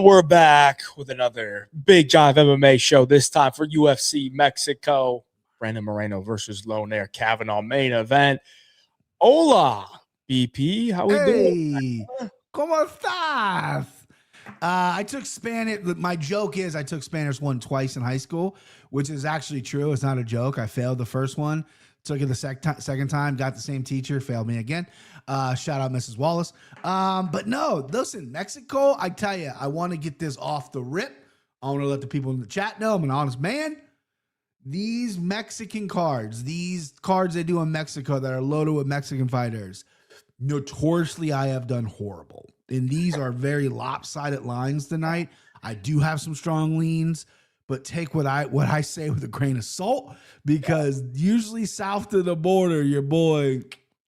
We're back with another BigJive MMA show, this time for UFC Mexico. Brandon Moreno versus Lonair Kavanagh main event. Hola, BP. How we doing? ¿Cómo estás? I took Spanish. My joke is I took Spanish 1 twice in high school, which is actually true. It's not a joke. I failed the first one. Took it the second time, got the same teacher, failed me again. Shout out Mrs. Wallace. But no, listen, Mexico, I tell you, I want to get this off the rip. I want to let the people in the chat know I'm an honest man. These Mexican cards, these cards they do in Mexico that are loaded with Mexican fighters, notoriously I have done horrible. And these are very lopsided lines tonight. I do have some strong leans, but take what I say with a grain of salt, because usually south of the border, your boy,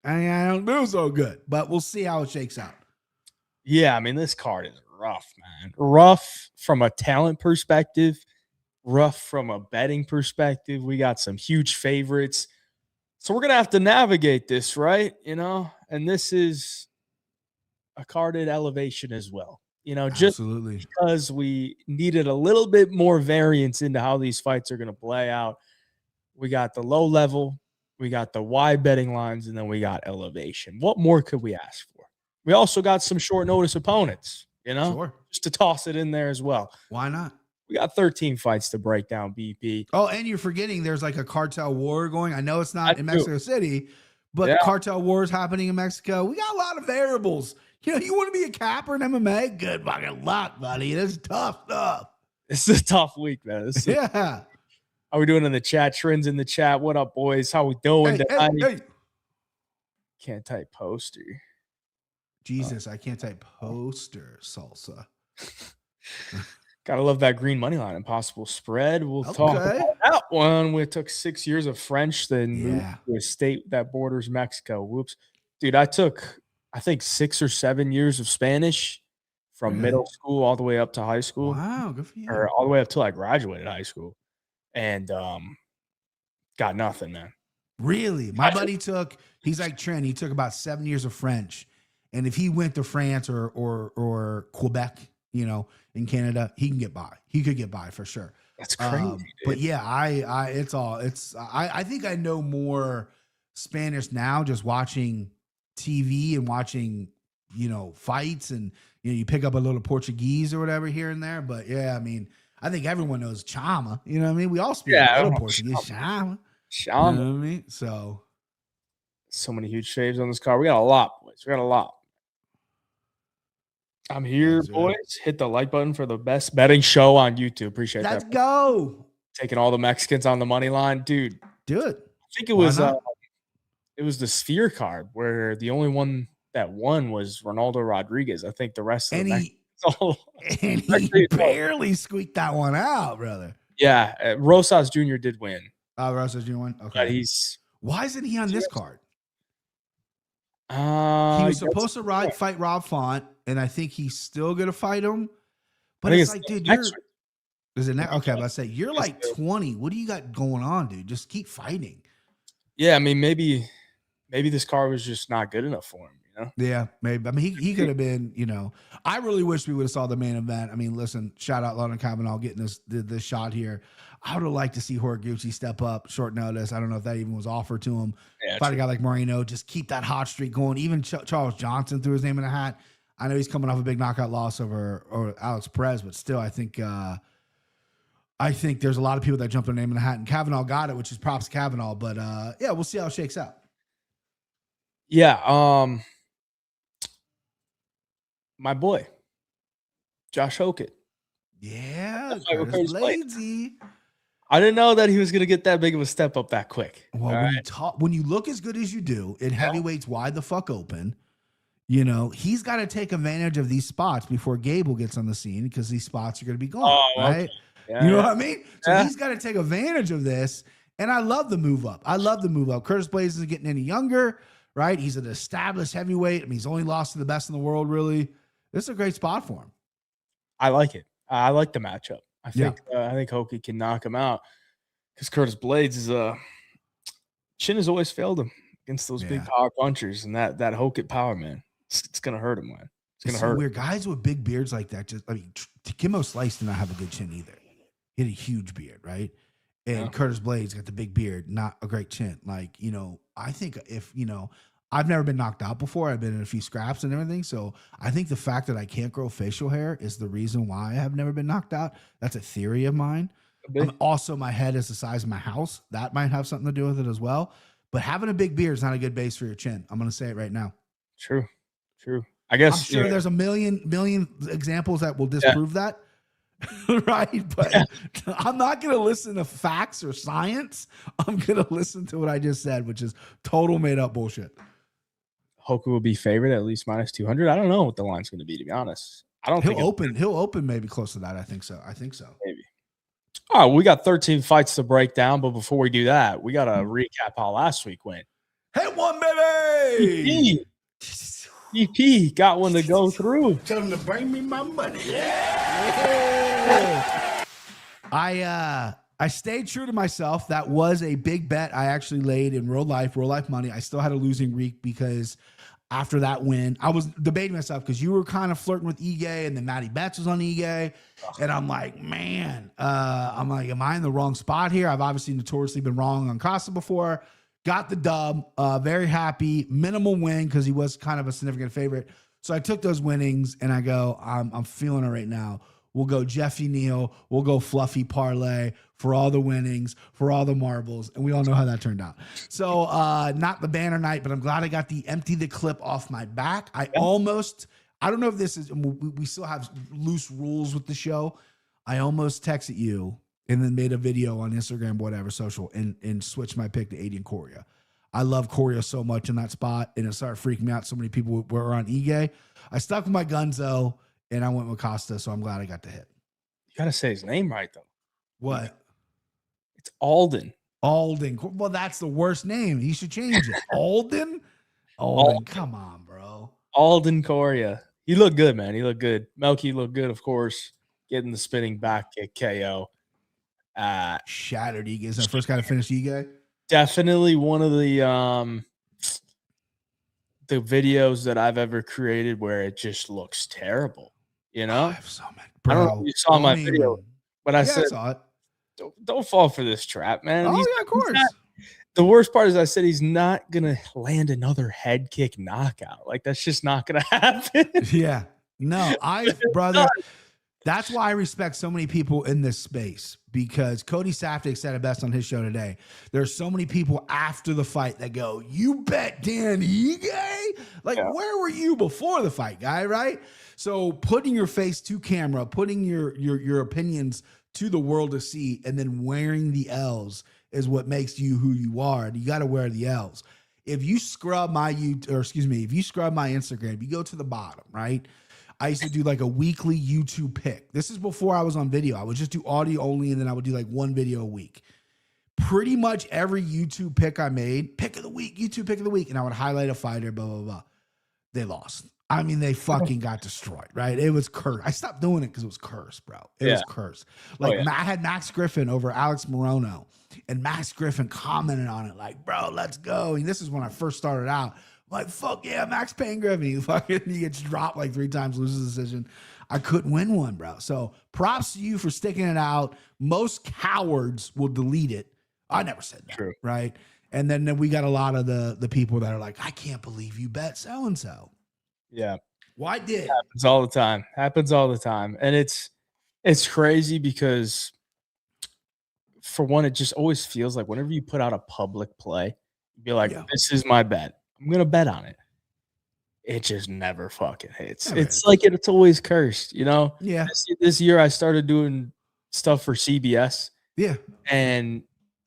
I don't do so good. But we'll see how it shakes out. Yeah, I mean, this card is rough, man. Rough from a talent perspective, rough from a betting perspective. We got some huge favorites. So we're going to have to navigate this, right? And this is a card at elevation as well. Just Absolutely. because we needed a little bit more variance into how these fights are going to play out. We got the low level, we got the wide betting lines, and then we got elevation. What more could we ask for? We also got some short notice opponents, Sure. just to toss it in there as well. Why not? We got 13 fights to break down, BP. Oh, and you're forgetting there's like a cartel war going. I know it's not in Mexico City, but cartel wars happening in Mexico. We got a lot of variables. You want to be a capper in MMA? Good fucking luck, buddy. This is tough stuff. This is a tough week, man. Yeah. How we doing in the chat? Trends in the chat. What up, boys? How we doing tonight? Hey. Can't type poster. Jesus, I can't type poster salsa. Gotta love that green money line. Impossible spread. We'll talk about that one. We took 6 years of French, then moved to a state that borders Mexico. Whoops. Dude, I took, I think, 6 or 7 years of Spanish from middle school all the way up to high school. Wow, good for you. Or all the way up till I graduated high school. And got nothing, man. Really? My buddy he's like Trent, he took about 7 years of French. And if he went to France or Quebec, in Canada, he can get by. He could get by for sure. That's crazy. But yeah, I think I know more Spanish now just watching TV and watching, fights, and you pick up a little Portuguese or whatever here and there. But yeah, I mean, I think everyone knows chama. You know what I mean? We all speak a little Portuguese. Chama. You know what I mean? So many huge shaves on this card. We got a lot, boys. We got a lot. I'm here, boys. Hit the like button for the best betting show on YouTube. Appreciate that. Let's go. Taking all the Mexicans on the money line, dude. Do it. I think it was the Sphere card where the only one that won was Ronaldo Rodriguez. I think the rest of he barely squeaked that one out, brother. Yeah, Rosas Jr. did win. Oh, Rosas Jr. won. Okay. Why isn't he on this card? He was supposed to fight Rob Font, and I think he's still gonna fight him. But it's like, dude, is it next? Okay, I'm about to say you're like 20. What do you got going on, dude? Just keep fighting. Yeah, I mean, maybe this card was just not good enough for him. Yeah, maybe. I mean, he could have been. I really wish we would have saw the main event. I mean, listen, shout out Lonair Kavanagh getting this shot here. I would have liked to see Horiguchi step up short notice. I don't know if that even was offered to him. Fight a guy like Moreno, just keep that hot streak going. Even Charles Johnson threw his name in a hat. I know he's coming off a big knockout loss over Alex Perez, but still, I think there's a lot of people that jumped their name in the hat, and Kavanagh got it, which is props to Kavanagh. But yeah, we'll see how it shakes out. Yeah, my boy, Josh Hokett. Yeah, lazy. I didn't know that he was going to get that big of a step up that quick. Well, when you look as good as you do, in heavyweight's wide the fuck open. He's got to take advantage of these spots before Gable gets on the scene, because these spots are going to be gone, right? Okay. Yeah, you know what I mean? So he's got to take advantage of this, and I love the move up. Curtis Blades isn't getting any younger, right? He's an established heavyweight. I mean, he's only lost to the best in the world, really. This is a great spot for him. I like it. I like the matchup. I think Hokey can knock him out, because Curtis Blades chin has always failed him against those big power punchers, and that Hokey power, man, it's gonna hurt him, man. It's gonna hurt. Weird guys with big beards like that. Kimbo Slice did not have a good chin either. He had a huge beard, right? And Curtis Blades got the big beard, not a great chin. Like, I think if, I've never been knocked out before. I've been in a few scraps and everything. So I think the fact that I can't grow facial hair is the reason why I have never been knocked out. That's a theory of mine. Also, my head is the size of my house. That might have something to do with it as well. But having a big beard is not a good base for your chin. I'm going to say it right now. True. I guess I'm sure there's a million examples that will disprove that. Right. But I'm not going to listen to facts or science. I'm going to listen to what I just said, which is total made up bullshit. Hoku will be favored at least minus 200. I don't know what the line's going to be, to be honest. I don't think he'll open maybe close to that. I think so. Maybe. All right, we got 13 fights to break down, but before we do that, we got to recap how last week went. Hit one, baby! EP got one to go through. Tell him to bring me my money. I stayed true to myself. That was a big bet I actually laid in real life money. I still had a losing week because after that win, I was debating myself because you were kind of flirting with Ige and then Matty Betts was on Ige. And I'm like, man, am I in the wrong spot here? I've obviously notoriously been wrong on Costa before. Got the dub, very happy, minimal win because he was kind of a significant favorite. So I took those winnings and I go, I'm feeling it right now. We'll go Jeffy Neal. We'll go Fluffy Parlay for all the winnings, for all the marbles. And we all know how that turned out. So not the banner night, but I'm glad I got the empty the clip off my back. I don't know if this is, we still have loose rules with the show. I almost texted you and then made a video on Instagram, whatever, social, and switched my pick to Aiden Correa. I love Correa so much in that spot, and it started freaking me out. So many people were on Ige. I stuck with my guns, though, and I went with Costa, so I'm glad I got the hit. You got to say his name right, though. What? It's Alden. Alden. Well, that's the worst name. He should change it. Alden? Alden. Come on, bro. Alden Correa. He looked good, man. He looked good. Melky looked good, of course, getting the spinning back kick KO. Shattered Ige. Is that first guy to finish Ige? Definitely one of the videos that I've ever created where it just looks terrible. You know, I have so many. Bro, I don't know if you saw my video, but I said, I saw it. Don't fall for this trap, man. Oh, yeah, of course. The worst part is I said he's not going to land another head kick knockout. Like, that's just not going to happen. Yeah. No, brother, that's why I respect so many people in this space, because Cody Safdie said it best on his show today. There's so many people after the fight that go, you bet Dan Ige? Like, where were you before the fight, guy, right? So putting your face to camera, putting your opinions to the world to see, and then wearing the L's is what makes you who you are. And you got to wear the L's. If you scrub my if you scrub my Instagram, you go to the bottom, right? I used to do like a weekly YouTube pick. This is before I was on video. I would just do audio only, and then I would do like one video a week. Pretty much every YouTube pick I made, pick of the week, YouTube pick of the week, and I would highlight a fighter, blah, blah, blah. They lost. I mean, they fucking got destroyed, right? It was cursed. I stopped doing it because it was cursed, bro. It was cursed. Like, I had Max Griffin over Alex Moreno, and Max Griffin commented on it like, bro, let's go. And this is when I first started out. I'm like, fuck yeah, Max Payne Griffin. He gets dropped like 3 times, loses the decision. I couldn't win one, bro. So props to you for sticking it out. Most cowards will delete it. I never said that, True. Right? And then we got a lot of the people that are like, I can't believe you bet so-and-so. Yeah. Why did? Happens all the time. And it's crazy because, for one, it just always feels like whenever you put out a public play, you'd be like, this is my bet. I'm going to bet on it. It just never fucking hits. It's like it's always cursed, you know? Yeah. This year I started doing stuff for CBS. Yeah. And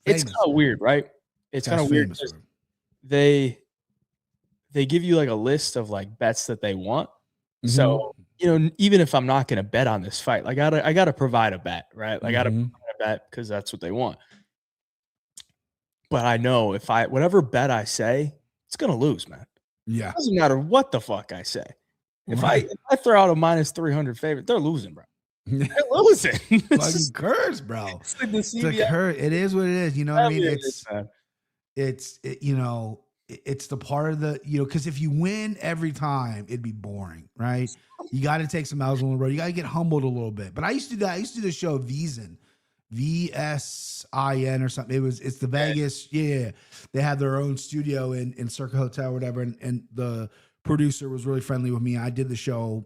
it's kind of weird, right? It's kind of weird. They give you like a list of like bets that they want. Mm-hmm. So, you know, even if I'm not going to bet on this fight, like I got to provide a bet, right? I got to provide a bet because that's what they want. But I know if whatever bet I say, it's going to lose, man. Yeah. It doesn't matter what the fuck I say. If I throw out a minus 300 favorite, they're losing, bro. They're losing. Fucking curse, bro. It's like the CBS. It is what it is. You know what I mean? You know, it's the part of the, because if you win every time, it'd be boring, right? You got to take some L's on the road. You got to get humbled a little bit. But I used to do that. I used to do the show Vsin, VSIN or something. It's the Vegas. Yeah. They had their own studio in Circa Hotel or whatever. And the producer was really friendly with me. I did the show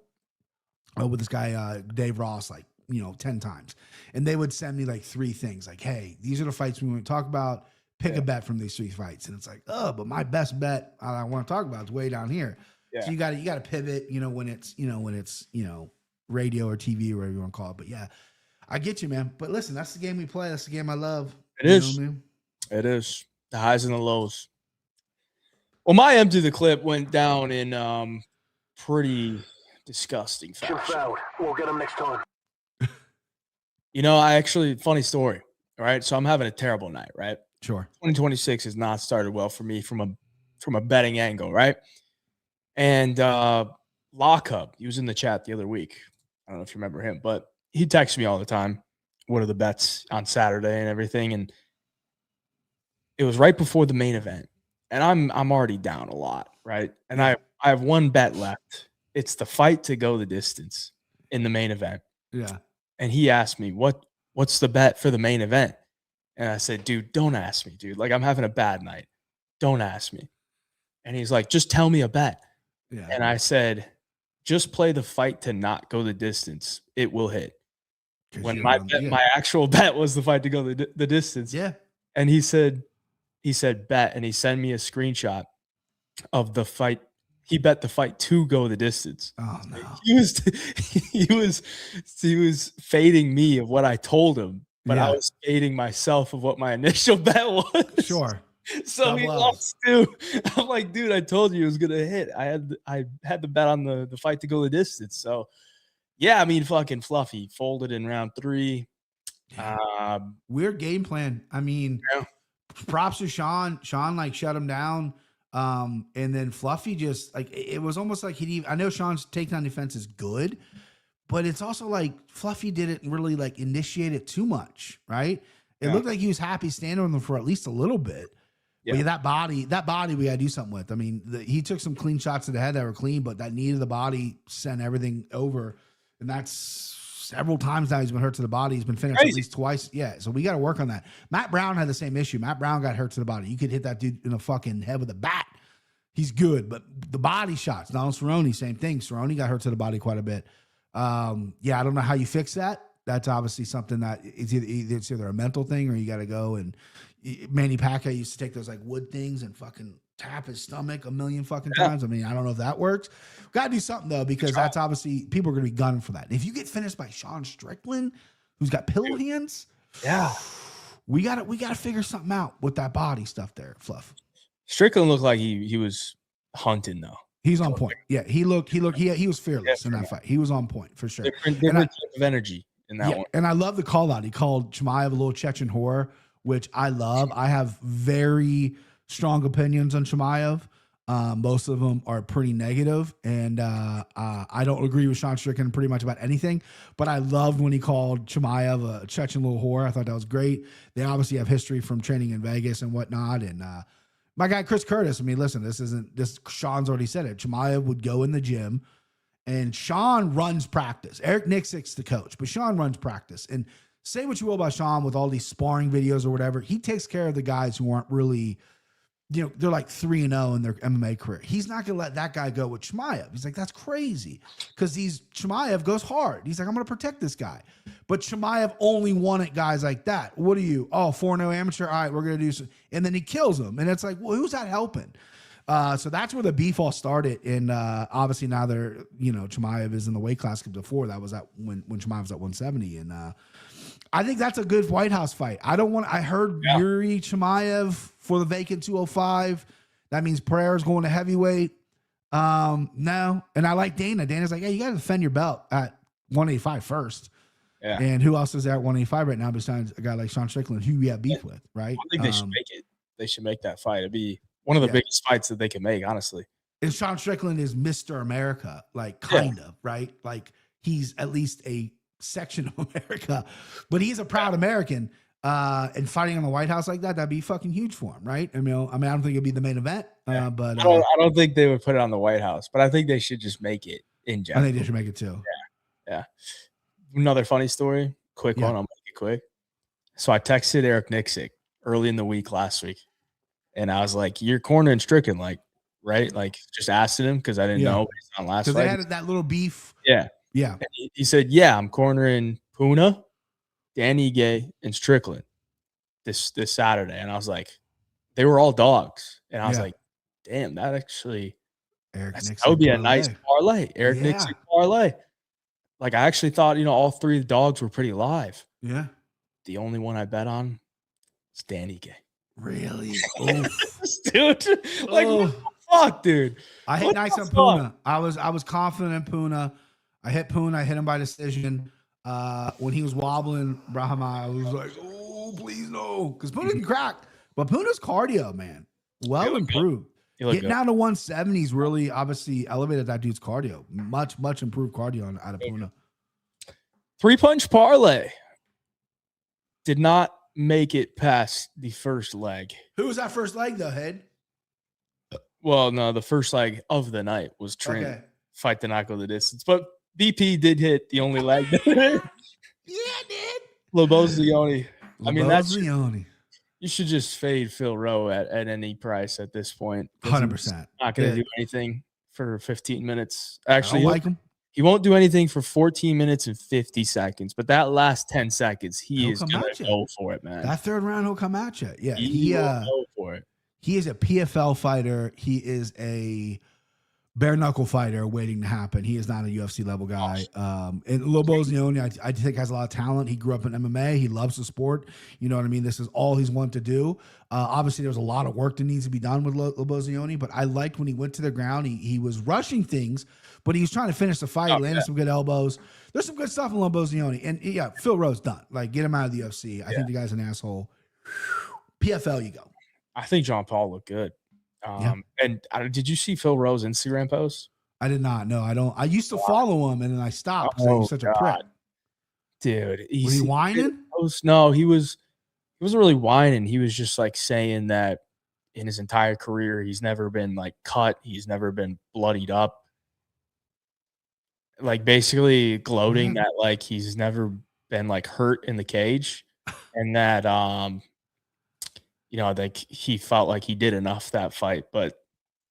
with this guy, Dave Ross, 10 times. And they would send me 3 things like, hey, these are the fights we want to talk about. Pick a bet from these 3 fights. And it's like, oh, but my best bet I want to talk about is way down here. Yeah. So you got to pivot, when it's radio or TV or whatever you want to call it. But yeah, I get you, man. But listen, that's the game we play. That's the game I love. It is. Know what I mean? It is. The highs and the lows. Well, my empty the clip went down in pretty disgusting fashion. We'll get them next time. I actually, funny story. All right. So I'm having a terrible night, right? Sure. 2026 has not started well for me from a betting angle, right? And Lockup, he was in the chat the other week. I don't know if you remember him, but he texts me all the time. What are the bets on Saturday and everything? And it was right before the main event, and I'm already down a lot, right? And I have one bet left. It's the fight to go the distance in the main event. Yeah. And he asked me, what's the bet for the main event? And I said, dude, don't ask me, dude. I'm having a bad night. Don't ask me. And he's like, just tell me a bet. Yeah. And I said, just play the fight to not go the distance. It will hit. When my actual bet was the fight to go the distance. Yeah. And he said, bet. And he sent me a screenshot of the fight. He bet the fight to go the distance. Oh no. He was fading me of what I told him, but I was fading myself of what my initial bet was. Sure. So he lost too. I'm like, dude, I told you it was gonna hit. I had the bet on the fight to go the distance. So yeah, I mean, fucking Fluffy folded in round 3. Weird game plan. I mean, props to Sean. Sean shut him down. And then Fluffy just it was almost like I know Sean's takedown defense is good, but it's also Fluffy didn't really initiate it too much, right? It looked like he was happy standing on them for at least a little bit. Yeah. But that body we gotta do something with. I mean, he took some clean shots to the head that were clean, but that knee to the body sent everything over. And that's several times now he's been hurt to the body. He's been finished at least twice. Yeah, so we got to work on that. Matt Brown had the same issue. Matt Brown got hurt to the body. You could hit that dude in the fucking head with a bat. He's good, but the body shots. Donald Cerrone, same thing. Cerrone got hurt to the body quite a bit. I don't know how you fix that. That's obviously something that it's either a mental thing or you got to go and Manny Pacquiao used to take those wood things and fucking tap his stomach a million fucking times. I mean, I don't know if that works. Got to do something though, because that's obviously people are going to be gunning for that. If you get finished by Sean Strickland, who's got pillow hands, we got to figure something out with that body stuff there, Fluff. Strickland looked like he was hunting though. He's on point. Yeah, he was fearless in that fight. He was on point for sure. Different type of energy in that one. And I love the call out. He called Chimaev a little Chechen whore, which I love. I have very strong opinions on Chimaev. Most of them are pretty negative, and I don't agree with Sean Strickland pretty much about anything, but I loved when he called Chimaev a Chechen little whore. I thought that was great. They obviously have history from training in Vegas and whatnot, and my guy Chris Curtis, I mean, listen, Sean's already said it. Chimaev would go in the gym, and Sean runs practice. Eric Nixick's the coach, but Sean runs practice. And say what you will about Sean with all these sparring videos or whatever, he takes care of the guys who aren't really, they're 3-0 in their MMA career. He's not going to let that guy go with Chimaev. He's like, that's crazy. Because Chimaev goes hard. He's like, I'm going to protect this guy. But Chimaev only wanted guys like that. What are you? Oh, 4-0 amateur? All right, we're going to do some. And then he kills him. And it's like, well, who's that helping? So that's where the beef all started. And obviously now Chimaev is in the weight class. Before that was when Chimaev was at 170. And I think that's a good White House fight. I heard Yuri Chimaev for the vacant 205. That means Perez going to heavyweight. No. And I like Dana. Dana's like, hey, you got to defend your belt at 185 first. Yeah. And who else is there at 185 right now besides a guy like Sean Strickland, who we have beef with, right? I think they should make it. They should make that fight. It'd be one of the biggest fights that they can make, honestly. And Sean Strickland is Mr. America, kind of, right? Like he's at least a section of America, but he's a proud American. And fighting on the White House like that, that'd be fucking huge for him, right? I don't think it'd be the main event, but I don't think they would put it on the White House, but I think they should just make it in general. I think they should make it too. Yeah. Another funny story, quick one. I'll make it quick. So I texted Eric Nixick early in the week last week, and I was like, "You're cornering Strickland, like, right?" Like, just asking him because I didn't know based on last fight. Because they had that little beef. Yeah. And he said, "Yeah, I'm cornering Puna, Dan Ige, and Strickland this Saturday." And I was like, they were all dogs. And I was like, damn, that actually that would be a nice parlay. Eric Nixick parlay. Like, I actually thought, all three dogs were pretty live. Yeah. The only one I bet on is Dan Ige. Really? Dude. Like, what the fuck, dude? I hit nice on Puna. I was confident in Puna. I hit Puna. I hit him by decision. When he was wobbling Brahma, I was like, oh, please no. Because Puna can crack. But Puna's cardio, man, well improved. Getting out of 170s really obviously elevated that dude's cardio. Much, much improved cardio out of Puna. 3-punch parlay did not make it past the first leg. Who was that first leg, though, Head? Well, no, the first leg of the night was Trent fight to not go the distance. But BP did hit the only leg. Yeah, it did. Lobozioni. I mean, that's Lobozioni. You should just fade Phil Rowe at any price at this point. 100%. Not going to do anything for 15 minutes. Actually, I don't like him. He won't do anything for 14 minutes and 50 seconds. But that last 10 seconds, he'll is going to go for it, man. That third round, he'll come at you. Yeah, he will go for it. He is a PFL fighter. He is a bare knuckle fighter waiting to happen. He is not a UFC level guy. And Lobozioni, I think has a lot of talent. He grew up in MMA. He loves the sport. You know what I mean? This is all he's wanted to do. Obviously, there's a lot of work that needs to be done with Lobozioni, but I liked when he went to the ground. He was rushing things, but he was trying to finish the fight, landed some good elbows. There's some good stuff in Lobozioni. And yeah, Phil Rowe's done. Like, get him out of the UFC. I think the guy's an asshole. PFL, you go. I think John Paul looked good. And did you see Phil Rowe's Instagram post? I did not. No, I don't. I used to follow him, and then I stopped because he's such a prick. Dude, was he whining? No, he wasn't really whining. He was just like saying that in his entire career, he's never been like cut. He's never been bloodied up. Like, basically gloating that like he's never been like hurt in the cage, and that like he felt like he did enough that fight, but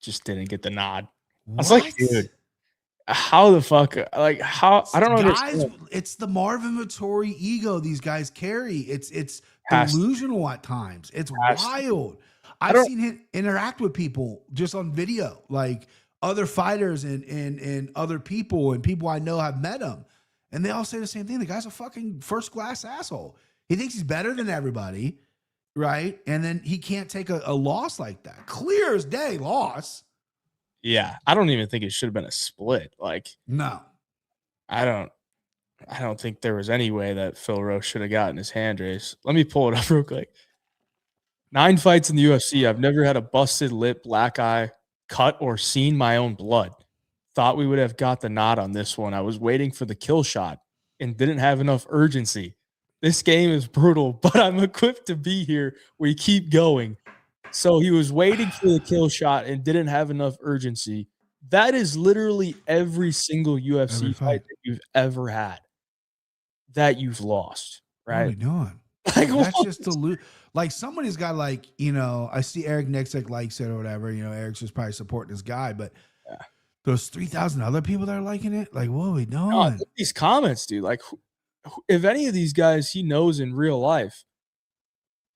just didn't get the nod. I was like, dude, how the fuck? Like, how? I don't understand. It's the Marvin Vittori ego these guys carry. It's delusional at times. It's wild. I've seen him interact with people just on video, like other fighters and other people, and people I know have met him, and they all say the same thing. The guy's a fucking first class asshole. He thinks he's better than everybody. Right. And then he can't take a loss like that. Clear as day loss. Yeah. I don't even think it should have been a split. Like, no. I don't think there was any way that Phil Rowe should have gotten his hand raised. Let me pull it up real quick. 9 fights in the UFC. I've never had a busted lip, black eye, cut, or seen my own blood. Thought we would have got the nod on this one. I was waiting for the kill shot and didn't have enough urgency. This game is brutal, but I'm equipped to be here. We keep going. So he was waiting for the kill shot and didn't have enough urgency. That is literally every single UFC fight that you've ever had that you've lost, right? What are we doing? Like, that's just like, somebody's got, like, I see Eric Nixick likes it or whatever. Eric's just probably supporting this guy, but those 3,000 other people that are liking it, like, what are we doing? No, these comments, dude, like, if any of these guys he knows in real life,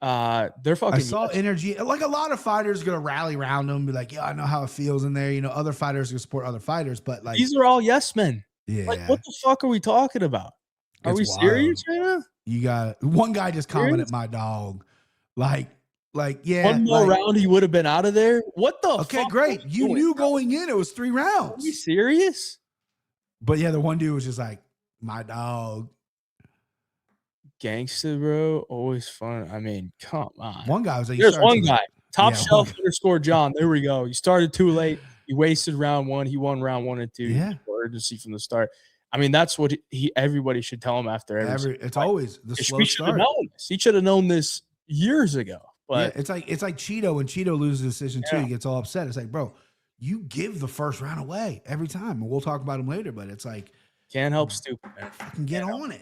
they're fucking. I saw energy. Like, a lot of fighters are gonna rally around them, be like, "Yeah, I know how it feels in there." Other fighters are gonna support other fighters, but like, these are all yes men. Yeah. Like, what the fuck are we talking about? Are we serious right now? You got one guy just commented, "My dog," like, yeah. One more round, he would have been out of there. What the? Okay, great. You knew going in it was 3 rounds. Are you serious? But yeah, the one dude was just like, "My dog." Gangster, bro, always fun. I mean, come on. One guy was like, there's one guy, top shelf _ John. There we go. You started too late. You wasted round 1. He won round 1 and 2. Yeah. Urgency from the start. I mean, that's what everybody should tell him after It's always the slow we should have start. known this. He should have known this years ago. But yeah, it's like Cheeto. When Cheeto loses the decision too, he gets all upset. It's like, bro, you give the first round away every time. And we'll talk about him later, but it's like can't help stupid, man. Fucking get on it.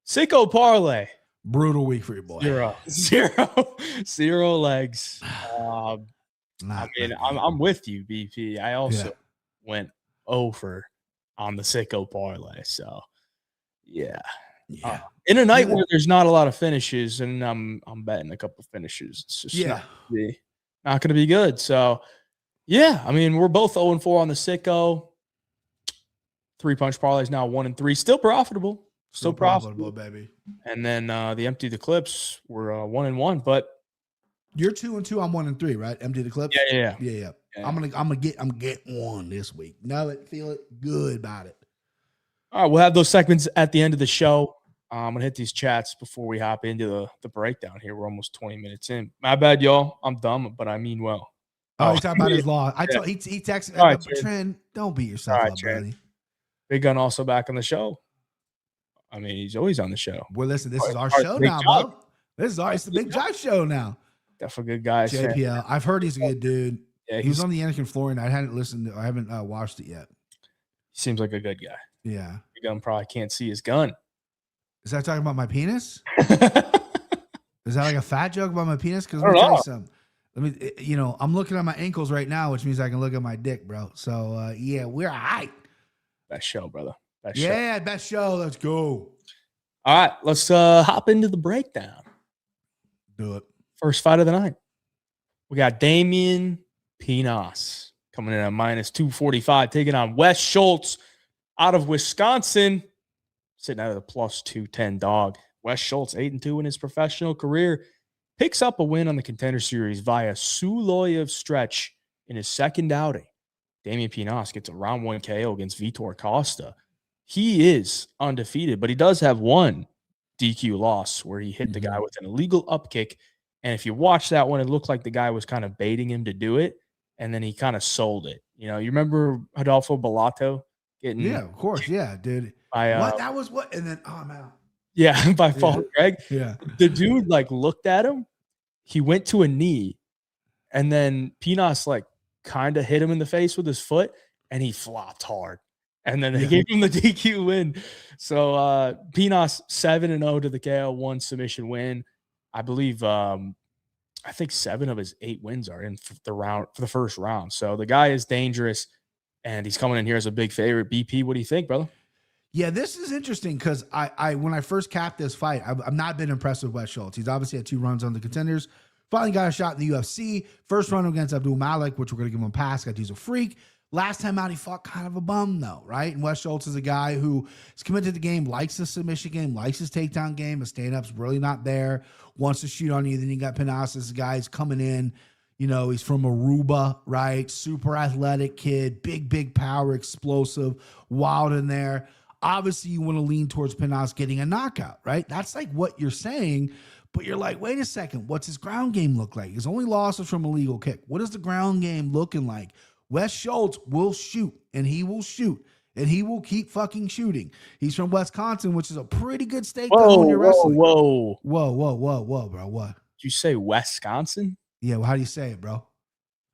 Sicko parlay. Brutal week for your boy. Zero legs. I mean, I'm with you, BP. I also went over on the Sicko parlay. So, yeah. In a night where there's not a lot of finishes, and I'm betting a couple finishes. It's just not going to be good. So, yeah. I mean, we're both 0-4 on the Sicko. 3-punch parlays now 1-3. Still profitable. Still profitable, baby. And then the empty the clips were 1-1, but you're 2-2. I'm 1-3, right? Empty the clips. Yeah. I'm gonna get one this week. Know it, feel it, good about it. All right, we'll have those segments at the end of the show. I'm gonna hit these chats before we hop into the breakdown here. We're almost 20 minutes in. My bad, y'all. I'm dumb, but I mean well. Oh, he's talking about his loss. He texted. All right, Trent, don't beat yourself up, buddy. Big Gun also back on the show. I mean, he's always on the show. Well, listen, this is our show now, bro. It's the BigJive show now. Definitely a good guy. JPL. I've heard he's a good dude. Yeah, he was on the Anakin Flooring. I haven't listened. I haven't watched it yet. He seems like a good guy. Yeah. Big Gun probably can't see his gun. Is that talking about my penis? Is that like a fat joke about my penis? Because let me tell you something. I'm looking at my ankles right now, which means I can look at my dick, bro. So yeah, we're all right. Best show, brother. Best show. Let's go. All right, let's hop into the breakdown. Do it. First fight of the night. We got Damian Quinonez coming in at -245, taking on Wes Schultz out of Wisconsin, sitting out of the +210 dog. Wes Schultz, 8-2 in his professional career, picks up a win on the Contender Series via Suloyev stretch in his second outing. Damian Quinonez gets a round 1 KO against Vitor Costa. He is undefeated, but he does have one DQ loss where he hit the guy with an illegal up kick. And if you watch that one, it looked like the guy was kind of baiting him to do it, and then he kind of sold it. You remember Adolfo Bellato getting? Yeah, of course. Yeah, dude. That was what? And then, oh, I'm out. Yeah, by Fall Greg. Yeah. The dude looked at him. He went to a knee, and then Quinonez kind of hit him in the face with his foot, and he flopped hard. And then they gave him the DQ win. So Quinonez 7-0 to the KO, 1 submission win. I believe I think 7 of his 8 wins are in for the first round. So the guy is dangerous, and he's coming in here as a big favorite. BP, what do you think, brother? Yeah, this is interesting because I when I first capped this fight, I've not been impressed with Wes Schultz. He's obviously had 2 runs on the Contenders. Finally got a shot in the UFC. First run against Abdul Malik, which we're going to give him a pass because he's a freak. Last time out, he fought kind of a bum, though, right? And Wes Schultz is a guy who is committed to the game, likes the submission game, likes his takedown game. His stand-up's really not there, wants to shoot on you. Then you got Quinonez, this guy's coming in. He's from Aruba, right? Super athletic kid, big power, explosive, wild in there. Obviously, you want to lean towards Quinonez getting a knockout, right? That's what you're saying. But you're like, wait a second, what's his ground game look like? His only loss is from a legal kick. What is the ground game looking like? Wes Schultz will shoot, and he will shoot, and he will keep fucking shooting. He's from Wisconsin, which is a pretty good state when you're wrestling. Whoa, bro. What? Did you say Wisconsin? Yeah, well, how do you say it, bro?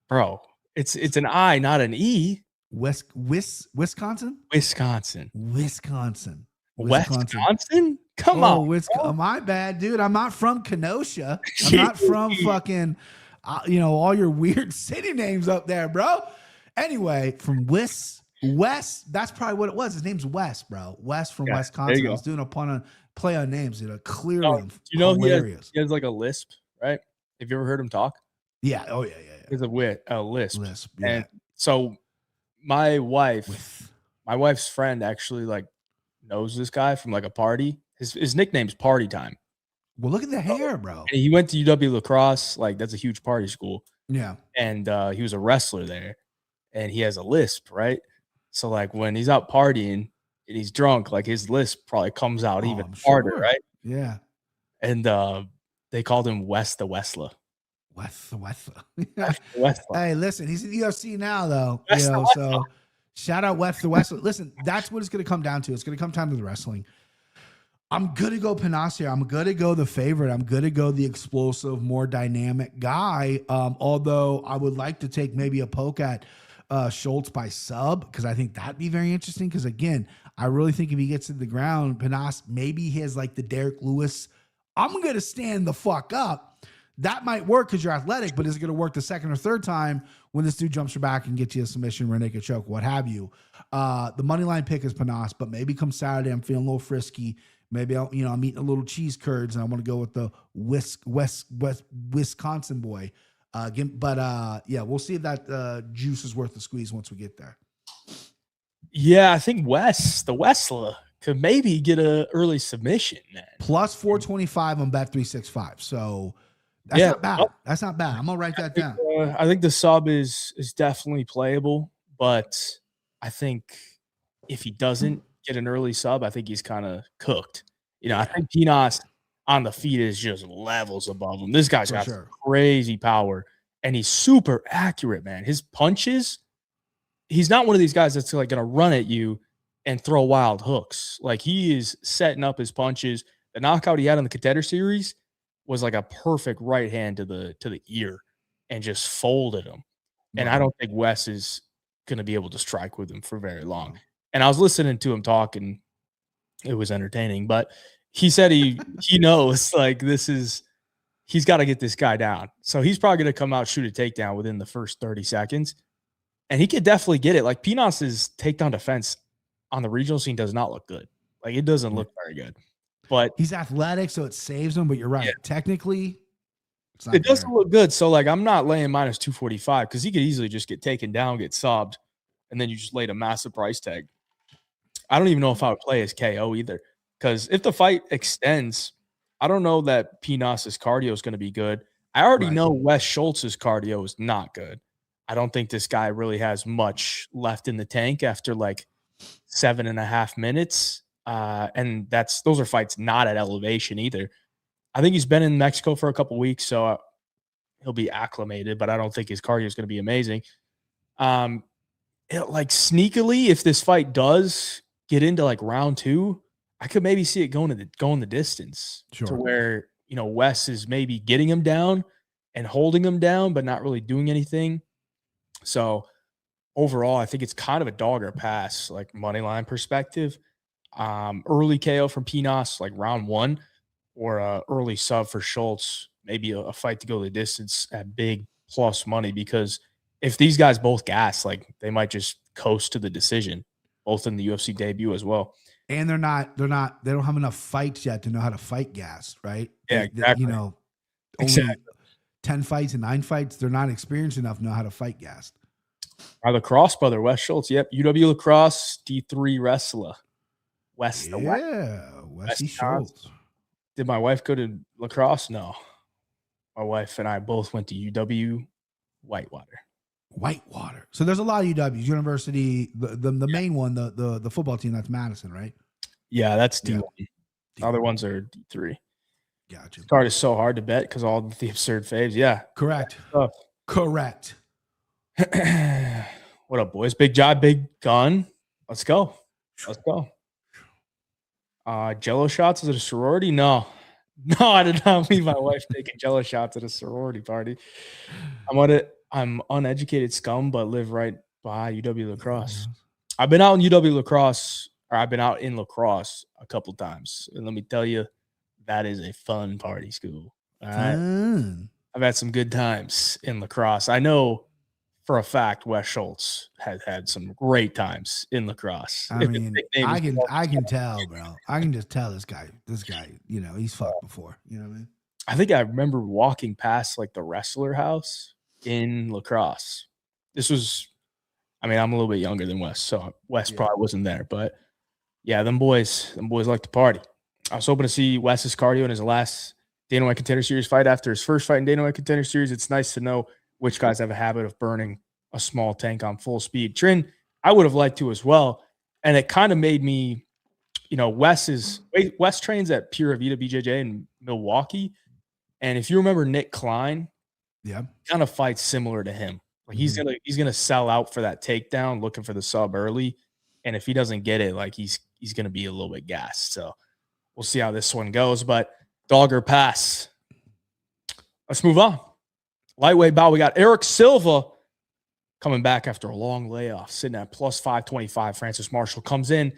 Bro, it's an I, not an E. Wisconsin? Wisconsin. Come on. My bad, dude. I'm not from Kenosha. I'm not from fucking, all your weird city names up there, bro. Anyway, from Wes, that's probably what it was. His name's Wes, bro. Wes from Wisconsin. I was doing a play on names. Clearly, hilarious. He has a lisp, right? Have you ever heard him talk? Yeah. Oh, yeah. He has a lisp. Yeah. And so my wife's friend actually knows this guy from a party. His nickname's Party Time. Well, look at the hair, bro. And he went to UW La Crosse. That's a huge party school. Yeah. And he was a wrestler there, and he has a lisp, right? So when he's out partying and he's drunk, his lisp probably comes out even harder, right? Yeah. And they called him Wes the Westler. Wes the Westler. Hey, listen, he's in the UFC now, though. So Shout out West the West. Listen, that's what it's going to come down to. It's going to come down to the wrestling. I'm going to go Panas here. I'm going to go the favorite. I'm going to go the explosive, more dynamic guy. Although I would like to take maybe a poke at Schultz by sub, because I think that'd be very interesting. Because again, I really think if he gets to the ground, Panas maybe he has like the Derek Lewis, I'm going to stand the fuck up. That might work because you're athletic, but is it going to work the second or third time when this dude jumps your back and gets you a submission, rear naked choke, what have you? The money line pick is Panas, but maybe come Saturday, I'm feeling a little frisky. Maybe I'm eating a little cheese curds and I want to go with the Wisconsin boy. Yeah, we'll see if that juice is worth the squeeze once we get there. Yeah, I think the Westler could maybe get an early submission, man. Plus 425 on Bet365. So that's not bad. That's not bad. I'm gonna write that down. I think the sub is definitely playable, but I think if he doesn't get an early sub, I think he's kind of cooked. I think Pinas on the feet is just levels above him. This guy's got crazy power, and he's super accurate, man. His punches, he's not one of these guys that's like gonna run at you and throw wild hooks. Like, he is setting up his punches. The knockout he had in the Contender Series was like a perfect right hand to the ear and just folded him. And I don't think Wes is going to be able to strike with him for very long. And I was listening to him talk, and it was entertaining. But he said he knows, like, he's got to get this guy down. So he's probably going to come out, shoot a takedown within the first 30 seconds. And he could definitely get it. Like, Pinas' takedown defense on the regional scene does not look good. Like, it doesn't look very good. But he's athletic, so it saves him. But you're right. Yeah. Technically, it doesn't look good. So, like, I'm not laying minus 245 because he could easily just get taken down, get sobbed, and then you just laid a massive price tag. I don't even know if I would play his KO either, because if the fight extends, I don't know that Pinas' cardio is going to be good. I already know Wes Schultz's cardio is not good. I don't think this guy really has much left in the tank after like 7.5 minutes. And those are fights not at elevation either. I think he's been in Mexico for a couple weeks, so he'll be acclimated, but I don't think his cardio is going to be amazing. Like, sneakily, if this fight does get into like round 2, I could maybe see it going the distance to where, Wes is maybe getting him down and holding him down, but not really doing anything. So overall, I think it's kind of a dog or pass, like money line perspective. Early KO from Pinas, like round 1, or a early sub for Schultz, maybe a fight to go the distance at big plus money, because if these guys both gas, like, they might just coast to the decision, both in the UFC debut as well. And they don't have enough fights yet to know how to fight gas, right? Yeah, exactly. Only 10 fights and 9 fights, they're not experienced enough to know how to fight gas. Our lacrosse brother, Wes Schultz. Yep, UW lacrosse, D3 wrestler. Westy Schultz. Did my wife go to lacrosse? No. My wife and I both went to UW Whitewater. So there's a lot of UWs. University, the main one, the football team, that's Madison, right? Yeah, that's D1. Yeah. The other ones are D3. Gotcha. Card is so hard to bet because all the absurd faves. Yeah. Correct. Correct. What up, boys? Big job, big gun. Let's go. Jello shots at a sorority? No, I did not leave my wife taking Jello shots at a sorority party. I'm uneducated scum, but live right by UW lacrosse. I've been out in UW lacrosse, or I've been out in lacrosse a couple times, and let me tell you, that is a fun party school. I've had some good times in lacrosse. I know for a fact Wes Schultz has had some great times in lacrosse. I mean, I can tell, bro. I can just tell this guy, he's fucked before. You know what I mean? I think I remember walking past like the wrestler house in lacrosse. This was, I'm a little bit younger than Wes, so Wes probably wasn't there. But yeah, them boys like to party. I was hoping to see Wes's cardio in his last Dana White Contender Series fight after his first fight in Dana White Contender Series. It's nice to know which guys have a habit of burning a small tank on full speed. Trin, I would have liked to as well. And it kind of made me, Wes trains at Pura Vida BJJ in Milwaukee. And if you remember Nick Klein, yeah, kind of fights similar to him. Like he's gonna sell out for that takedown, looking for the sub early. And if he doesn't get it, like he's gonna be a little bit gassed. So we'll see how this one goes. But dog or pass. Let's move on. Lightweight bout. We got Eric Silva coming back after a long layoff, sitting at plus 525. Francis Marshall comes in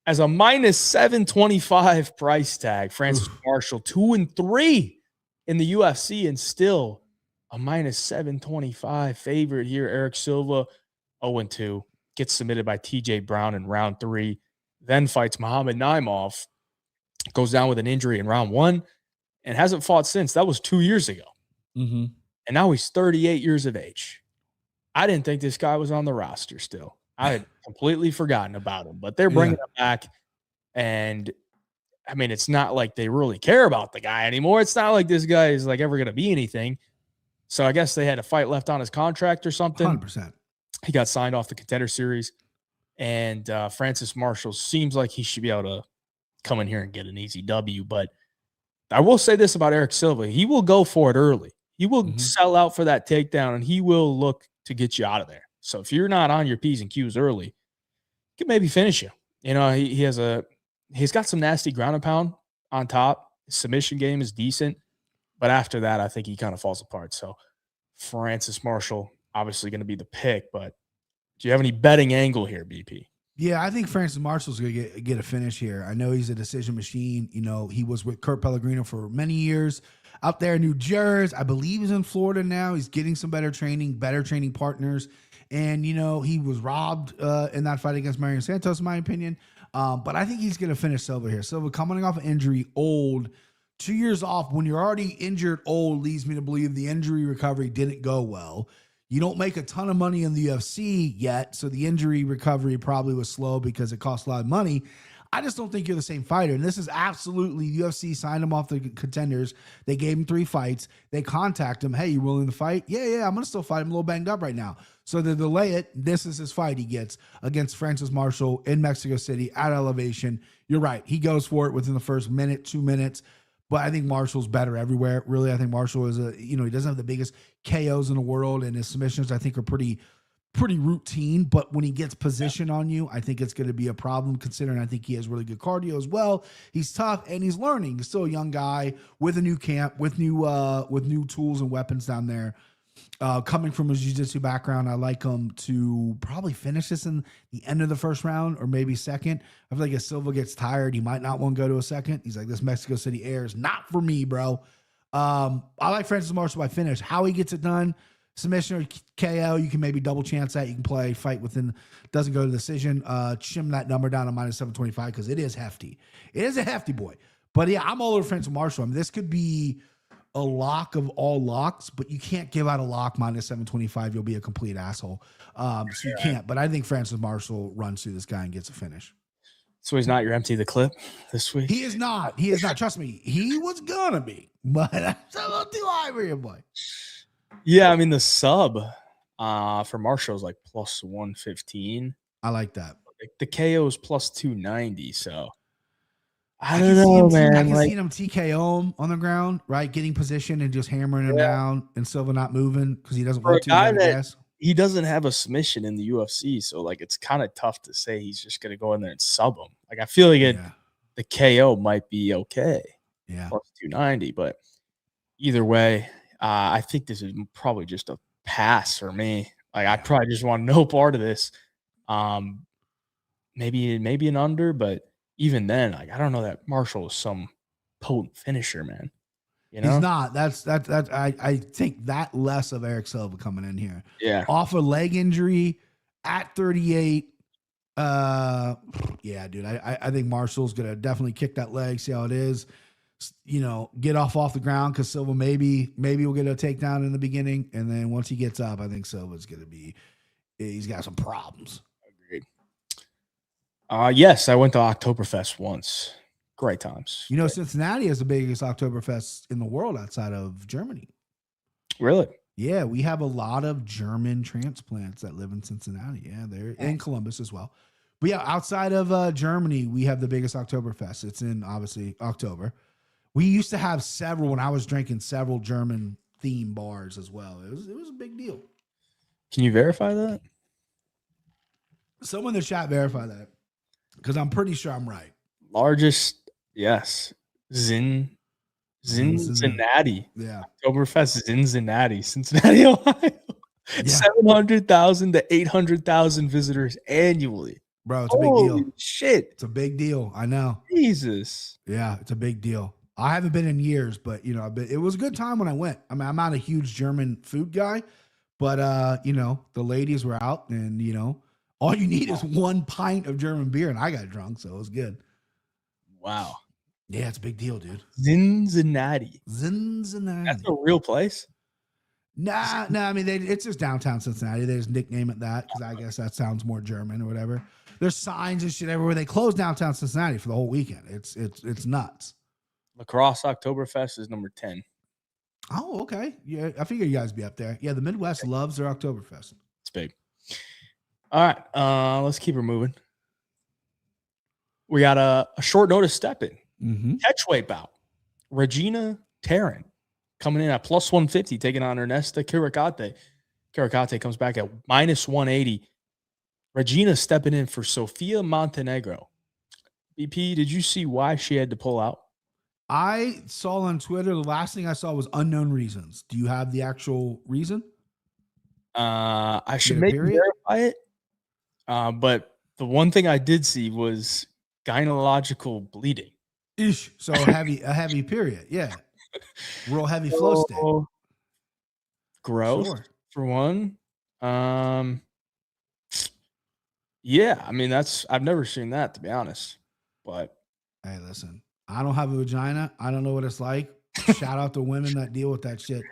as a minus 725 price tag. Francis Marshall 2-3 in the UFC and still a minus 725 favorite here. Eric Silva 0-2 gets submitted by TJ Brown in round 3, then fights Muhammad Naimov, goes down with an injury in round 1 and hasn't fought since. That was 2 years ago. And now he's 38 years of age. I didn't think this guy was on the roster still. I had completely forgotten about him, but they're bringing him back. And I mean, it's not like they really care about the guy anymore. It's not like this guy is like ever going to be anything. So I guess they had a fight left on his contract or something. 100%. He got signed off the Contender Series. And Francis Marshall seems like he should be able to come in here and get an easy W. But I will say this about Eric Silva. He will go for it early. He will sell out for that takedown, and he will look to get you out of there. So if you're not on your P's and Q's early, he can maybe finish you. You know, he's got some nasty ground and pound on top. His submission game is decent. But after that, I think he kind of falls apart. So Francis Marshall, obviously going to be the pick. But do you have any betting angle here, BP? Yeah, I think Francis Marshall's going to get a finish here. I know he's a decision machine. You know, he was with Kurt Pellegrino for many years out there in New Jersey. I believe he's in Florida now. He's getting some better training partners. And, you know, he was robbed in that fight against Marion Santos, in my opinion. But I think he's going to finish Silva here. Silva coming off an injury, old, 2 years off. When you're already injured, old, leads me to believe the injury recovery didn't go well. You don't make a ton of money in the UFC yet, so the injury recovery probably was slow because it cost a lot of money. I just don't think you're the same fighter. And this is absolutely, UFC signed him off the Contenders. They gave him 3 fights. They contact him. Hey, you willing to fight? Yeah, I'm going to still fight. I'm a little banged up right now. So they delay it. This is his fight he gets against Francis Marshall in Mexico City at elevation. You're right. He goes for it within the first minute, 2 minutes. But I think Marshall's better everywhere. Really, I think Marshall is he doesn't have the biggest KOs in the world, and his submissions, I think, are pretty routine. But when he gets position on you, I think it's going to be a problem, considering I think he has really good cardio as well. He's tough and he's learning. He's still a young guy with a new camp, with new tools and weapons down there. Coming from a jiu-jitsu background, I like him to probably finish this in the end of the first round or maybe second. I feel like if Silva gets tired, he might not want to go to a second. He's like, this Mexico City air is not for me, bro. I like Francis Marshall by finish. How he gets it done, submission or KO, you can maybe double chance that. You can play fight within, doesn't go to decision. Shim that number down to minus 725 because it is hefty. It is a hefty boy. But yeah, I'm all over Francis Marshall. I mean, this could be a lock of all locks, but you can't give out a lock minus 725. You'll be a complete asshole. So you can't. But I think Francis Marshall runs through this guy and gets a finish. So he's not your empty the clip this week? He is not. He is not. Trust me. He was going to be. But I'm a little too high for you, boy. Yeah, I mean, the sub for Marshall is like plus 115. I like that. The KO is plus 290, so I don't know, man. I can see him TKO him on the ground, right? Getting position and just hammering him down, and Silva not moving because he doesn't want to. He doesn't have a submission in the UFC, so like it's kind of tough to say he's just going to go in there and sub him. Like I feel like the KO might be okay, plus 290, but either way, I think this is probably just a pass for me. Like I probably just want no part of this. Maybe an under, but even then, like I don't know that Marshall is some potent finisher, man. You know? He's not. I think that less of Eric Silva coming in here. Yeah. Off a leg injury at 38. Yeah, dude. I think Marshall's gonna definitely kick that leg, see how it is. You know, get off the ground because Silva maybe will get a takedown in the beginning, and then once he gets up, I think Silva's he's got some problems. Yes, I went to Oktoberfest once. Great times. You know, Cincinnati is the biggest Oktoberfest in the world outside of Germany. Really? Yeah, we have a lot of German transplants that live in Cincinnati. Yeah, they're in Columbus as well. But yeah, outside of Germany, we have the biggest Oktoberfest. It's in, obviously, October. We used to have several, when I was drinking, several German-themed bars as well. It was a big deal. Can you verify that? Someone in the chat verify that, because I'm pretty sure I'm right. Largest, yes. Cincinnati. Yeah. Oktoberfest Cincinnati, Ohio. Yeah. 700,000 to 800,000 visitors annually. Bro, it's a big deal. Shit. It's a big deal. I know. Jesus. Yeah, it's a big deal. I haven't been in years, but it was a good time when I went. I mean, I'm not a huge German food guy, but the ladies were out, and all you need is 1 pint of German beer, and I got drunk, so it was good. Wow. Yeah, it's a big deal, dude. Cincinnati. That's a real place? Nah. I mean, it's just downtown Cincinnati. They just nickname it that because I guess that sounds more German or whatever. There's signs and shit everywhere. They closed downtown Cincinnati for the whole weekend. It's nuts. Lacrosse Oktoberfest is number 10. Oh, okay. Yeah, I figure you guys be up there. Yeah, the Midwest loves their Oktoberfest. It's big. All right, let's keep her moving. We got a short notice step-in. Catchweight bout. Regina Taryn coming in at plus 150, taking on Ernesta Kirikate. Kirikate comes back at minus 180. Regina stepping in for Sofia Montenegro. BP, did you see why she had to pull out? I saw on Twitter, the last thing I saw was unknown reasons. Do you have the actual reason? I should maybe verify it. But the one thing I did see was gynecological bleeding. Ish. So a heavy period. Yeah. Real heavy flow state. Gross, sure. For one. Yeah, I mean, I've never seen that, to be honest. But hey, listen, I don't have a vagina. I don't know what it's like. Shout out to women that deal with that shit.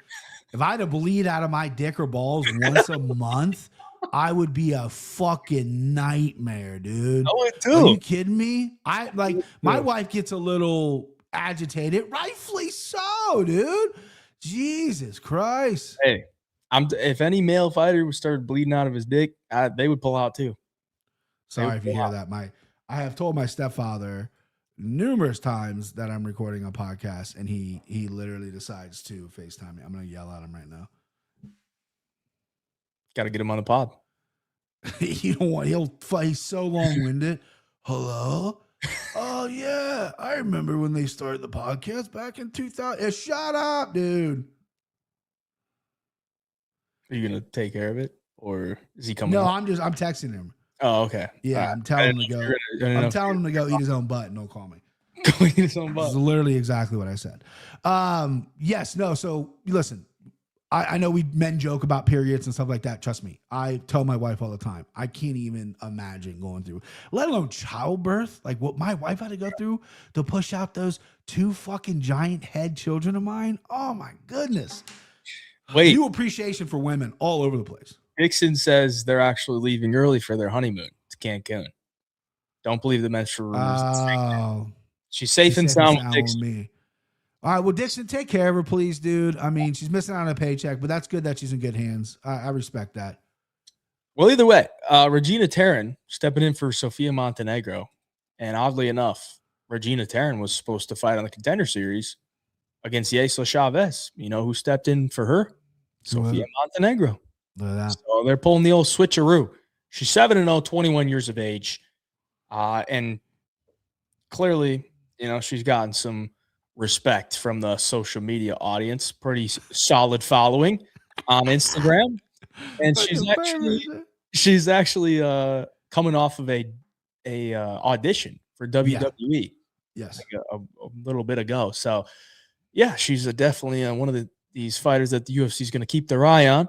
If I had to bleed out of my dick or balls once a month, I would be a fucking nightmare, dude. I would too. Are you kidding me? My wife gets a little agitated, rightfully so, dude. Jesus Christ. Hey, if any male fighter started bleeding out of his dick, they would pull out too. Sorry if you hear that. I have told my stepfather numerous times that I'm recording a podcast, and he literally decides to FaceTime me. I'm gonna yell at him right now. Got to get him on the pod. You don't want. He's so long-winded. Hello. Oh yeah, I remember when they started the podcast back in 2000. Shut up, dude. Are you gonna take care of it, or is he coming? No, up? I'm texting him. Oh, okay. Yeah, I'm telling him to go. I'm telling him to go eat his own butt and don't call me. Go eat his own butt. This is literally exactly what I said. Yes, no. So listen, I know men joke about periods and stuff like that. Trust me, I tell my wife all the time. I can't even imagine going through, let alone childbirth, like what my wife had to go through to push out those 2 fucking giant head children of mine. Oh my goodness. Wait, new appreciation for women all over the place. Dixon says they're actually leaving early for their honeymoon to Cancun. Don't believe the menstrual rumors. Oh, she's safe and sound with Dixon. Me. All right, well, Dixon, take care of her, please, dude. I mean, she's missing out on a paycheck, but that's good that she's in good hands. I respect that. Well, either way, Regina Taryn stepping in for Sofia Montenegro. And oddly enough, Regina Taryn was supposed to fight on the Contender Series against Yesla Chavez. You know who stepped in for her? Sofia Montenegro. So they're pulling the old switcheroo. She's 7-0, 21 years of age. And clearly, she's gotten some respect from the social media audience. Pretty solid following on Instagram. And she's actually coming off of a audition for WWE. Yes. Like a little bit ago. So yeah, she's definitely one of these fighters that the UFC is going to keep their eye on.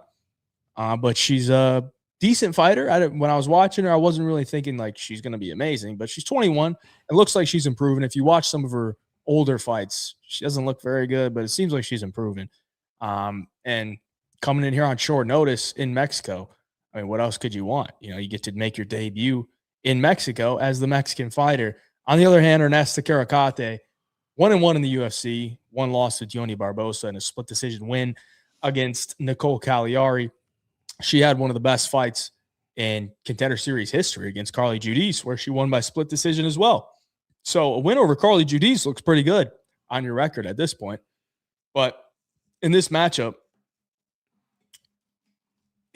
But she's a decent fighter. When I was watching her, I wasn't really thinking like she's going to be amazing, but she's 21. It looks like she's improving. If you watch some of her older fights, she doesn't look very good, but it seems like she's improving. And coming in here on short notice in Mexico, I mean, what else could you want? You get to make your debut in Mexico as the Mexican fighter. On the other hand, Ernesta Kirikate, 1-1 in the UFC, 1 loss to Gianni Barbosa and a split decision win against Nicole Cagliari. She had one of the best fights in Contender Series history against Carly Judice, where she won by split decision as well. So a win over Carly Judice looks pretty good on your record at this point. But in this matchup,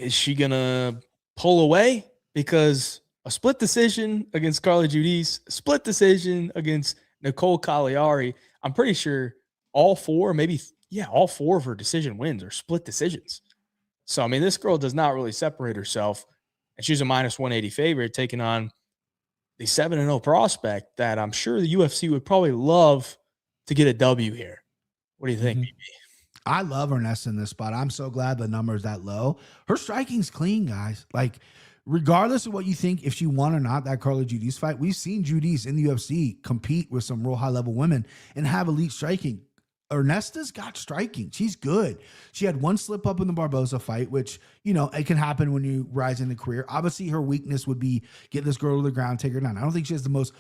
Is she going to pull away? Because a split decision against Carla Judice, a split decision against Nicole Cagliari, I'm pretty sure all four of her decision wins are split decisions. So, I mean, this girl does not really separate herself, and she's a minus 180 favorite taking on the 7-0 prospect that I'm sure the UFC would probably love to get a W here. What do you think, BB? I love Ernest in this spot. I'm so glad the number is that low. Her striking's clean, guys. Like, regardless of what you think, if she won or not, that Carla Judice fight, we've seen Judice in the UFC compete with some real high-level women and have elite striking. Ernesta's got striking. She's good. She had one slip up in the Barboza fight, which, you know, it can happen when you rise in the career. Obviously, her weakness would be get this girl to the ground, take her down. I don't think she has the most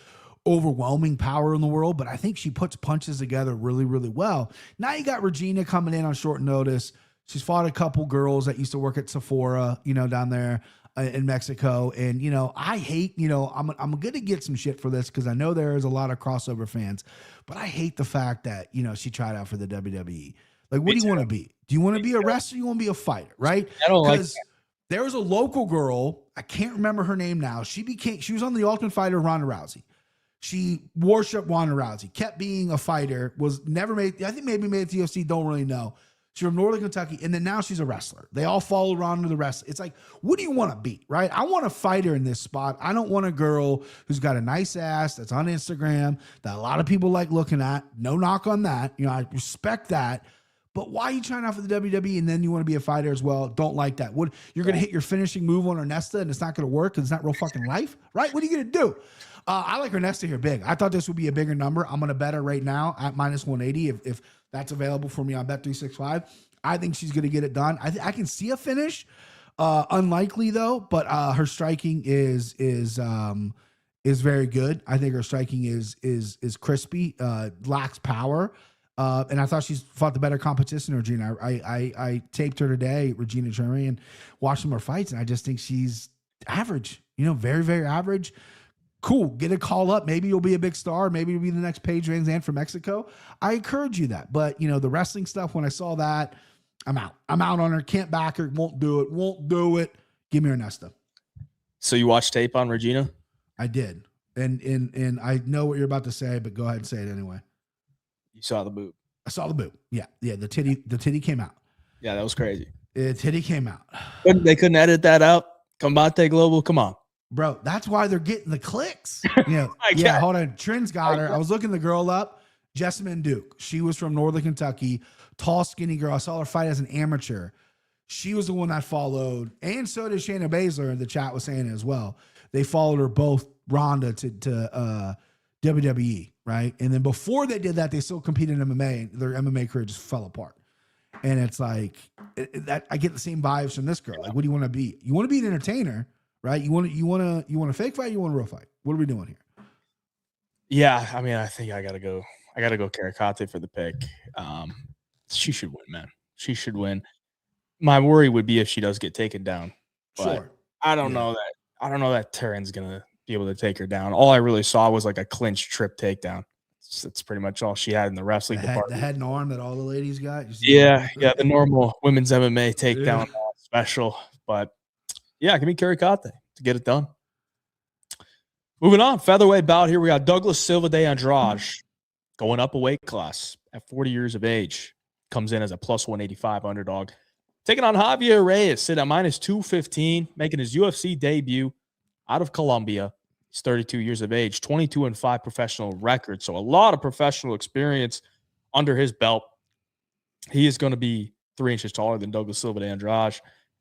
overwhelming power in the world, but I think she puts punches together really, really well. Now you got Regina coming in on short notice. She's fought a couple girls that used to work at Sephora, you know, down there in Mexico. And, you know, I hate, you know, I'm going to get some shit for this because I know there is a lot of crossover fans, but I hate the fact that, you know, she tried out for the WWE. Like, what do you want to be? Do you want to be a wrestler? You want to be a fighter, right? I don't like that. There was a local girl, I can't remember her name now. She was on the Ultimate Fighter, Ronda Rousey. She worshipped Ronda Rousey, kept being a fighter, was never made, I think maybe made it to the UFC, don't really know. She's from Northern Kentucky, and then now she's a wrestler. They all follow Ronda the wrestler. It's like, what do you want to be, right? I want a fighter in this spot. I don't want a girl who's got a nice ass that's on Instagram that a lot of people like looking at. No knock on that. You know, I respect that. But why are you trying out for the WWE and then you want to be a fighter as well? Don't like that. What, you're going to hit your finishing move on Ernesta and it's not going to work because it's not real fucking life, right? What are you going to do? I like Ernesta here big. I thought this would be a bigger number. I'm going to bet her right now at minus 180 if that's available for me on Bet365. I think she's going to get it done. I can see a finish. Unlikely though, but her striking is very good. I think her striking is crispy, lacks power. And I thought she's fought the better competition, Regina. I taped her today, Regina Germany, and watched some of her fights, and I just think she's average. You know, very, very average. Cool. Get a call up. Maybe you'll be a big star. Maybe you'll be the next Paige Van Zandt for Mexico. I encourage you that. But, you know, the wrestling stuff, when I saw that, I'm out. I'm out on her. Can't back her. Won't do it. Give me Ernesta. So you watched tape on Regina? I did. And I know what you're about to say, but go ahead and say it anyway. You saw the boot. I saw the boot. Yeah. The titty came out. Yeah, that was crazy. The titty came out. They couldn't edit that out. Combate Global, come on. Bro, that's why they're getting the clicks. You know, yeah, hold on. Trent's got her. I was looking the girl up. Jessamine Duke. She was from Northern Kentucky. Tall, skinny girl. I saw her fight as an amateur. She was the one that followed. And so did Shayna Baszler. The chat was saying it as well. They followed her both Ronda to WWE, right? And then before they did that, they still competed in MMA. And their MMA career just fell apart. And it's like, that I get the same vibes from this girl. Like, what do you want to be? You want to be an entertainer, right? You want a fake fight? You want a real fight? What are we doing here? Yeah, I mean, I think I gotta go Karikate for the pick. She should win, man. She should win. My worry would be if she does get taken down. But sure. I don't know that Terran's gonna be able to take her down. All I really saw was like a clinch trip takedown. That's pretty much all she had in the wrestling department. The head and arm that all the ladies got. Yeah, the normal women's MMA takedown special. But yeah, give me Karikate to get it done. Moving on, featherweight bout here. We got Douglas Silva de Andrade going up a weight class at 40 years of age. Comes in as a plus 185 underdog. Taking on Javier Reyes, sitting at minus 215, making his UFC debut out of Colombia. He's 32 years of age, 22-5 professional record. So a lot of professional experience under his belt. He is going to be 3 inches taller than Douglas Silva de Andrade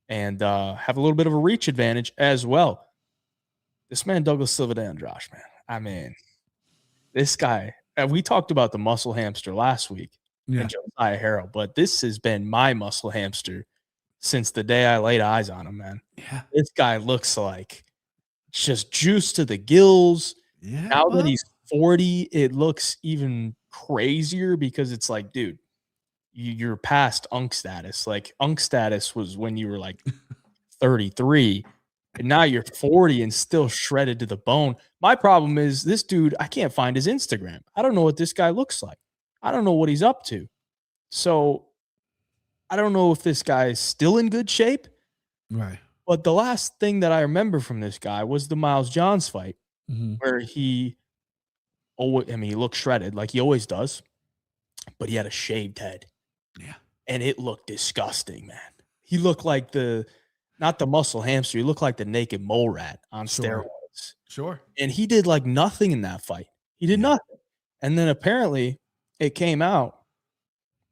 and have a little bit of a reach advantage as well. This man, Douglas Silva de Andrade, man. I mean, this guy, we talked about the muscle hamster last week and Josiah Harrell, but this has been my muscle hamster since the day I laid eyes on him, man. Yeah. This guy looks like just juice to the gills. Yeah. Now that he's 40, it looks even crazier because it's like, dude, you're past unk status. Like, unk status was when you were like 33, and now you're 40 and still shredded to the bone. My problem is this dude, I can't find his Instagram. I don't know what this guy looks like. I don't know what he's up to. So I don't know if this guy is still in good shape Right. But the last thing that I remember from this guy was the Miles Johns fight, where he looked shredded like he always does, but he had a shaved head. Yeah. And it looked disgusting, man. He looked like not the muscle hamster, he looked like the naked mole rat on steroids. Sure. And he did like nothing in that fight. He did nothing. And then apparently it came out,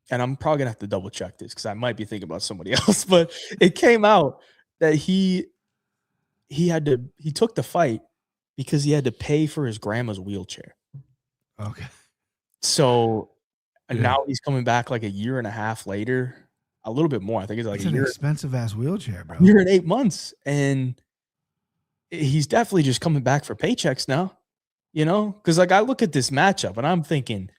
and I'm probably gonna have to double check this because I might be thinking about somebody else, but it came out that he took the fight because he had to pay for his grandma's wheelchair. Okay. So and now he's coming back like a year and a half later, a little bit more. I think it's like an expensive ass wheelchair, bro. Year and 8 months, and he's definitely just coming back for paychecks now. Because like I look at this matchup and I'm thinking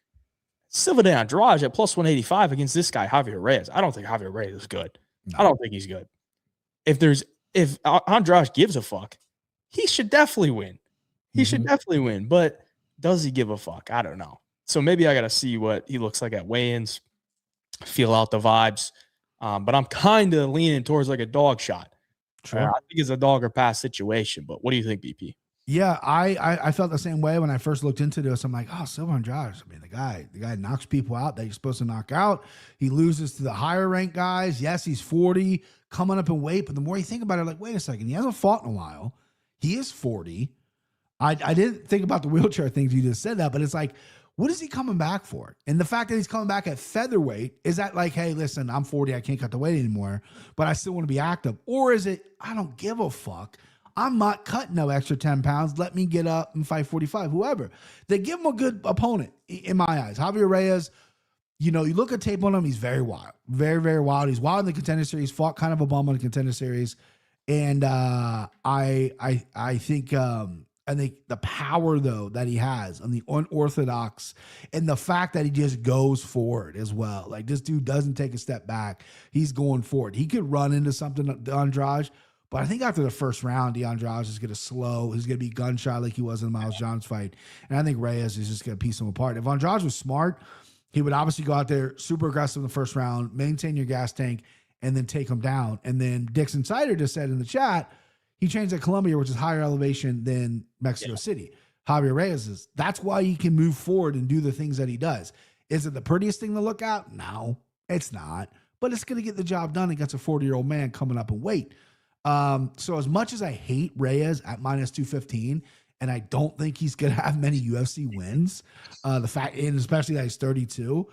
Silva de Andrade at plus 185 against this guy Javier Reyes. I don't think Javier Reyes is good. No. I don't think he's good. If Andrade gives a fuck, he should definitely win. He should definitely win. But does he give a fuck? I don't know. So maybe I got to see what he looks like at weigh-ins, feel out the vibes. But I'm kind of leaning towards like a dog shot. Sure. I think it's a dog or pass situation. But what do you think, BP? Yeah, I felt the same way when I first looked into this. I'm like, oh, Silva Andrade. I mean, the guy knocks people out that he's supposed to knock out. He loses to the higher ranked guys. Yes, he's 40, coming up in weight. But the more you think about it, like, wait a second, he hasn't fought in a while. He is 40. I didn't think about the wheelchair things you just said that, but it's like, what is he coming back for? And the fact that he's coming back at featherweight, is that like, hey, listen, I'm 40, I can't cut the weight anymore, but I still want to be active? Or is it, I don't give a fuck. I'm not cutting no extra 10 pounds. Let me get up and fight 45, whoever. They give him a good opponent in my eyes. Javier Reyes, you look at tape on him, he's very wild. Very, very wild. He's wild in the Contender Series, fought kind of a bum on the Contender Series. And I think the power, though, that he has on the unorthodox and the fact that he just goes forward as well. Like, this dude doesn't take a step back. He's going forward. He could run into something, Andrade, but I think after the first round, Andrade is going to slow. He's going to be gun-shy like he was in the Miles Johns fight. And I think Reyes is just going to piece him apart. If Andrade was smart, he would obviously go out there super aggressive in the first round, maintain your gas tank, and then take him down. And then Dixon Sider just said in the chat, he trains at Columbia, which is higher elevation than Mexico City. Javier Reyes is. That's why he can move forward and do the things that he does. Is it the prettiest thing to look at? No, it's not. But it's going to get the job done against a 40-year-old man coming up in weight. So as much as I hate Reyes at minus 215, and I don't think he's going to have many UFC wins, and especially that he's 32,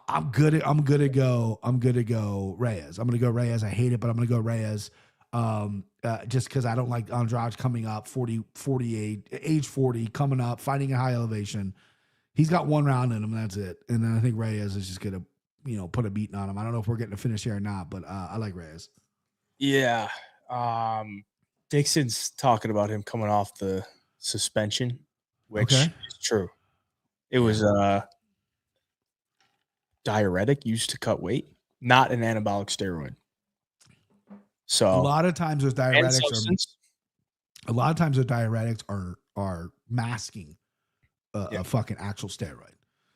I'm good to go Reyes. I'm going to go Reyes. I hate it, but I'm going to go Reyes. Just because I don't like Andrade coming up 48, age 40, coming up, fighting a high elevation. He's got one round in him, and that's it. And then I think Reyes is just going to, put a beating on him. I don't know if we're getting a finish here or not, but I like Reyes. Yeah. Dixon's talking about him coming off the suspension, which is true. It was diuretic used to cut weight, not an anabolic steroid. So a lot of times those diuretics are masking a fucking actual steroid.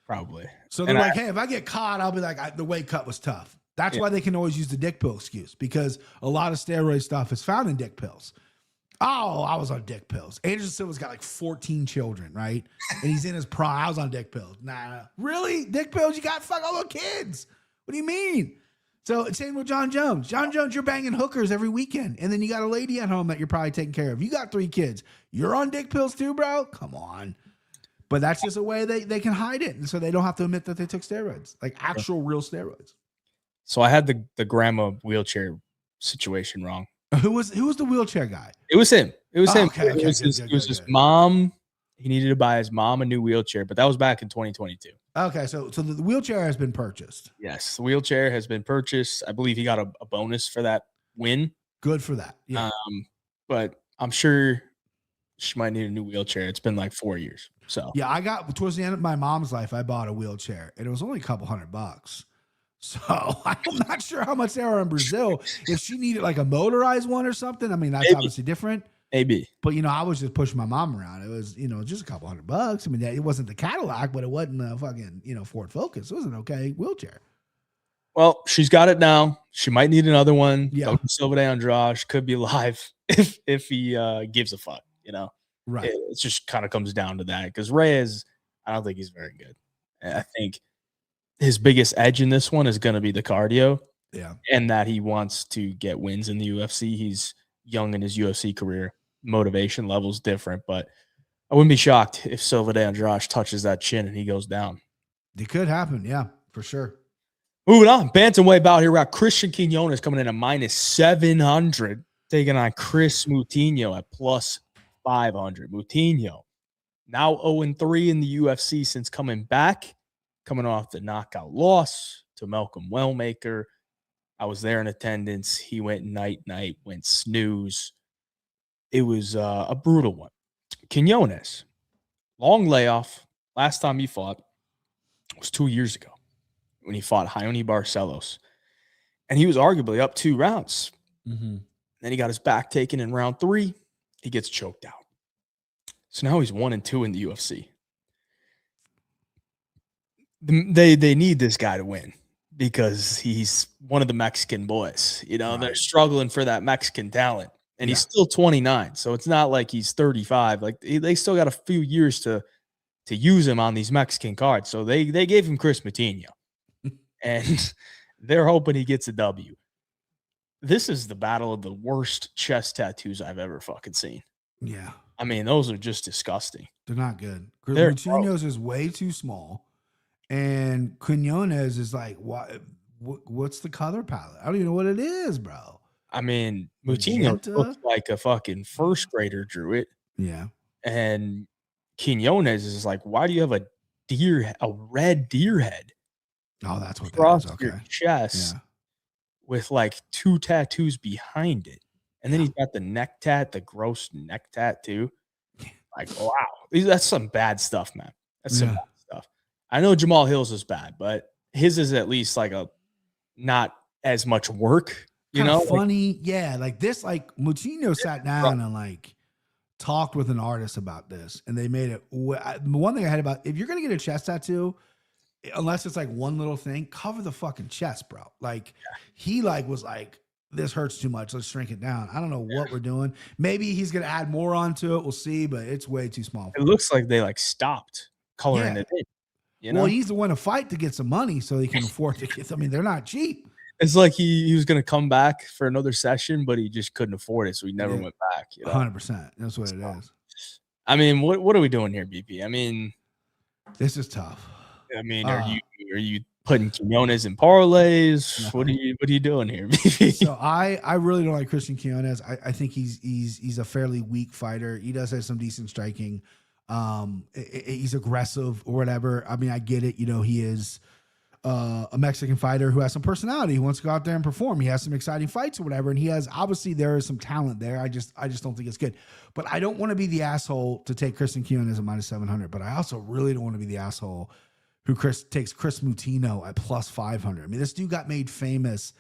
Probably. So they're like, hey, if I get caught, I'll be like, the weight cut was tough. That's why they can always use the dick pill excuse, because a lot of steroid stuff is found in dick pills. Oh, I was on dick pills. Anderson Silva's got like 14 children, right? And he's in his prime. I was on dick pills. Nah. Really? Dick pills? You got fuck all the kids. What do you mean? So it's same with John Jones. John Jones, you're banging hookers every weekend. And then you got a lady at home that you're probably taking care of. You got 3 kids. You're on dick pills too, bro? Come on. But that's just a way they can hide it. And so they don't have to admit that they took steroids, like actual real steroids. So I had the grandma wheelchair situation wrong. Who was the wheelchair guy? It was him. It was him. Okay, it was his mom. He needed to buy his mom a new wheelchair, but that was back in 2022. Okay, so the wheelchair has been purchased. Yes, the wheelchair has been purchased. I believe he got a bonus for that win. Good for that. Yeah. But I'm sure she might need a new wheelchair. It's been like 4 years. So yeah, I got towards the end of my mom's life, I bought a wheelchair, and it was only a couple $100. So I'm not sure how much they are in Brazil. If she needed like a motorized one or something, I mean, that's obviously different. Maybe. But, I was just pushing my mom around. It was, just a couple $100. I mean, it wasn't the Cadillac, but it wasn't a fucking, Ford Focus. It was an okay wheelchair. Well, she's got it now. She might need another one. Yeah. Silva de Andrade could be live if he gives a fuck, you know. Right. It just kind of comes down to that because Reyes, I don't think he's very good. And I think his biggest edge in this one is going to be the cardio. Yeah. And that he wants to get wins in the UFC. He's young in his UFC career. Motivation level's different, but I wouldn't be shocked if Silva de Andrade touches that chin and he goes down. It could happen. Yeah, for sure. Moving on. Bantamweight bout here. We got Christian Quinonez coming in at -700, taking on Chris Moutinho at +500. Moutinho now 0-3 in the UFC since coming back, coming off the knockout loss to Malcolm Wellmaker. I was there in attendance. He went night-night, went snooze. It was a brutal one. Quinonez, long layoff. Last time he fought was 2 years ago when he fought Raoni Barcelos. And he was arguably up 2 rounds. Mm-hmm. Then he got his back taken in round 3. He gets choked out. So now he's 1-2 in the UFC. They need this guy to win because he's one of the Mexican boys. You know, Right. They're struggling for that Mexican talent. And he's still 29. So it's not like he's 35. Like they still got a few years to use him on these Mexican cards. So they gave him Chris Moutinho. And they're hoping he gets a W. This is the battle of the worst chest tattoos I've ever fucking seen. Yeah. I mean, those are just disgusting. They're not good. They're Moutinho's is way too small. And Quinonez is like, what's the color palette? I don't even know what it is, bro. I mean, Moutinho looks like a fucking first grader drew it. Yeah. And Quinonez is like, why do you have a red deer head? Oh, that's what across that is. Okay. your chest with like 2 tattoos behind it. And then he's got the neck tat, the gross neck tat too. Like, wow. That's some bad stuff, man. That's some bad stuff. I know Jamal Hill's is bad, but his is at least like a not as much work. You know, funny, like this, like Moutinho sat down and like talked with an artist about this, and they made it. The one thing I had about if you're gonna get a chest tattoo, unless it's like one little thing, cover the fucking chest, bro. Like he was like, this hurts too much. Let's shrink it down. I don't know what we're doing. Maybe he's gonna add more onto it. We'll see, but it's way too small. It looks like they like stopped coloring it in. You know? Well, he's the one to fight to get some money so he can afford to get. I mean, they're not cheap. It's like he was going to come back for another session, but he just couldn't afford it, so he never went back. 100%. That's what it is. I mean, what are we doing here, BP? I mean, this is tough. I mean, are you putting Quinonez in parlays? No. What are you doing here, BP? So I really don't like Christian Quinonez. I think he's a fairly weak fighter. He does have some decent striking. He's aggressive or whatever. I mean, I get it. You know, he is a Mexican fighter who has some personality, who wants to go out there and perform. He has some exciting fights or whatever. And he has, obviously there is some talent there. I just don't think it's good, but I don't want to be the asshole to take Christian Quinonez at -700, but I also really don't want to be the asshole who takes Chris Moutinho at +500. I mean, this dude got made famous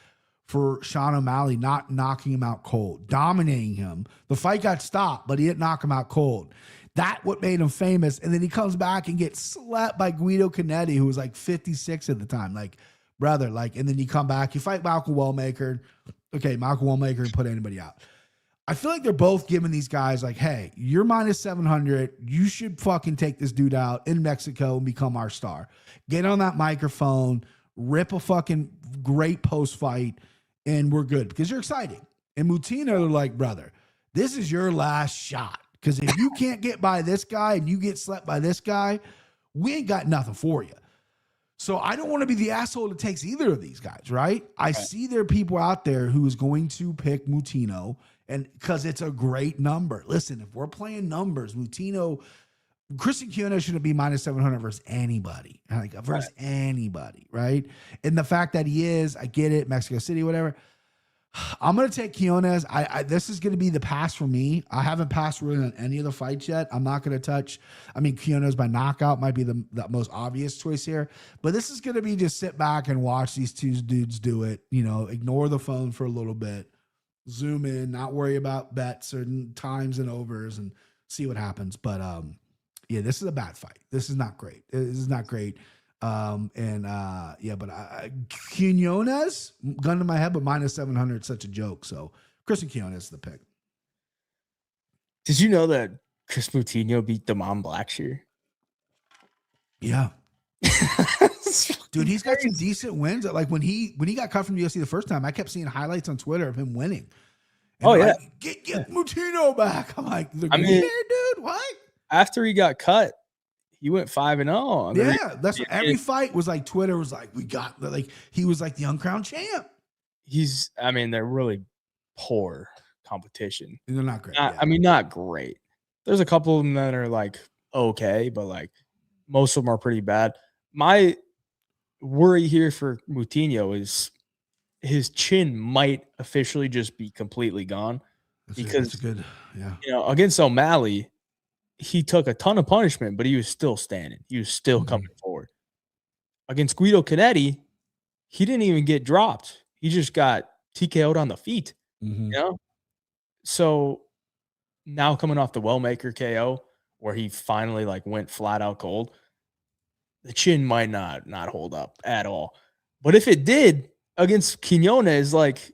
for Sean O'Malley not knocking him out cold, dominating him. The fight got stopped, but he didn't knock him out cold. That what made him famous. And then he comes back and gets slapped by Guido Canetti, who was like 56 at the time. Like, brother, like, and then you come back, you fight Malcolm Wellmaker. Okay, Malcolm Wellmaker can put anybody out. I feel like they're both giving these guys like, hey, you're -700. You should fucking take this dude out in Mexico and become our star. Get on that microphone, rip a fucking great post fight, and we're good because you're exciting. And Moutinho, they're like, brother, this is your last shot. Because if you can't get by this guy and you get slept by this guy, we ain't got nothing for you. So I don't want to be the asshole that takes either of these guys, right? I see there are people out there who is going to pick Moutinho, and because it's a great number. Listen, if we're playing numbers, Moutinho, Christian Quinonez shouldn't be -700 versus anybody, anybody, right? And the fact that he is, I get it, Mexico City, whatever. I'm going to take Quinonez. This is going to be the pass for me. I haven't passed really on any of the fights yet. I'm not going to touch. I mean, Quinonez by knockout might be the most obvious choice here. But this is going to be just sit back and watch these two dudes do it. You know, ignore the phone for a little bit. Zoom in, not worry about bets or times and overs and see what happens. But, yeah, this is a bad fight. This is not great. This is not great. But Quinonez, gun to my head, but minus 700 is such a joke. So Christian Quinonez is the pick. Did you know that Chris Moutinho beat Damon Blackshear? Yeah. Dude, he's got some decent wins. Like when he got cut from UFC the first time, I kept seeing highlights on Twitter of him winning. And like, get Moutinho back. I'm like, dude, what? After he got cut, he went 5-0. Yeah, that's every fight was like Twitter was like, he was like the uncrowned champ. They're really poor competition. They're not great. Not great. There's a couple of them that are like okay, but like most of them are pretty bad. My worry here for Moutinho is his chin might officially just be completely gone. That's good. Yeah. Against O'Malley, he took a ton of punishment, but he was still standing. He was still coming forward. Against Guido Canetti, he didn't even get dropped. He just got TKO'd on the feet. So now coming off the Wellmaker KO, where he finally like went flat out cold, the chin might not hold up at all. But if it did against Quinonez, like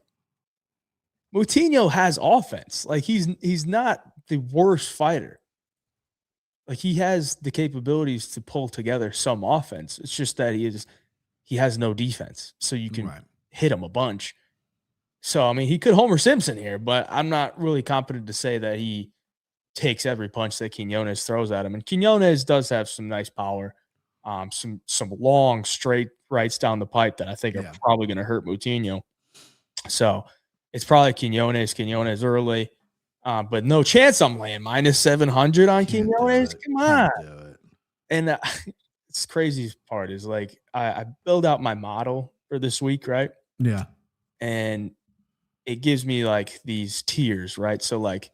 Moutinho has offense. Like he's not the worst fighter. Like he has the capabilities to pull together some offense. It's just that he has no defense. So you can hit him a bunch. So he could Homer Simpson here, but I'm not really confident to say that he takes every punch that Quinonez throws at him. And Quinonez does have some nice power. Some long straight rights down the pipe that I think are probably going to hurt Moutinho. So it's probably Quinonez early, but no chance I'm laying minus 700 on Quinonez. Come on. And it's crazy part is like I build out my model for this week, right? Yeah. And it gives me like these tiers, right? So like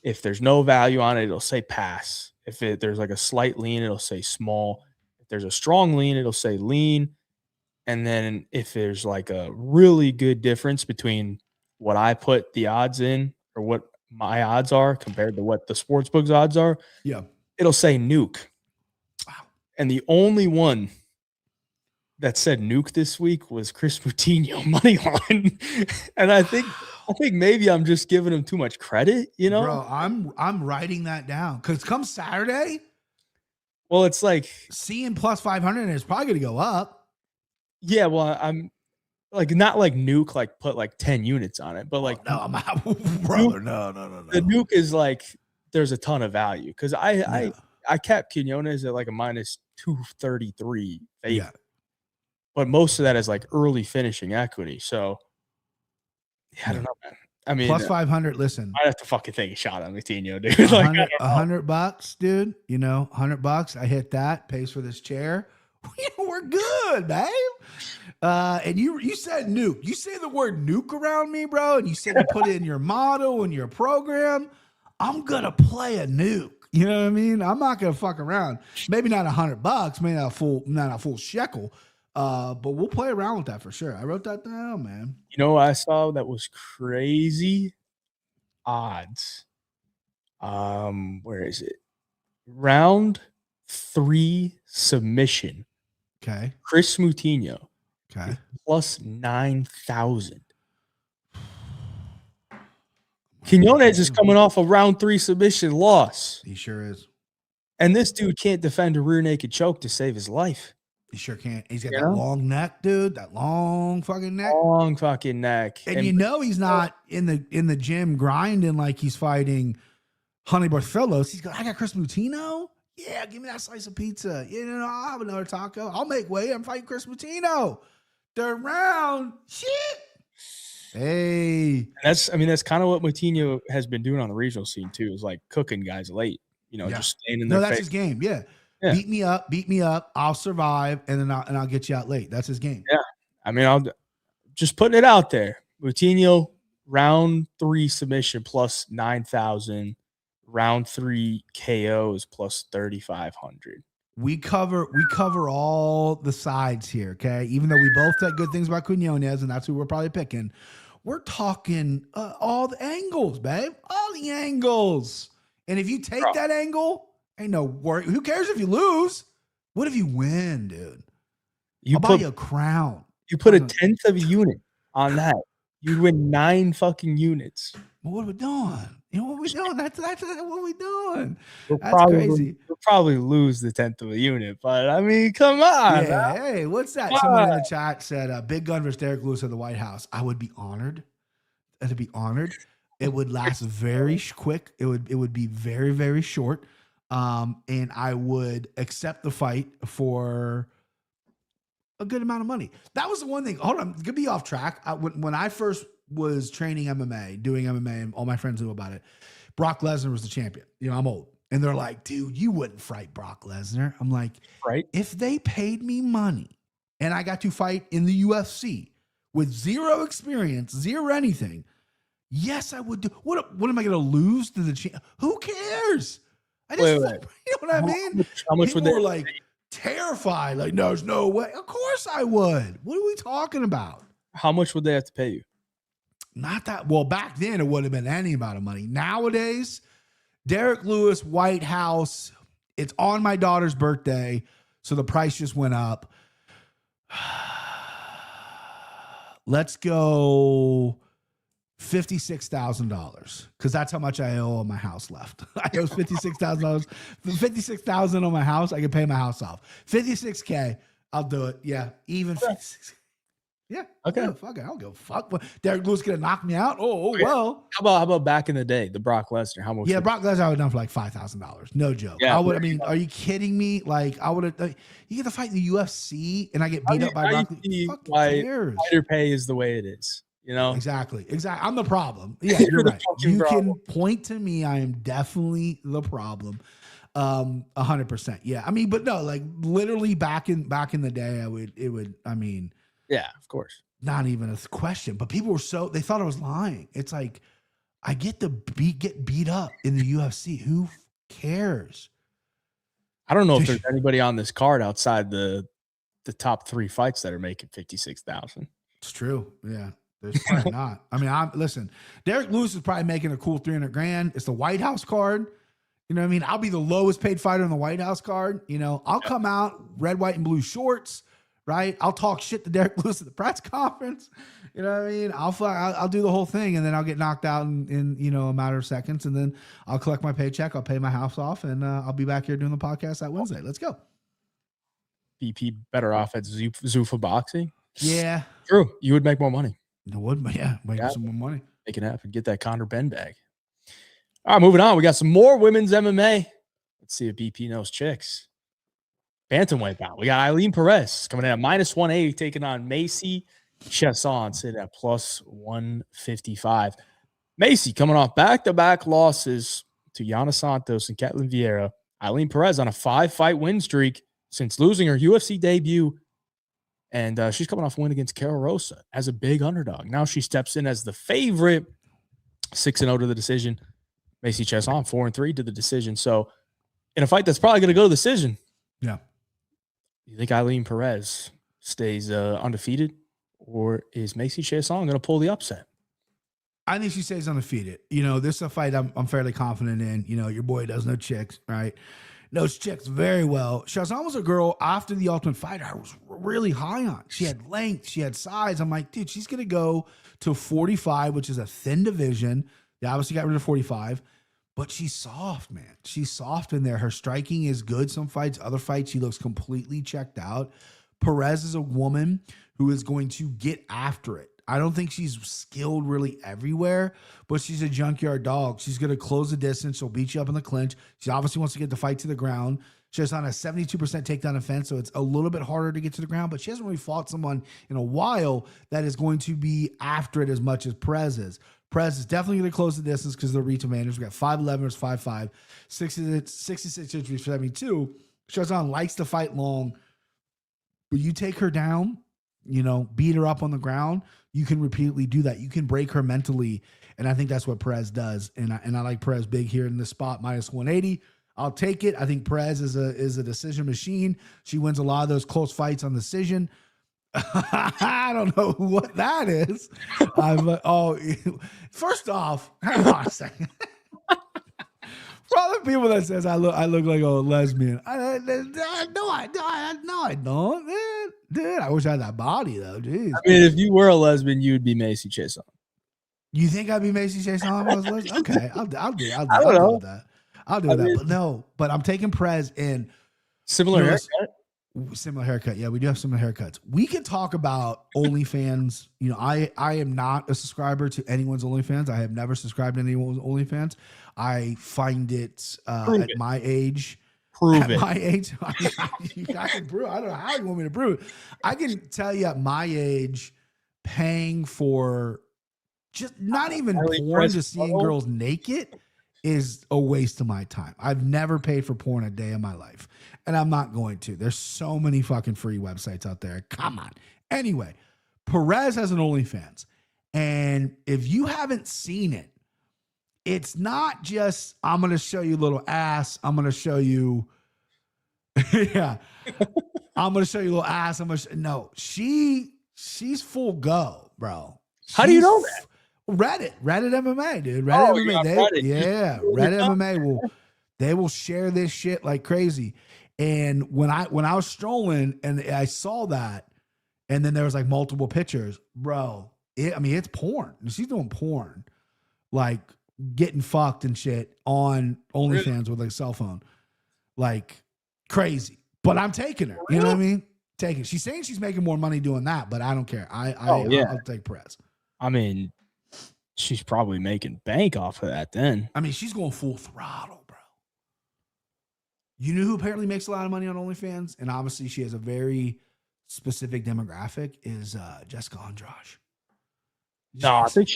if there's no value on it, it'll say pass. If there's like a slight lean, it'll say small. There's a strong lean, it'll say lean. And then if there's like a really good difference between what I put the odds in or what my odds are compared to what the sportsbook's odds are, it'll say nuke. Wow. And the only one that said nuke this week was Chris Moutinho money line. And I think maybe I'm just giving him too much credit, Bro, I'm writing that down because come Saturday. Well, it's like seeing plus 500 and it's probably going to go up. Yeah, well, I'm like not like nuke, like put like 10 units on it, but like no, I'm out, brother. No. The nuke is like there's a ton of value because I capped Quinonez at like a minus 233 favorite. Yeah. But most of that is like early finishing equity. So I don't know, man. Plus 500. Listen, I have to fucking take a shot on Moutinho, dude. Like $100, dude. $100. I hit that. Pays for this chair. We're good, babe. And you said nuke. You say the word nuke around me, bro. And you said you put it in your model and your program. I'm gonna play a nuke. You know what I mean? I'm not gonna fuck around. Maybe not $100. Maybe not a full shekel. But we'll play around with that for sure. I wrote that down, man. I saw that was crazy odds. Where is it? Round 3 submission. Okay. Chris Moutinho. Okay. Plus 9,000. Quinonez is coming off a round 3 submission loss. He sure is. And this dude can't defend a rear naked choke to save his life. He sure can't. He's got that long neck, dude. That long fucking neck. Long fucking neck. And he's not in the gym grinding like he's fighting Honey Barcelos. He's going, I got Chris Moutinho. Yeah, give me that slice of pizza. I'll have another taco. I'll make weight. I'm fighting Chris Moutinho. Third round. Shit. Hey. That's kind of what Moutinho has been doing on the regional scene too, is like cooking guys late. Just staying in their that's his game. Yeah. Beat me up. I'll survive, and then I'll get you out late. That's his game. Yeah, I'll just putting it out there. Moutinho round 3 submission plus 9,000, round 3 KOs plus 3,500. We cover all the sides here. Okay, even though we both said good things about Quinonez, and that's who we're probably picking. We're talking all the angles, babe. All the angles. And if you take that angle. Ain't no worry. Who cares if you lose? What if you win, dude? I'll buy you a crown. You put a tenth of a unit on that. You'd win 9 fucking units. What are we doing? You know what we doing? That's what we doing. That's crazy. You'll probably lose the 10th of a unit, but I mean, come on. Yeah. Hey, what's that? Someone in the chat said, "Big Gun versus Derek Lewis at the White House." I would be honored. To be honored. It would last very quick. It would be very, very short. And I would accept the fight for a good amount of money. That was the one thing. Hold on, gonna be off track. When I first was training MMA, doing MMA, and all my friends knew about it, Brock Lesnar was the champion. You know, I'm old. And they're like, dude, you wouldn't fight Brock Lesnar. I'm like, right? If they paid me money and I got to fight in the UFC with zero experience, zero anything, yes, I would do. What am I going to lose to the champ? Who cares? I just, you know what I mean? How much People would they were like terrified? Like, no, there's no way. Of course I would. What are we talking about? How much would they have to pay you? Not that. Well, back then it would have been any amount of money. Nowadays, Derek Lewis, White House. It's on my daughter's birthday, so the price just went up. Let's go $56,000 because that's how much I owe on my house left. I owe $56,000. $56,000 on my house. I can pay my house off. $56K. I'll do it. Yeah, even $56K. Yeah. Okay. Yeah, fuck it. I don't give a fuck. But Derek Lewis gonna knock me out. Oh yeah. Well. How about back in the day, the Brock Lesnar? How much? Yeah, Brock Lesnar I would have done for like $5,000. No joke. Yeah, I mean, are you kidding me? Like, I would have. You get to fight in the UFC, and I get beat up by Brock. Fuck cares? Fighter pay is the way it is. You know exactly. I'm the problem. Yeah, you're right. You can point to me. I am definitely the problem. 100%. Yeah. I mean, but no, like literally back in the day, it would. I mean. Yeah, of course. Not even a question, but people were they thought I was lying. It's like, I get to get beat up in the UFC. Who cares? I don't know if there's anybody on this card outside the top 3 fights that are making 56,000. It's true. Yeah. There's probably not. I mean, listen, Derek Lewis is probably making a cool 300 grand. It's the White House card. You know what I mean? I'll be the lowest paid fighter on the White House card. You know, I'll come out red, white, and blue shorts. Right, I'll talk shit to Derek Lewis at the press conference. You know what I mean? I'll do the whole thing, and then I'll get knocked out in a matter of seconds, and then I'll collect my paycheck. I'll pay my house off, and I'll be back here doing the podcast that Wednesday. Let's go. BP better off at Zuffa Boxing. Yeah, true. You would make more money. I would, yeah, make some more money. Make it happen. Get that Conor Ben bag. All right, moving on. We got some more women's MMA. Let's see if BP knows chicks. Bantamweight bout. We got Eileen Perez coming in at -180, taking on Macy. Chiasson sitting at +155. Macy coming off back-to-back losses to Yana Santos and Ketlin Vieira. Eileen Perez on a 5-fight win streak since losing her UFC debut. And she's coming off a win against Carol Rosa as a big underdog. Now she steps in as the favorite, 6-0 to the decision. Macy Chiasson 4-3 to the decision. So in a fight that's probably going to go to the decision. Yeah. You think Eileen Perez stays undefeated, or is Macy Chiasson going to pull the upset? I think she stays undefeated. You know, this is a fight I'm fairly confident in. You know, your boy does know chicks, right? Knows chicks very well. Chiasson was a girl after the Ultimate Fighter I was really high on. She had length, she had size. I'm like, dude, she's going to go to 45, which is a thin division. They obviously got rid of 45. But she's soft, man. She's soft in there. Her striking is good some fights. Other fights, she looks completely checked out. Perez is a woman who is going to get after it. I don't think she's skilled really everywhere, but she's a junkyard dog. She's going to close the distance. She'll beat you up in the clinch. She obviously wants to get the fight to the ground. She's on a 72% takedown defense, so it's a little bit harder to get to the ground, but she hasn't really fought someone in a while that is going to be after it as much as Perez is. Perez is definitely going to close the distance because of the reach advantage. We got 5'11 versus 5'5", 66 inches, 72. Chiasson likes to fight long, but you take her down, you know, beat her up on the ground, you can repeatedly do that. You can break her mentally, and I think that's what Perez does. And I like Perez big here in this spot, -180. I'll take it. I think Perez is a decision machine. She wins a lot of those close fights on decision. I don't know what that is. First off, hang on a second. For all the people that says I look like a lesbian, I don't. Dude, I wish I had that body though. Jeez. I mean, if you were a lesbian, you would be Macy Chiasson. You think I'd be Macy Chiasson if I was lesbian? Okay, I'll do I don't know. with that. I'll do that. But I'm taking Perez and similar haircut. Similar haircut. Yeah, we do have similar haircuts. We can talk about OnlyFans. You know, I am not a subscriber to anyone's OnlyFans. I have never subscribed to anyone's OnlyFans. I find it at my age. Prove it. My age, I can prove. I don't know how you want me to prove it. I can tell you at my age, paying for just not even porn, just seeing girls naked is a waste of my time. I've never paid for porn a day in my life, and I'm not going to. There's so many fucking free websites out there. Come on. Anyway, Perez has an OnlyFans, and if you haven't seen it, it's not just, I'm going to show you a little ass. I'm going to show you, yeah, I'm going to show you a little ass. No, she's full go, bro. How do you know that? Reddit MMA, dude. Reddit. Reddit MMA they will share this shit like crazy. And when I was strolling and I saw that, and then there was like multiple pictures, bro. It's porn. She's doing porn, like getting fucked and shit on OnlyFans with like a cell phone, like crazy. But I'm taking her. You know what I mean? Taking. She's saying she's making more money doing that, but I don't care. I'll take Perez. I mean, she's probably making bank off of that then. I mean, she's going full throttle, bro. You know who apparently makes a lot of money on OnlyFans? And obviously she has a very specific demographic, is Jessica Andrade. No, I think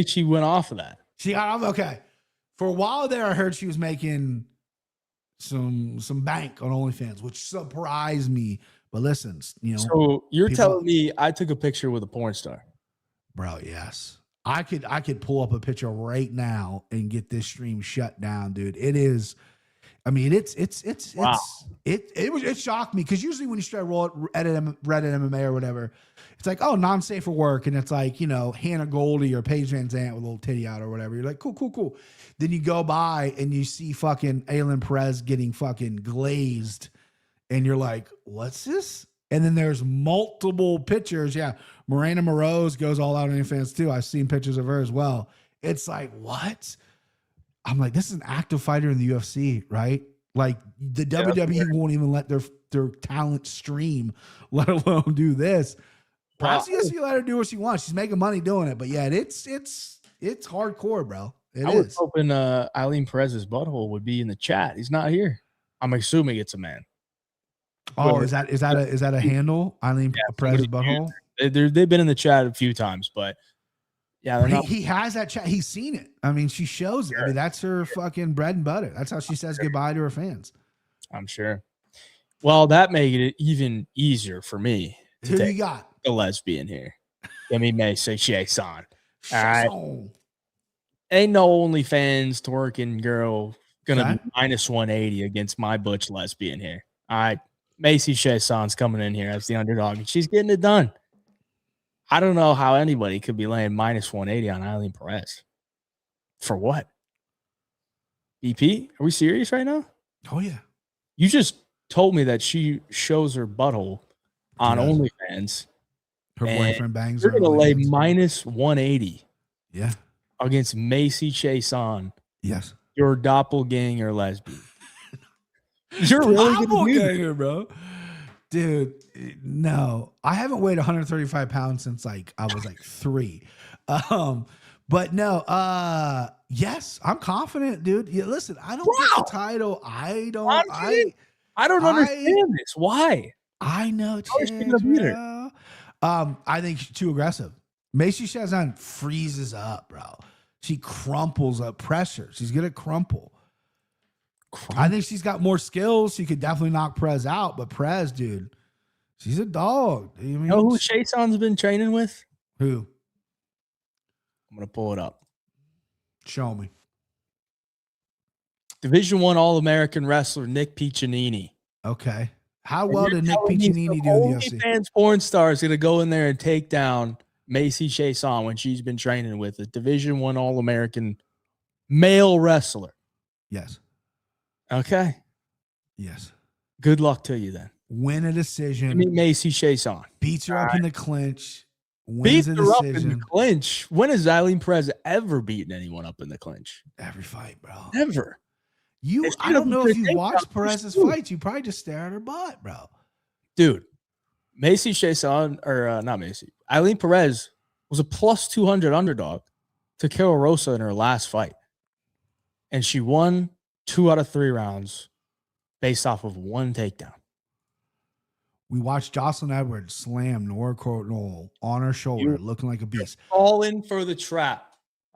she went off of that. She got off. Okay. For a while there, I heard she was making some bank on OnlyFans, which surprised me. But listen, you know. So you're telling me I took a picture with a porn star? Bro, yes. I could pull up a picture right now and get this stream shut down, dude. It is. I mean, wow. It shocked me because usually when you start Reddit MMA or whatever, it's like, oh, non-safe for work, and it's like, you know, Hannah Goldie or Paige Van Zandt with a little titty out or whatever. You're like, cool. Then you go by and you see fucking Eileen Perez getting fucking glazed, and you're like, what's this? And then there's multiple pictures. Yeah, Moreno Morose goes all out on OnlyFans too. I've seen pictures of her as well. It's like, what? I'm like, this is an active fighter in the UFC, right? Like the WWE won't even let their talent stream, let alone do this. Perhaps the UFC let her do what she wants. She's making money doing it, but yeah, it's hardcore, bro. I was hoping Eileen Perez's butthole would be in the chat. He's not here. I'm assuming it's a man. Oh, is that a handle? Eileen Perez's butthole? They've been in the chat a few times, but yeah, he has that chat. He's seen it. I mean, she shows it. I mean, that's her fucking bread and butter. That's how she says goodbye to her fans. I'm sure. Well, that made it even easier for me. Who you got? A lesbian here. Give me Macy Chiasson. All right. Ain't no OnlyFans twerking girl gonna be minus 180 against my butch lesbian here. All right. Macy Chiasson's coming in here as the underdog, and she's getting it done. I don't know how anybody could be laying minus 180 on Eileen Perez. For what? BP? Are we serious right now? Oh, yeah. You just told me that she shows her butthole on OnlyFans. Her boyfriend bangs her. You're going to lay OnlyFans. minus 180 against Macy Chiasson. Yes. Your doppelganger lesbian. You're really going to do that, bro. Dude, no, I haven't weighed 135 pounds since like I was like 3. But no, yes, I'm confident, dude. Yeah, listen, I don't get the title. I don't understand this. Why? I know. I think she's too aggressive. Macy Chiasson freezes up, bro. She crumples up pressure. She's gonna crumple. I think she's got more skills. She could definitely knock Perez out, but Perez, dude, she's a dog. You know who Chiasson's been training with? Who? I'm going to pull it up. Show me. Division I All-American wrestler Nick Piccinini. Okay. How well did Nick Piccinini do in the UFC? Fans porn star is going to go in there and take down Macy Chiasson when she's been training with a Division I All-American male wrestler. Yes. Okay. Yes. Good luck to you then. win a decision. I mean, Macy Chiasson Beats her up in the clinch. beats Wins a her up in the decision. clinch. When has Eileen Perez ever beaten anyone up in the clinch? Every fight, bro. Never. I don't know if you watched Perez's fights. You probably just stare at her butt, bro. Dude, Macy Chiasson, or not Macy, Eileen Perez was a plus 200 underdog to Carol Rosa in her last fight. And she won 2 out of 3 rounds based off of 1 takedown. We watched Jocelyn Edwards slam Nora Courtnall on her shoulder, looking like a beast. Falling for the trap.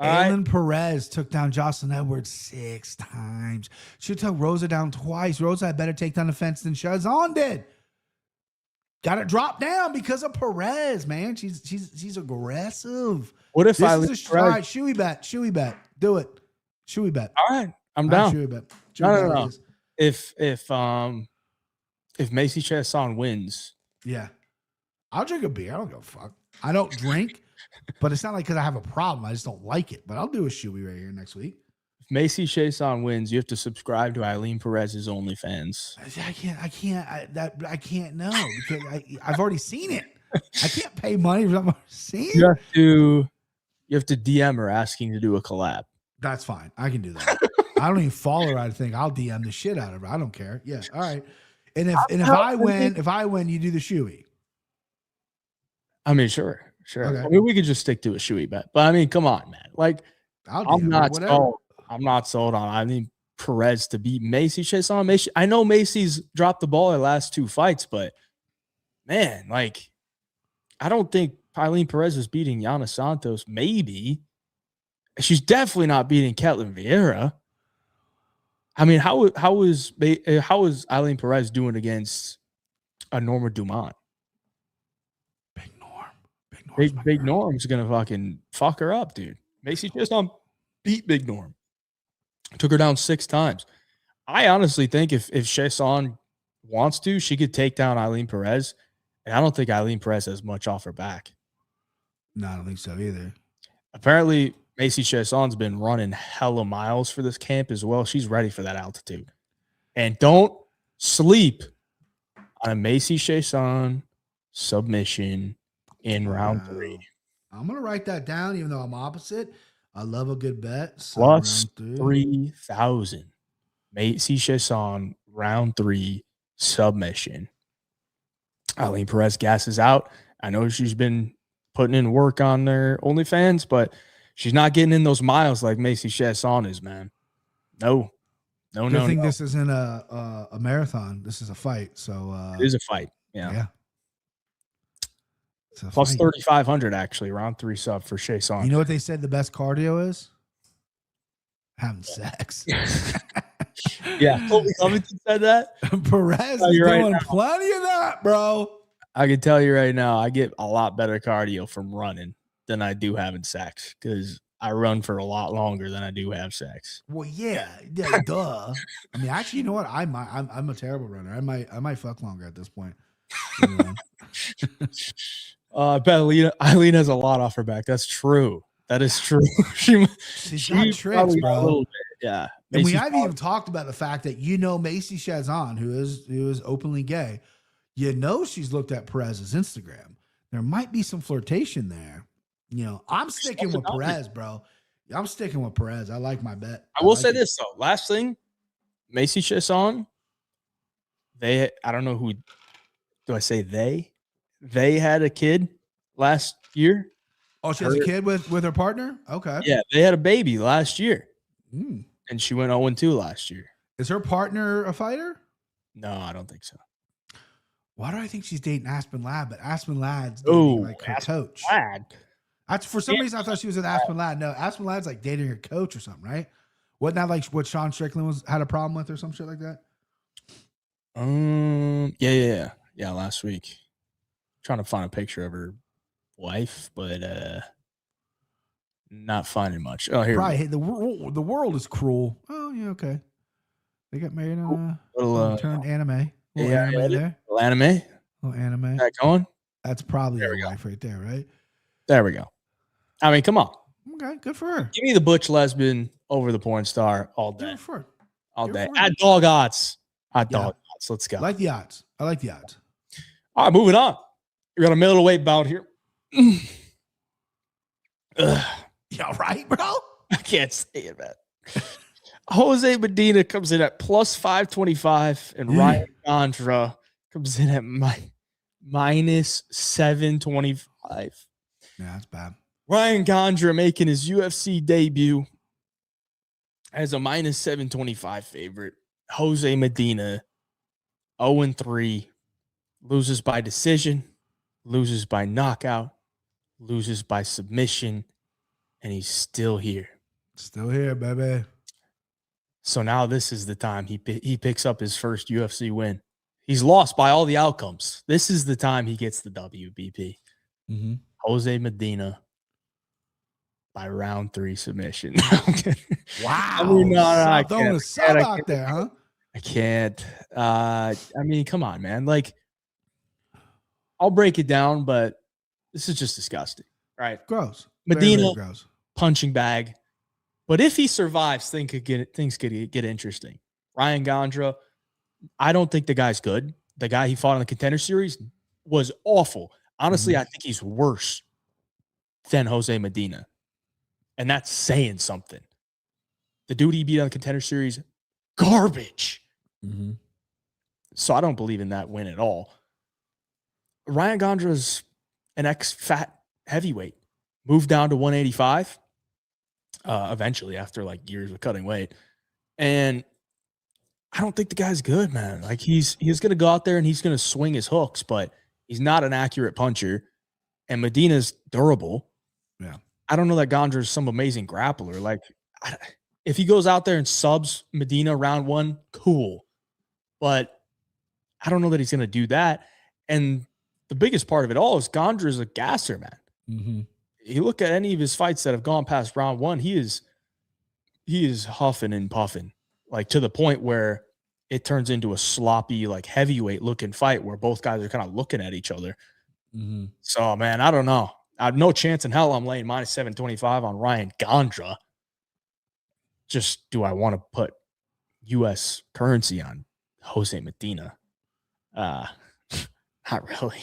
Eileen Perez took down Jocelyn Edwards 6 times. She took Rosa down twice. Rosa had better take down the fence than Chiasson did. Got it dropped down because of Perez, man. She's aggressive. What if This is a right, shoey bet. Shoey bet. Do it. Shoey bet. All right, I'm down. Shoey bet. No. If Macy Chiasson wins, yeah, I'll drink a beer. I don't give a fuck. I don't drink, but it's not like because I have a problem. I just don't like it. But I'll do a shoey right here next week. if Macy Chiasson wins, you have to subscribe to Eileen Perez's OnlyFans. I can't know because I've already seen it. I can't pay money for something I've seen. You have to DM her asking to do a collab. That's fine. I can do that. I don't even follow her. I think I'll DM the shit out of her. I don't care. Yeah. All right. And if I win, you do the shoey. I mean, sure. Okay. I mean, we could just stick to a shoey bet, but I mean, come on, man. Like, I'm not sold on Eileen Perez to beat Macy Chiasson. I know Macy's dropped the ball her last 2 fights, but man, like, I don't think Eileen Perez is beating Yana Santos. Maybe she's definitely not beating Ketlin Vieira. I mean, how is Eileen Perez doing against a Norma Dumont? Big Norm's gonna fucking fuck her up, dude. Macy Chiasson beat Big Norm. Took her down 6 times. I honestly think if Chiasson wants to, she could take down Eileen Perez. And I don't think Eileen Perez has much off her back. No, I don't think so either. Apparently, Macy Chiasson's been running hella miles for this camp as well. She's ready for that altitude. And don't sleep on a Macy Chiasson submission in round 3. I'm going to write that down, even though I'm opposite. I love a good bet. So plus 3,000. Macy Chiasson, round 3 submission. Eileen Perez gasses out. I know she's been putting in work on their OnlyFans, but she's not getting in those miles like Macy Chiasson is, man. No. I think this isn't a marathon. This is a fight. So it is a fight. Yeah. Plus 3,500 actually, round 3 sub for Chiasson. You know what they said the best cardio is? Having sex. Yeah, Colby Covington said that. Perez is doing plenty of that, bro. I can tell you right now, I get a lot better cardio from running than I do having sex because I run for a lot longer than I do have sex. Well, yeah, duh. I mean, actually, you know what? I'm a terrible runner. I might fuck longer at this point. I bet Eileen has a lot off her back. That's true. That is true. She's got tricks, bro. Yeah. And we haven't even talked about the fact that Macy Chiasson, who is openly gay, she's looked at Perez's Instagram. There might be some flirtation there. I'm sticking with Perez, bro. I'm sticking with Perez. I like my bet. I will say this though. Last thing, Macy Chiasson, I don't know who do I say they? They had a kid last year. Oh, she has a kid with her partner? Okay. Yeah, they had a baby last year. Mm. And she went 0-2 last year. Is her partner a fighter? No, I don't think so. Why do I think she's dating Aspen Ladd? But Aspen Ladd's dating like her coach. Ladd. For some reason, I thought she was with Aspen Ladd. No, Aspen Ladd's like dating her coach or something, right? Wasn't that like what Sean Strickland had a problem with or some shit like that? Yeah. Last week, trying to find a picture of her wife, but not finding much. Oh, here. Probably the world is cruel. Oh yeah, okay. They got married in turned anime. Anime there. Little anime. Little anime. That going? That's probably her wife right there, right? There we go. I mean, come on. Okay, good for her. Give me the butch lesbian over the porn star all day. Good for her. All day. At dog odds. At dog odds. odds. Let's go. I like the odds. All right, moving on. We got a middleweight bout here. Yeah, right, bro? I can't say it, man. Jose Medina comes in at plus 525, and Ryan Gondra comes in at minus 725. Yeah, that's bad. Ryan Gondra making his UFC debut as a minus 725 favorite. Jose Medina, 0-3, loses by decision, loses by knockout, loses by submission, and he's still here. Still here, baby. So now this is the time he picks up his first UFC win. He's lost by all the outcomes. This is the time he gets the WBP. Mm-hmm. Jose Medina by round 3 submission. Wow. I mean, no, I throwing a sub out there, huh? I can't. I mean, come on, man. Like, I'll break it down, but this is just disgusting, right? Gross. Medina, very gross. punching bag. But if he survives, things could get interesting. Ryan Gondra, I don't think the guy's good. The guy he fought in the Contender Series was awful. Honestly, I think he's worse than Jose Medina. And that's saying something. The dude he beat on the Contender Series, garbage. Mm-hmm. So I don't believe in that win at all. Ryan Gondra's an ex-fat heavyweight. Moved down to 185 eventually after like years of cutting weight. And I don't think the guy's good, man. Like he's going to go out there and he's going to swing his hooks, but he's not an accurate puncher. And Medina's durable. Yeah. I don't know that Gondra's some amazing grappler. Like if he goes out there and subs Medina round 1, cool. But I don't know that he's going to do that. And the biggest part of it all is Gondra is a gasser, man. Mm-hmm. You look at any of his fights that have gone past round 1, he is huffing and puffing, like to the point where it turns into a sloppy, like heavyweight looking fight where both guys are kind of looking at each other. Mm-hmm. So, man, I don't know. I have no chance in hell I'm laying minus 725 on Ryan Gondra. Just do I want to put U.S. currency on Jose Medina? Not really.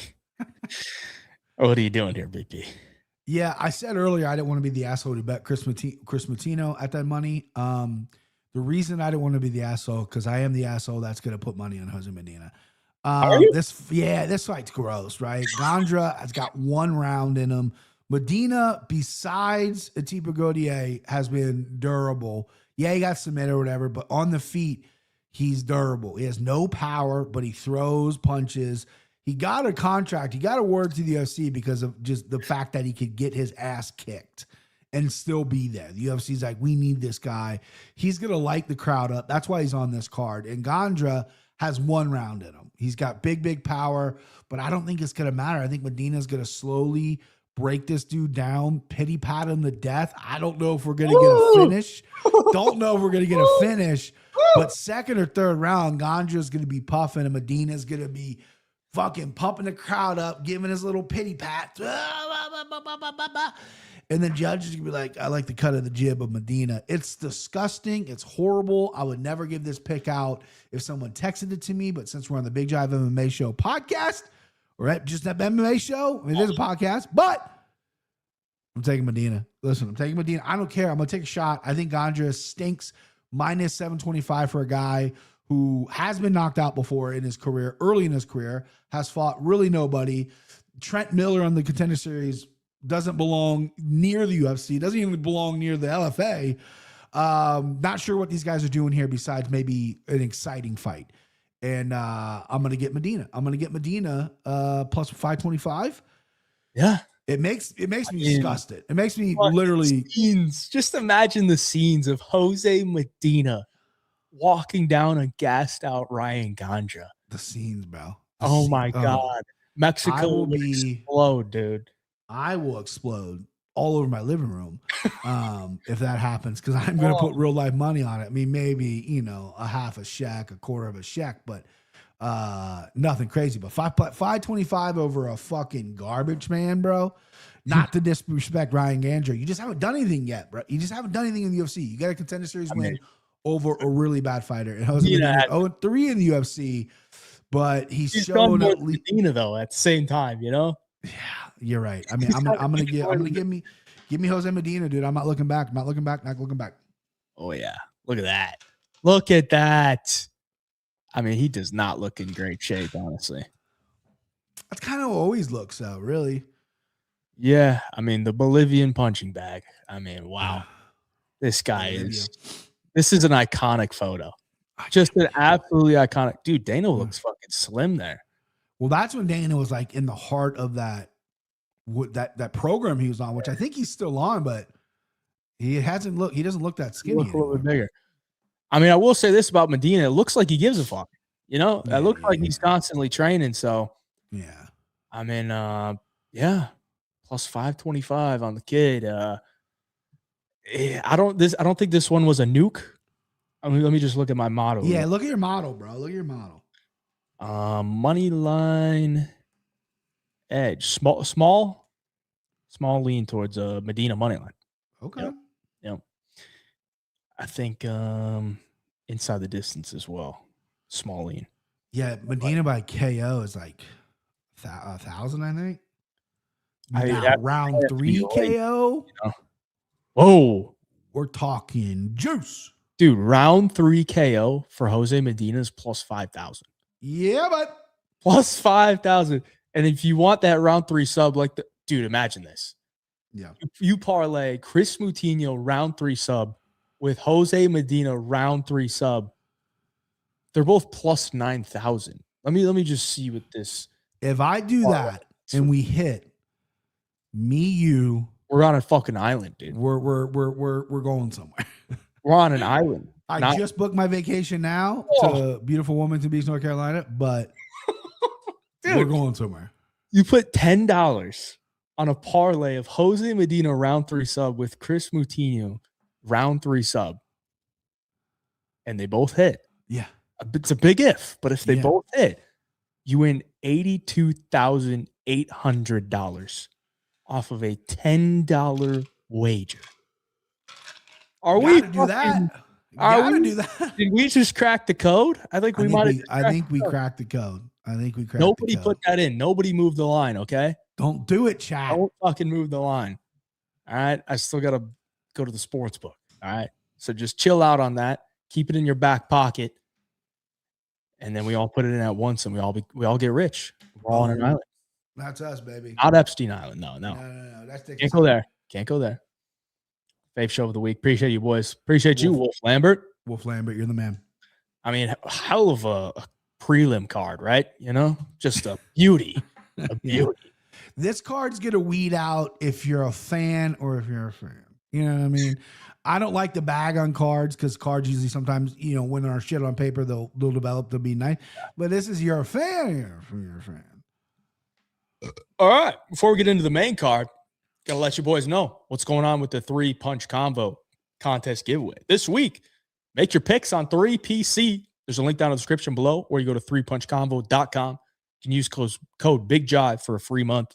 What are you doing here, BP? Yeah, I said earlier I didn't want to be the asshole to bet Chris Moutinho at that money. The reason I didn't want to be the asshole because I am the asshole that's going to put money on Jose Medina. This fight's gross, right? Gondra has got 1 round in him. Medina, besides Atiba Gaudier, has been durable. Yeah, he got submitted or whatever, but on the feet, he's durable. He has no power, but he throws punches. He got a contract. He got a word to the UFC because of just the fact that he could get his ass kicked and still be there. The UFC's like, we need this guy. He's going to light the crowd up. That's why he's on this card. And Gondra has 1 round in him. He's got big power, but I don't think it's going to matter. I think Medina's going to slowly break this dude down, pity pat him to death. I don't know if we're going to get a finish. Don't know if we're going to get a finish, but second or third round, Gondra's going to be puffing and Medina's going to be fucking pumping the crowd up, giving his little pity pat. And the judge is going to be like, I like the cut of the jib of Medina. It's disgusting. It's horrible. I would never give this pick out if someone texted it to me. But since we're on the BigJive MMA Show podcast, or just that MMA show, I mean, there's a podcast, but I'm taking Medina. Listen, I'm taking Medina. I don't care. I'm going to take a shot. I think Gondra stinks. Minus 725 for a guy who has been knocked out before in his career, early in his career, has fought really nobody. Trent Miller on the Contender Series doesn't belong near the UFC, doesn't even belong near the LFA. Not sure what these guys are doing here besides maybe an exciting fight. And I'm going to get Medina. I'm going to get Medina plus 525. Yeah. It makes me disgusted. It makes me literally just imagine the scenes of Jose Medina walking down a gassed out Ryan Gondra. The scenes, bro. My God. Mexico will explode, dude. I will explode all over my living room if that happens, because I'm going to put real life money on it. I mean, maybe, a half a shack, a quarter of a shack, but nothing crazy. But 525 over a fucking garbage man, bro. Not to disrespect Ryan Gondra. You just haven't done anything yet, bro. You just haven't done anything in the UFC. You got a Contender Series win over a really bad fighter. And Jose Medina 0-3 in the UFC. but he's He's shown done more at than least. Medina though. At the same time, you know. Yeah, you're right. I mean, I'm gonna give me Jose Medina, dude. I'm not looking back. Not looking back. Not looking back. Oh yeah, look at that. Look at that. I mean, he does not look in great shape, honestly. That's kind of always looks so, really. Yeah, I mean the Bolivian punching bag. I mean, wow, this guy is. This is an iconic photo. Just an absolutely iconic dude. Dana looks fucking slim there. Well, that's when Dana was like in the heart of that program he was on, which I think he's still on, but he doesn't look that skinny. Look a little bit bigger. I mean, I will say this about Medina. It looks like he gives a fuck. You know, it looks like he's constantly training. So, yeah. I mean, yeah, plus 525 on the kid. I don't think this one was a nuke. I mean, let me just look at my model. Yeah, look at your model, bro. Look at your model. Money line edge. Small lean towards Medina money line. Okay. Yep. I think inside the distance as well. Small lean. Yeah, Medina by KO is like 1,000, I think. Round 3 KO. You know? Whoa. We're talking juice. Dude, round 3 KO for Jose Medina is plus 5,000. Yeah, but plus 5,000. And if you want that round 3 sub, dude, imagine this. Yeah. You parlay Chris Moutinho round 3 sub with Jose Medina round 3 sub. They're both plus 9,000. Let me just see what this. If I do that and we hit you, we're on a fucking island, dude. We're going somewhere. We're on an island. I just booked my vacation now to beautiful Wilmington Beach, North Carolina, but dude, we're going somewhere. You put $10 on a parlay of Jose Medina round 3 sub with Chris Moutinho round 3 sub, and they both hit. Yeah. It's a big if, but if they both hit, you win $82,800 off of a $10 wager. Are we do that? Do that? Did we just crack the code? I think we might. I think we cracked the code. Nobody put that in. Nobody moved the line. Okay. Don't do it, chat. Don't fucking move the line. All right. I still gotta go to the sports book. All right. So just chill out on that. Keep it in your back pocket. And then we all put it in at once, and we all get rich. We're all on an island. That's us, baby. Not Epstein Island. No. That's Can't go there. Can't go there. Fave show of the week. Appreciate you, boys. Appreciate you, Wolf Lambert. Wolf Lambert, you're the man. I mean, hell of a prelim card, right? You know, just a beauty. A beauty. This card's gonna weed out if you're a fan or if you're a fan. You know what I mean? I don't like the bag on cards because cards usually sometimes, when they're shit on paper, they'll develop to be nice. But this is you're a fan. You're a fan. All right. Before we get into the main card, gotta let you boys know what's going on with the 3-punch combo contest giveaway. This week, make your picks on 3PC. There's a link down in the description below, or you go to 3punchcombo.com. You can use code BigJive for a free month.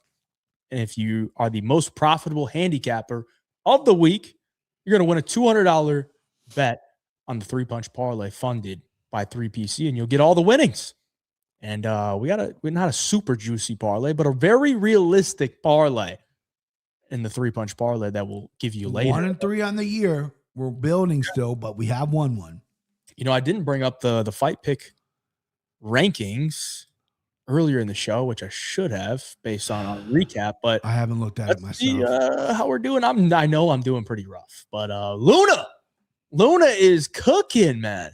And if you are the most profitable handicapper of the week, you're going to win a $200 bet on the 3-punch parlay funded by 3PC, and you'll get all the winnings. And we're not a super juicy parlay, but a very realistic parlay in the 3-punch parlay that will give you later. 1 and 3 on the year. We're building still, but we have won one. I didn't bring up the fight pick rankings earlier in the show, which I should have based on our recap, but I haven't looked at it myself. See, how we're doing. I know I'm doing pretty rough, but Luna is cooking, man.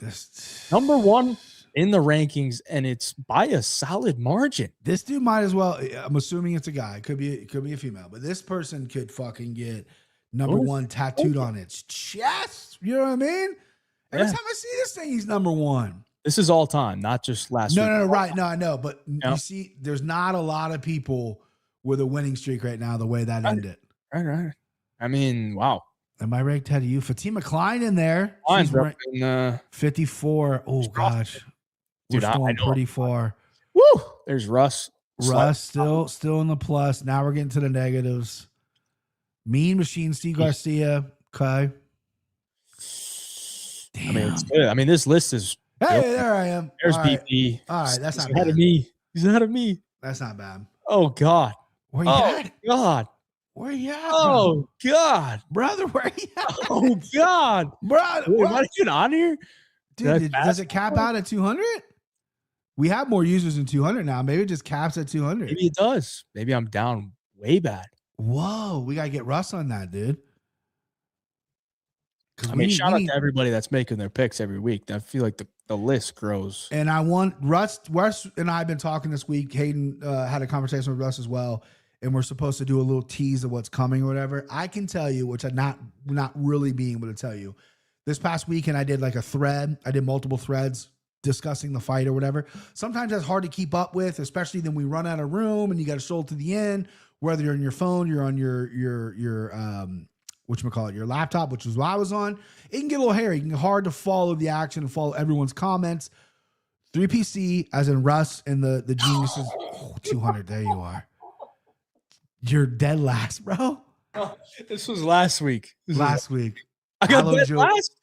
This number 1 in the rankings, and it's by a solid margin. This dude might as well. I'm assuming it's a guy. It could be a female, but this person could fucking get number 1 tattooed on its chest. You know what I mean? Every time I see this thing, he's number 1. This is all time, not just last week. No, right. No, I know. But you see, there's not a lot of people with a winning streak right now the way that ended. Right. I mean, wow. Am I ranked ahead of you? Fatima Klein in there. She's ranked 54. Oh, gosh. Dude, we're going pretty far. Woo! There's Russ. Still in the plus. Now we're getting to the negatives. Mean Machine, Steve Garcia. Okay. Damn. I mean, it's good. I mean, this list is Hey, there I am. There's All right. BP. All right, that's He's not ahead bad. of me. He's ahead of me. That's not bad. Oh God. Where you Oh at? God. Where you at, bro? Oh God. Brother, where you at? Oh God. Brother, Wait, am what? I even on here? Dude, does it cap out at 200? We have more users than 200 now. Maybe it just caps at 200. Maybe it does. Maybe I'm down way bad. Whoa, we got to get Russ on that, dude. I mean, shout out to everybody that's making their picks every week. I feel like the list grows. And I want Russ and I have been talking this week. Hayden had a conversation with Russ as well. And we're supposed to do a little tease of what's coming or whatever. I can tell you, which I'm not really being able to tell you. This past weekend, I did like a thread. I did multiple threads discussing the fight or whatever. Sometimes that's hard to keep up with, especially then we run out of room and you got to scroll to the end, whether you're on your phone, you're on your your laptop, which is what I was on. It can get a little hairy. It can get hard to follow the action and follow everyone's comments. 3PC, as in Russ and the geniuses. Oh, 200. There you are. You're dead last, bro. Oh, this was last week. Last week. I got dead last.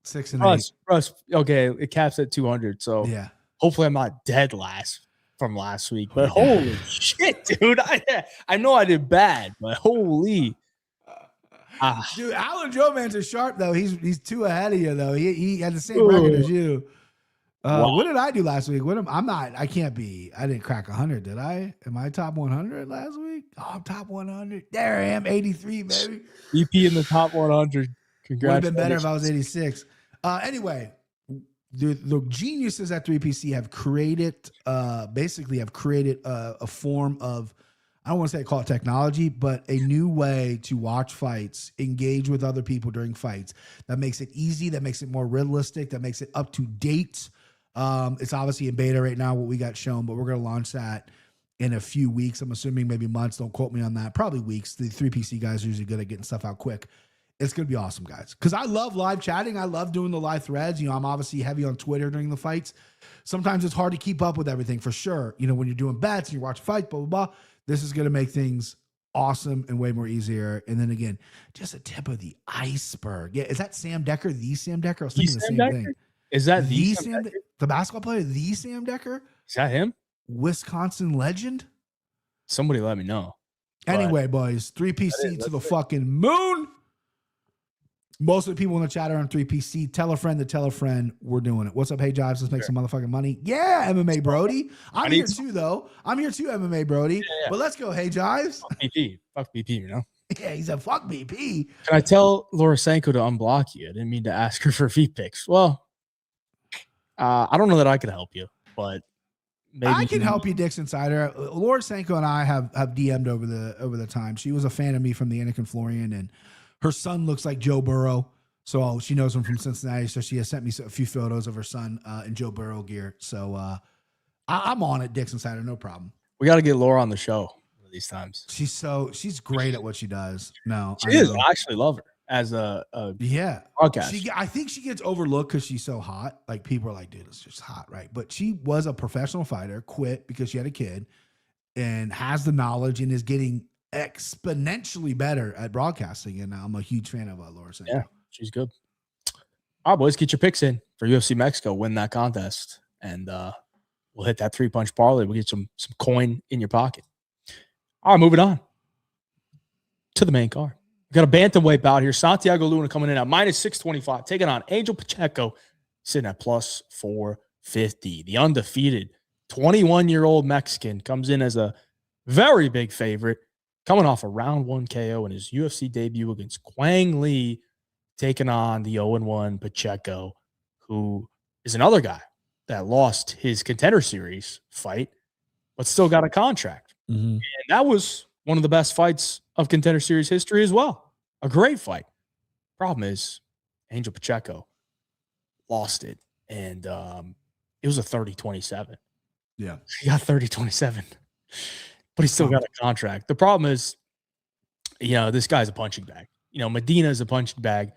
6 and 8. Russ. Okay, it caps at 200. So yeah, hopefully I'm not dead last from last week. But holy shit, dude! I know I did bad, but holy. Dude, Alan Joman's is sharp though. He's 2 ahead of you though. He had the same record as you. Wow. What did I do last week? I can't be. I didn't crack 100, did I? Am I top 100 last week? Oh, I'm top 100. There I am, 83, baby. EP in the top 100. Congratulations. Would have been better if I was 86. Anyway, the geniuses at 3PC have created a form of, I don't want to say call it technology, but a new way to watch fights, engage with other people during fights. That makes it easy, that makes it more realistic, that makes it up to date. It's obviously in beta right now, what we got shown, but we're going to launch that in a few weeks. I'm assuming maybe months. Don't quote me on that. Probably weeks. The 3PC guys are usually good at getting stuff out quick. It's going to be awesome, guys. Because I love live chatting. I love doing the live threads. You know, I'm obviously heavy on Twitter during the fights. Sometimes it's hard to keep up with everything for sure. You know, when you're doing bets and you watch fights, blah, blah, blah. This is going to make things awesome and way more easier. And then again, just a tip of the iceberg. Yeah, is that Sam Decker? The Sam Decker? I was thinking the same thing. Is that the Sam Decker? The basketball player, the Sam Decker? Is that him? Wisconsin legend? Somebody let me know. Anyway, boys, 3PC to the fucking moon. Most of the people in the chat are on 3PC. Tell a friend to tell a friend we're doing it. What's up, hey Jives? Let's make some motherfucking money. Yeah, MMA Brody. I'm here too, though. I'm here too, MMA Brody. Yeah. But let's go, hey Jives. Fuck BP. Fuck BP, you know? Yeah, he said, fuck BP. Can I tell Laura Sanko to unblock you? I didn't mean to ask her for feet pics. Well, I don't know that I can help you, but maybe I can help you, Dix Insider. Laura Sanko and I have DM'd over the time. She was a fan of me from the Anakin Florian, and her son looks like Joe Burrow. So she knows him from Cincinnati. So she has sent me a few photos of her son in Joe Burrow gear. So I'm on it, Dix Insider. No problem. We got to get Laura on the show these times. She's great at what she does. No, she is. I actually love her as a podcast. I think she gets overlooked because she's so hot. Like people are like, dude, it's just hot, right? But she was a professional fighter, quit because she had a kid, and has the knowledge and is getting exponentially better at broadcasting. And I'm a huge fan of Laura Sanko. Yeah, she's good. All right, boys, get your picks in for UFC Mexico. Win that contest, and we'll hit that 3-punch parlay. We'll get some coin in your pocket. All right, moving on to the main card. We got a bantamweight bout here. Santiago Luna coming in at -625, taking on Angel Pacheco, sitting at +450. The undefeated 21-year-old Mexican comes in as a very big favorite, coming off a round 1 KO in his UFC debut against Quang Lee, taking on the 0-1 Pacheco, who is another guy that lost his Contender Series fight, but still got a contract. Mm-hmm. And that was one of the best fights of Contender Series history as well. A great fight. Problem is, Angel Pacheco lost it, and it was a 30-27. Yeah. He got 30-27, but he still got a contract. The problem is, this guy's a punching bag. Medina is a punching bag.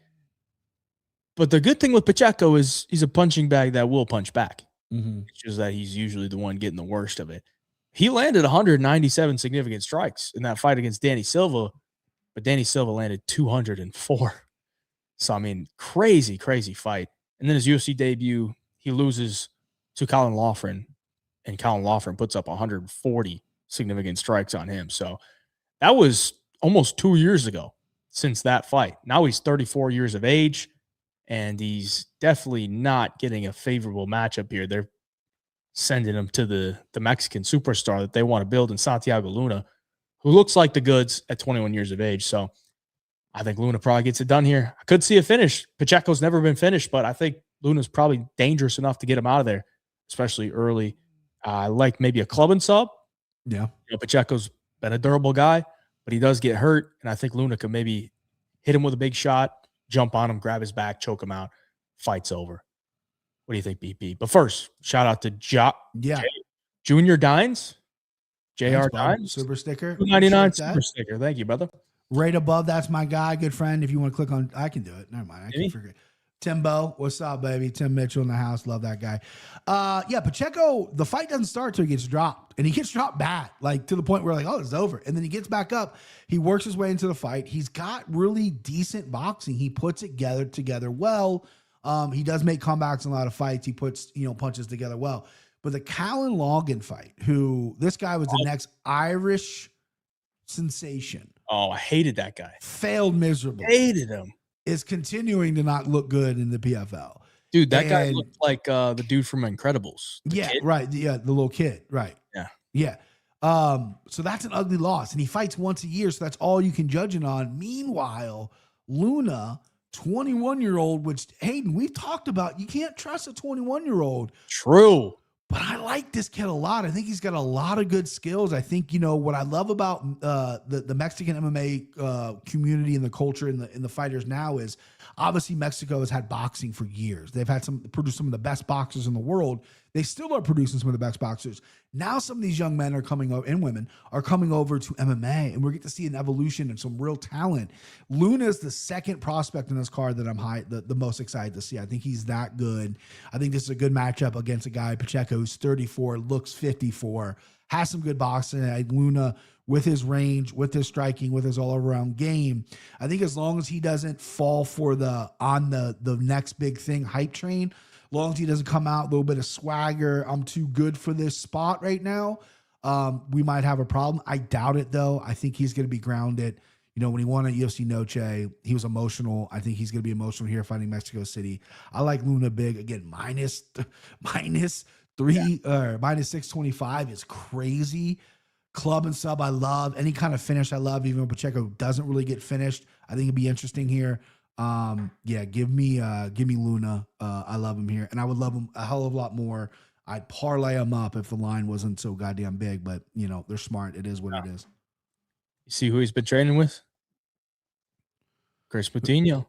But the good thing with Pacheco is he's a punching bag that will punch back. Mm-hmm. It's just that he's usually the one getting the worst of it. He landed 197 significant strikes in that fight against Danny Silva, but Danny Silva landed 204. So, crazy, crazy fight. And then his UFC debut, he loses to Colin Loughran, and Colin Loughran puts up 140 significant strikes on him. So that was almost 2 years ago since that fight. Now he's 34 years of age, and he's definitely not getting a favorable matchup here. They're sending him to the Mexican superstar that they want to build in Santiago Luna, who looks like the goods at 21 years of age. So I think Luna probably gets it done here. I could see a finish. Pacheco's never been finished, but I think Luna's probably dangerous enough to get him out of there, especially early. I like maybe a club and sub. Yeah. Pacheco's been a durable guy, but he does get hurt, and I think Luna could maybe hit him with a big shot, jump on him, grab his back, choke him out. Fight's over. What do you think, BP? But first, shout out to Junior Dines. JR Dines. Super sticker. $2.99 super sticker. Thank you, brother. Right above, that's my guy, good friend. If you want to click on, I can do it. Never mind. I can forget. Timbo, what's up, baby? Tim Mitchell in the house. Love that guy. Pacheco, the fight doesn't start till he gets dropped. And he gets dropped bad, like to the point where like, oh, it's over. And then he gets back up. He works his way into the fight. He's got really decent boxing. He puts it together well. He does make comebacks in a lot of fights. He puts, punches together well. But the Callan Logan fight, this guy was the next Irish sensation. Oh, I hated that guy. Failed miserably. Hated him. Is continuing to not look good in the PFL. Dude, that guy looked like the dude from Incredibles. Kid. Right. Yeah, the little kid. Right. Yeah. So that's an ugly loss. And he fights once a year, so that's all you can judge it on. Meanwhile, Luna, 21-year-old, which, Hayden, we've talked about, you can't trust a 21-year-old. True. But I like this kid a lot. I think he's got a lot of good skills. I think, what I love about the Mexican MMA community and the culture in the fighters now is obviously Mexico has had boxing for years. They've had produced some of the best boxers in the world. They still are producing some of the best boxers. Now some of these young men are coming over, and women are coming over to MMA, and we're getting to see an evolution and some real talent. Luna is the second prospect in this card that I'm the most excited to see. I think he's that good. I think this is a good matchup against a guy, Pacheco, who's 34, looks 54, has some good boxing. Luna, with his range, with his striking, with his all-around game, I think as long as he doesn't fall for the next big thing hype train, long as he doesn't come out a little bit of swagger, I'm too good for this spot right now, we might have a problem. I doubt it, though. I think he's going to be grounded. When he won at UFC Noche, he was emotional. I think he's going to be emotional here fighting Mexico City. I like Luna big. Again, minus 625 is crazy. Club and sub, I love. Any kind of finish, I love. Even when Pacheco doesn't really get finished, I think it'd be interesting here. Give me Luna. I love him here, and I would love him a hell of a lot more. I'd parlay him up if the line wasn't so goddamn big, but they're smart. It is what it is. You see who he's been training with? Chris Moutinho.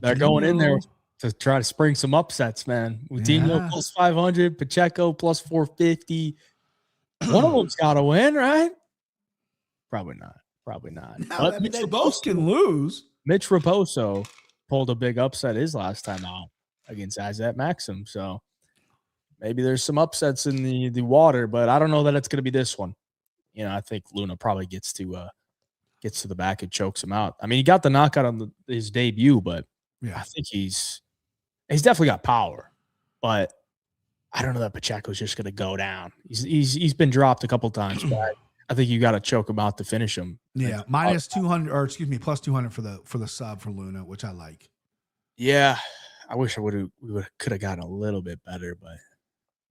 They're going in there to try to spring some upsets, man. Moutinho plus 500, Pacheco plus 450. One of them's got to win, right? Probably not. No, they both can lose. Mitch Raposo pulled a big upset his last time out against Azat Maxim. So maybe there's some upsets in the water, but I don't know that it's going to be this one. I think Luna probably gets to the back and chokes him out. I mean, he got the knockout on his debut, but I think he's definitely got power. But I don't know that Pacheco's just going to go down. He's been dropped a couple times, but I think you got to choke him out to finish him. Yeah, minus 200, or excuse me, plus 200 for the sub for Luna, which I like. Yeah, I wish we could have gotten a little bit better, but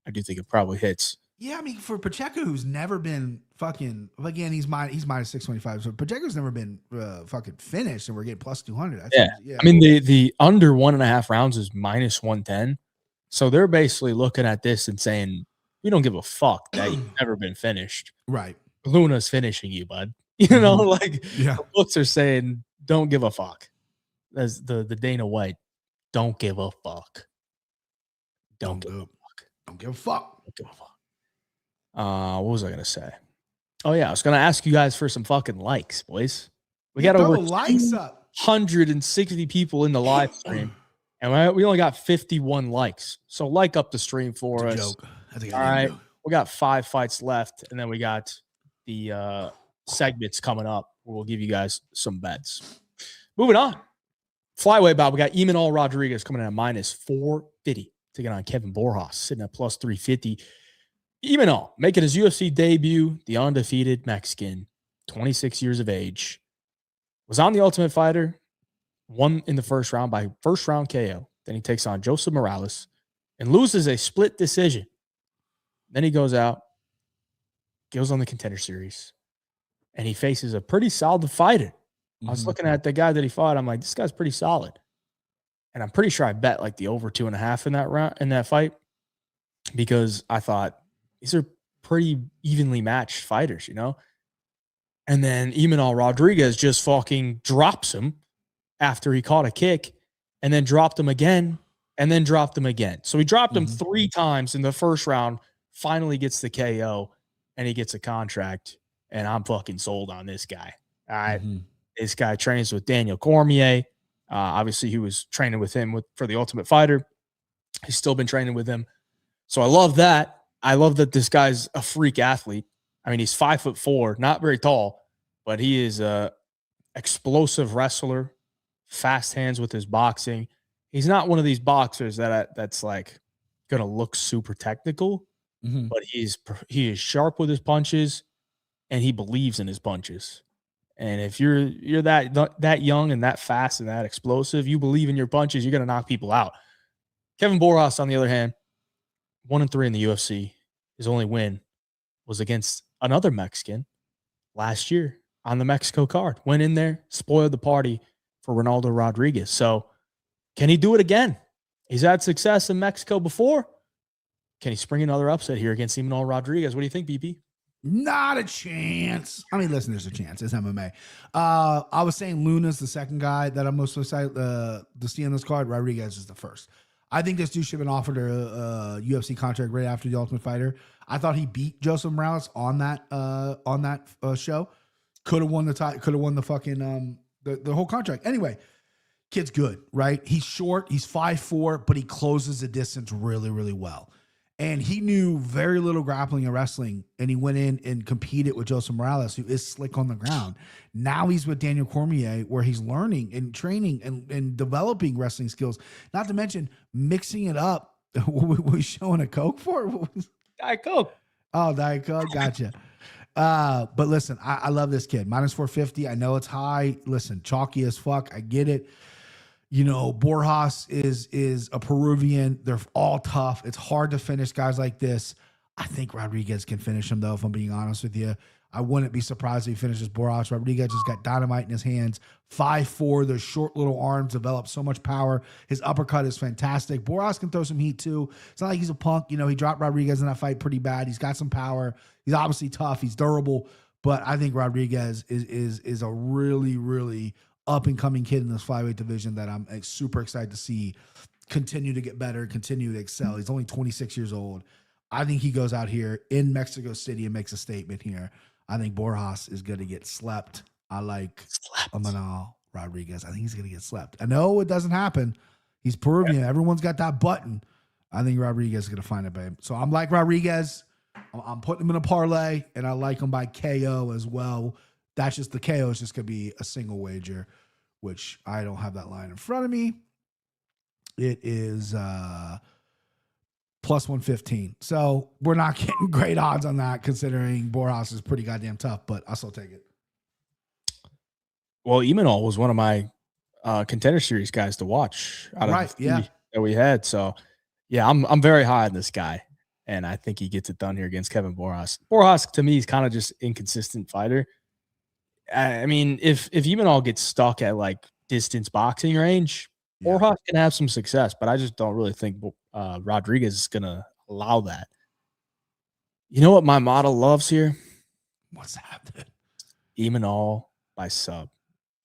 I do think it probably hits. Yeah, I mean, for Pacheco, who's never been fucking, again, he's minus 625. So Pacheco's never been fucking finished, and we're getting plus 200. I mean, the under 1.5 rounds is minus 110. So they're basically looking at this and saying, we don't give a fuck that you've never been finished. Right. Luna's finishing you, bud. The books are saying, don't give a fuck. As the Dana White, don't give a fuck. Don't give a fuck. Don't give a fuck. Don't give a fuck. What was I going to say? Oh, yeah. I was going to ask you guys for some fucking likes, boys. We got over likes up. 160 people in the live stream, and we only got 51 likes. So like up the stream for us. Joke. All right. We got 5 fights left, and then we got the segments coming up where we'll give you guys some bets. Moving on. Flyweight bout. We got Imanol Rodriguez coming in at minus 450 taking on Kevin Borjas, sitting at plus 350. Imanol making his UFC debut, the undefeated Mexican, 26 years of age, was on the Ultimate Fighter, won in the first round by first round KO. Then he takes on Joseph Morales and loses a split decision. Then he goes out, goes on the Contender Series, and he faces a pretty solid fighter. I was looking at the guy that he fought. I'm like, this guy's pretty solid. And I'm pretty sure I bet like the over 2.5 in that round, in that fight, because I thought these are pretty evenly matched fighters, you know? And then Imanol Rodriguez just fucking drops him after he caught a kick, and then dropped him again, and then dropped him again. So he dropped him 3 times in the first round, finally gets the KO, and he gets a contract. And I'm fucking sold on this guy. All right. This guy trains with Daniel Cormier. Obviously, he was training with him for the Ultimate Fighter. He's still been training with him. So I love that. I love that this guy's a freak athlete. I mean, he's 5'4", not very tall, but he is a explosive wrestler, fast hands with his boxing. He's not one of these boxers that's like going to look super technical, but he is sharp with his punches, and he believes in his punches. And if you're that young and that fast and that explosive, you believe in your punches, you're going to knock people out. Kevin Borjas, on the other hand, 1-3 in the UFC. His only win was against another Mexican last year on the Mexico card. Went in there, spoiled the party for Ronaldo Rodriguez. So can he do it again? He's had success in Mexico before. Can he spring another upset here against Imanol Rodriguez? What do you think, BP? Not a chance. I mean, listen, there's a chance. It's MMA. I was saying Luna's the second guy that I'm most excited to see on this card. Rodriguez is the first. I think this dude should have been offered a UFC contract right after the Ultimate Fighter. I thought he beat Joseph Morales on that show. Could have won the title. Could have won the fucking the whole contract. Anyway, kid's good, right? He's short. He's 5'4", but he closes the distance really, really well. And he knew very little grappling and wrestling, and he went in and competed with Joseph Morales, who is slick on the ground. Now he's with Daniel Cormier, where he's learning and training and developing wrestling skills, not to mention mixing it up. What was showing a Coke for? Diet Coke. Oh, Diet Coke. Gotcha. But listen, I love this kid. Minus 450. I know it's high. Listen, chalky as fuck. I get it. You know, Borjas is a Peruvian. They're all tough. It's hard to finish guys like this. I think Rodriguez can finish him, though, if I'm being honest with you. I wouldn't be surprised if he finishes Borjas. Rodriguez just got dynamite in his hands. 5'4", those short little arms develop so much power. His uppercut is fantastic. Borjas can throw some heat, too. It's not like he's a punk. You know, he dropped Rodriguez in that fight pretty bad. He's got some power. He's obviously tough. He's durable. But I think Rodriguez is a really, really up-and-coming kid in this flyweight division that I'm super excited to see continue to get better, continue to excel. He's only 26 years old. I think he goes out here in Mexico City and makes a statement here. I think Borjas is going to get slept. I like Imanol Rodriguez. I think he's going to get slept. I know it doesn't happen. He's Peruvian. Everyone's got that button. I think Rodriguez is going to find it, babe. So I'm like Rodriguez. I'm putting him in a parlay, and I like him by KO as well. That's just the KO. It's just going to be a single wager, which I don't have that line in front of me. It is plus 115. So we're not getting great odds on that, considering Borjas is pretty goddamn tough, but I'll still take it. Well, Imanol was one of my Contender Series guys to watch out of the three that we had. So, yeah, I'm very high on this guy, and I think he gets it done here against Kevin Borjas. Borjas, to me, is kind of just inconsistent fighter. I mean, if Imanol gets stuck at like distance boxing range, Borjas can have some success, but I just don't really think Rodriguez is going to allow that. You know what my model loves here? What's that, dude? Imanol by sub.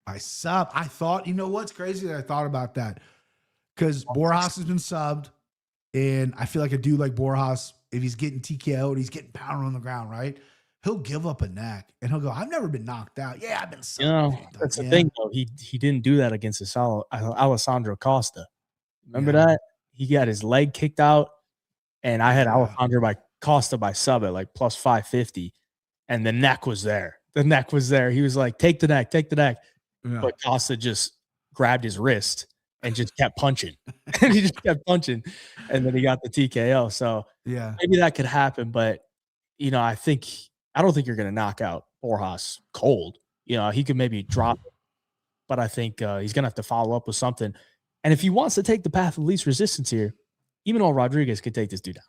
By sub. I thought, you know what's crazy that I thought about that? Because Borjas has been subbed, and I feel like a dude like Borjas, if he's getting TKO'd, he's getting pounded on the ground, right? He'll give up a neck, and he'll go, I've never been knocked out. Yeah, I've been subbed. You know, that's the thing, though. He didn't do that against Alessandro Costa. Remember that? He got his leg kicked out, and I had Alessandro Costa by sub at like plus 550, and the neck was there. The neck was there. He was like, take the neck. Yeah. But Costa just grabbed his wrist and just kept punching. And he just kept punching, and then he got the TKO. So Yeah. maybe that could happen, but I don't think you're going to knock out Borjas cold. He could maybe drop it, but I think he's going to have to follow up with something. And if he wants to take the path of least resistance here, even though Rodriguez could take this dude down.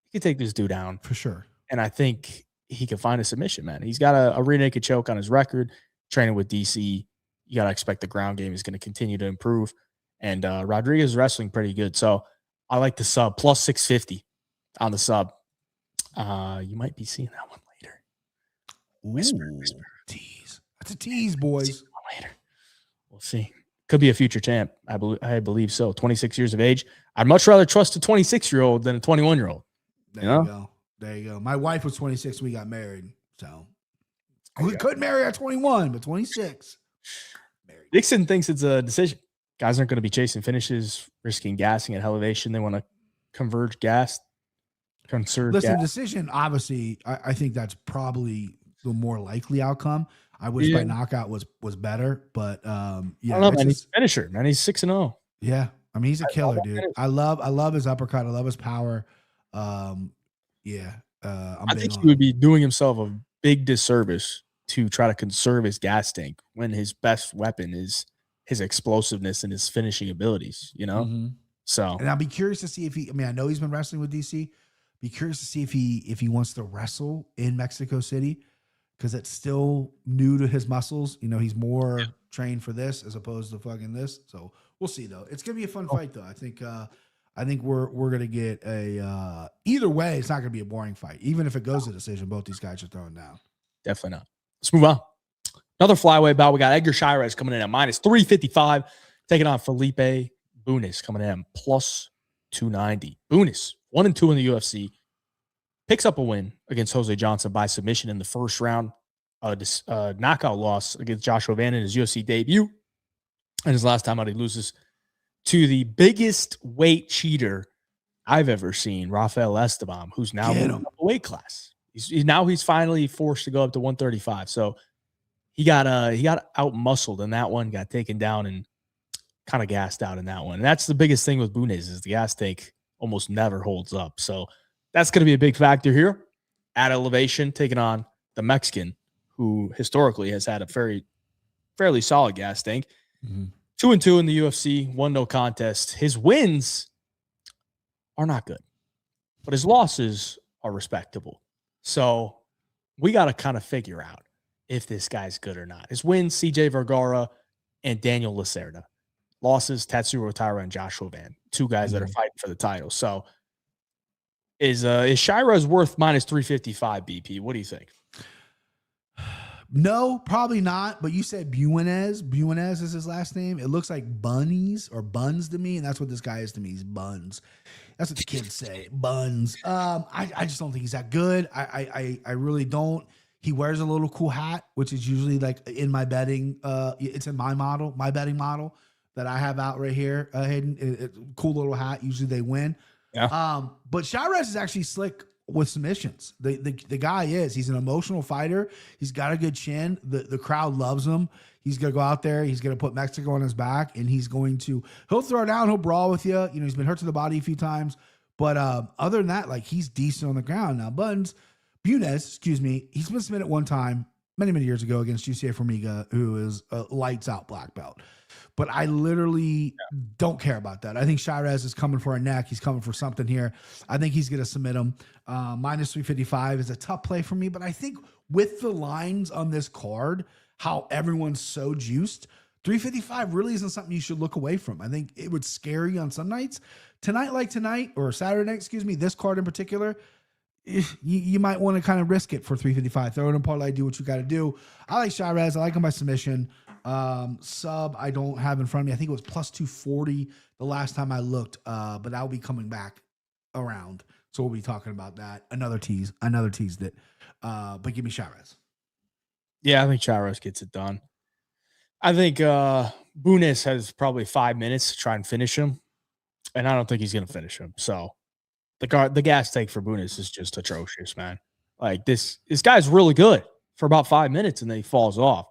He could take this dude down. For sure. And I think he can find a submission, man. He's got a rear naked choke on his record, training with DC. You got to expect the ground game is going to continue to improve. And Rodriguez is wrestling pretty good. So I like the sub, plus 650 on the sub. You might be seeing that one later. Whisper. Tease. That's a tease, boys. Later. We'll see. Could be a future champ. I believe so. 26 years of age. I'd much rather trust a 26-year-old than a 21-year-old. There you go. There you go. My wife was 26 when we got married. So we could marry at 21, but 26. Married. Dixon thinks it's a decision. Guys aren't going to be chasing finishes, risking gassing at elevation. They want to conserve gas. Decision, obviously, I think that's probably the more likely outcome. I wish my knockout was better, but yeah. I don't know, man. He's a finisher, man. He's 6-0. Yeah. I mean, he's a killer, dude. I love his uppercut. I love his power. I think he would be doing himself a big disservice to try to conserve his gas tank when his best weapon is his explosiveness and his finishing abilities, Mm-hmm. So, and I'll be curious to see I know he's been wrestling with DC. Be curious to see if he wants to wrestle in Mexico City, because it's still new to his muscles. He's more trained for this as opposed to fucking this. So we'll see though. It's gonna be a fun fight though. I think we're gonna get a either way. It's not gonna be a boring fight. Even if it goes to decision, both these guys are throwing down. Definitely not. Let's move on. Another flyweight bout. We got Edgar Chairez coming in at minus 355, taking on Felipe Bunes coming in at plus 290. Bunes 1-2 in the UFC, picks up a win against Jose Johnson by submission in the first round. Knockout loss against Joshua Van in his UFC debut. And his last time out, he loses to the biggest weight cheater I've ever seen, Rafael Esteban, who's now moved up a weight class. He's finally forced to go up to 135. So he got out muscled in that one, got taken down and kind of gassed out in that one. And that's the biggest thing with Bunes is the gas tank almost never holds up. So that's going to be a big factor here at elevation, taking on the Mexican, who historically has had a fairly solid gas tank. Mm-hmm. 2-2 in the UFC, 1-0 contest. His wins are not good, but his losses are respectable. So we got to kind of figure out if this guy's good or not. His wins, CJ Vergara and Daniel Lacerda. Losses, Tatsuro Taira and Joshua Van. Two guys that are fighting for the title. So is Chairez worth minus 355 BP? What do you think? No, probably not. But you said Buenez. Buenez is his last name. It looks like Bunnies or Buns to me, and that's what this guy is to me. He's Buns. That's what the kids say. Buns. I just don't think he's that good. I really don't. He wears a little cool hat, which is usually like in my betting. It's in my betting model that I have out right here. Hayden, cool little hat. Usually they win. Yeah. But Chairez is actually slick with submissions. The guy he's an emotional fighter. He's got a good chin. The crowd loves him. He's going to go out there. He's going to put Mexico on his back, and he'll throw down. He'll brawl with you. He's been hurt to the body a few times, but other than that, like, he's decent on the ground. Now, Bunes, he's been submitted one time many, many years ago against UCA Formiga, who is a lights out black belt. But I literally don't care about that. I think Chairez is coming for a neck. He's coming for something here. I think he's going to submit him. Minus 355 is a tough play for me. But I think with the lines on this card, how everyone's so juiced, 355 really isn't something you should look away from. I think it would scare you on some nights. Tonight, or Saturday night, this card in particular, you might want to kind of risk it for 355. Throw it in parlay, do what you got to do. I like Chairez. I like him by submission. Sub I don't have in front of me. I think it was plus 240 the last time I looked, but that'll be coming back around. So we'll be talking about that. Another tease that. But give me Chairez. Yeah, I think Chairez gets it done. I think Bunes has probably 5 minutes to try and finish him, and I don't think he's going to finish him. So the gas tank for Bunes is just atrocious, man. Like this guy's really good for about 5 minutes, and then he falls off.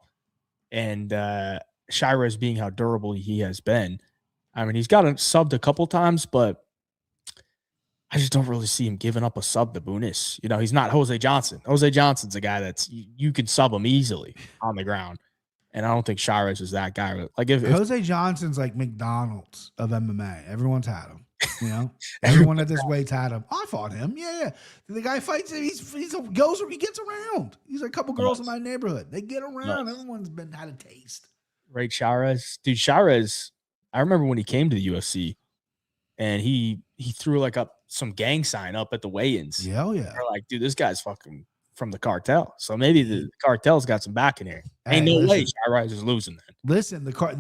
And Chairez, being how durable he has been, I mean, he's got him subbed a couple times, but I just don't really see him giving up a sub to Bunis. You know, he's not Jose Johnson. Jose Johnson's a guy that's you can sub him easily on the ground. And I don't think Chavez is that guy. Like if Jose Johnson's like McDonald's of MMA. Everyone's had him. You know, everyone at this weight's had him. I fought him. Yeah. The guy fights him. He gets around. He's like a couple girls in my neighborhood. They get around. Everyone's had a taste. Right, Chavez. Dude, Chavez, I remember when he came to the UFC and he threw like up some gang sign up at the weigh-ins. Yeah, yeah. They're like, dude, this guy's fucking from the cartel. So maybe the cartel's got some back in here. Hey, Ain't no way Chavez is losing that. Listen, what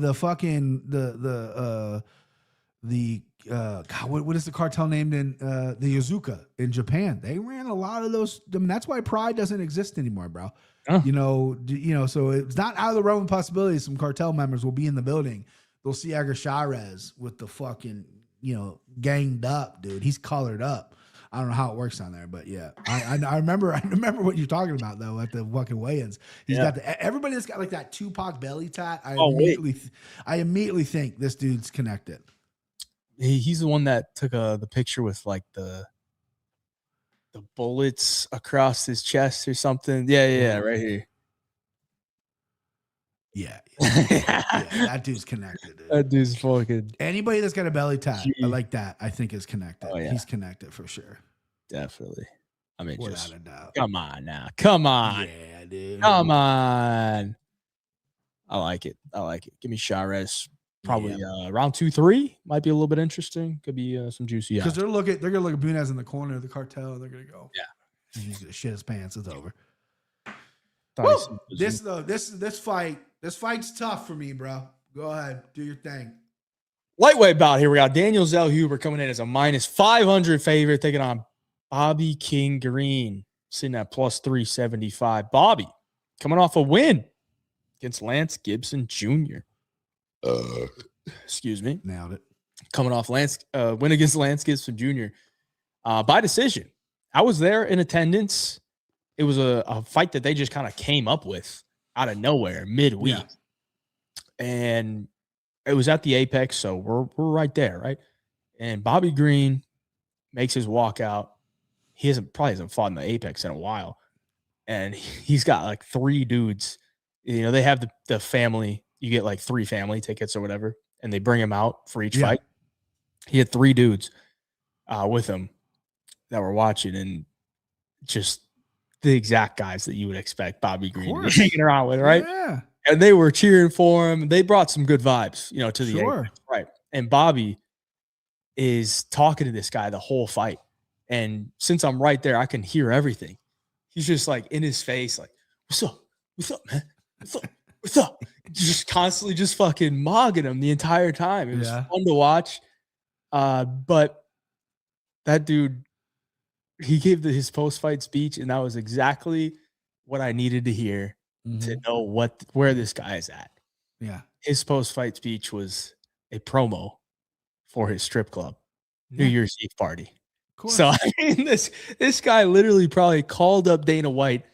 is the cartel named in the Yazuka in Japan? They ran a lot of those. I mean, that's why Pride doesn't exist anymore, bro. Huh. You know, so it's not out of the realm of possibility. Some cartel members will be in the building. They'll see Edgar Chavez with the fucking, ganged up, dude. He's colored up. I don't know how it works on there, but yeah, I remember what you're talking about though at the fucking weigh-ins. He's got everybody that's got like that Tupac belly tat. I immediately think this dude's connected. He's the one that took the picture with like the bullets across his chest or something. Yeah, right here. Yeah, that dude's connected, dude. That dude's fucking. Anybody that's got a belly tat like that, I think is connected. Oh, yeah. He's connected for sure. Definitely. I mean, without a doubt. Come on now. Come on. Yeah, dude. Come on. I like it. Give me Chavez. Probably round 2-3 might be a little bit interesting. Could be some juicy. Because they're gonna look at Bunez in the corner of the cartel. They're gonna go. Yeah. He's gonna shit his pants. It's over. This fight's tough for me, bro. Go ahead, do your thing. Lightweight bout here. We got Daniel Zellhuber coming in as a minus 500 favorite, taking on Bobby King Green, sitting at plus 375. Bobby coming off a win against Lance Gibson Jr. Excuse me. Nailed it. Coming off win against Lance Gibson Jr. By decision. I was there in attendance. It was a fight that they just kind of came up with out of nowhere midweek. Yeah. And it was at the Apex, so we're right there, right? And Bobby Green makes his walkout. He probably hasn't fought in the Apex in a while. And he's got like 3 dudes. You know, they have the family. You get like 3 family tickets or whatever, and they bring him out for each fight. He had 3 dudes with him that were watching, and just the exact guys that you would expect Bobby Green to be hanging around with, right? Yeah. And they were cheering for him. They brought some good vibes, to the Apex, right? And Bobby is talking to this guy the whole fight. And since I'm right there, I can hear everything. He's just like in his face, like, what's up? What's up, man? What's up? What's up? Just constantly just fucking mogging him the entire time. It was fun to watch. But that dude, he gave his post-fight speech, and that was exactly what I needed to hear to know where this guy is at. Yeah. His post-fight speech was a promo for his strip club, New Year's Eve party. So, I mean, this guy literally probably called up Dana White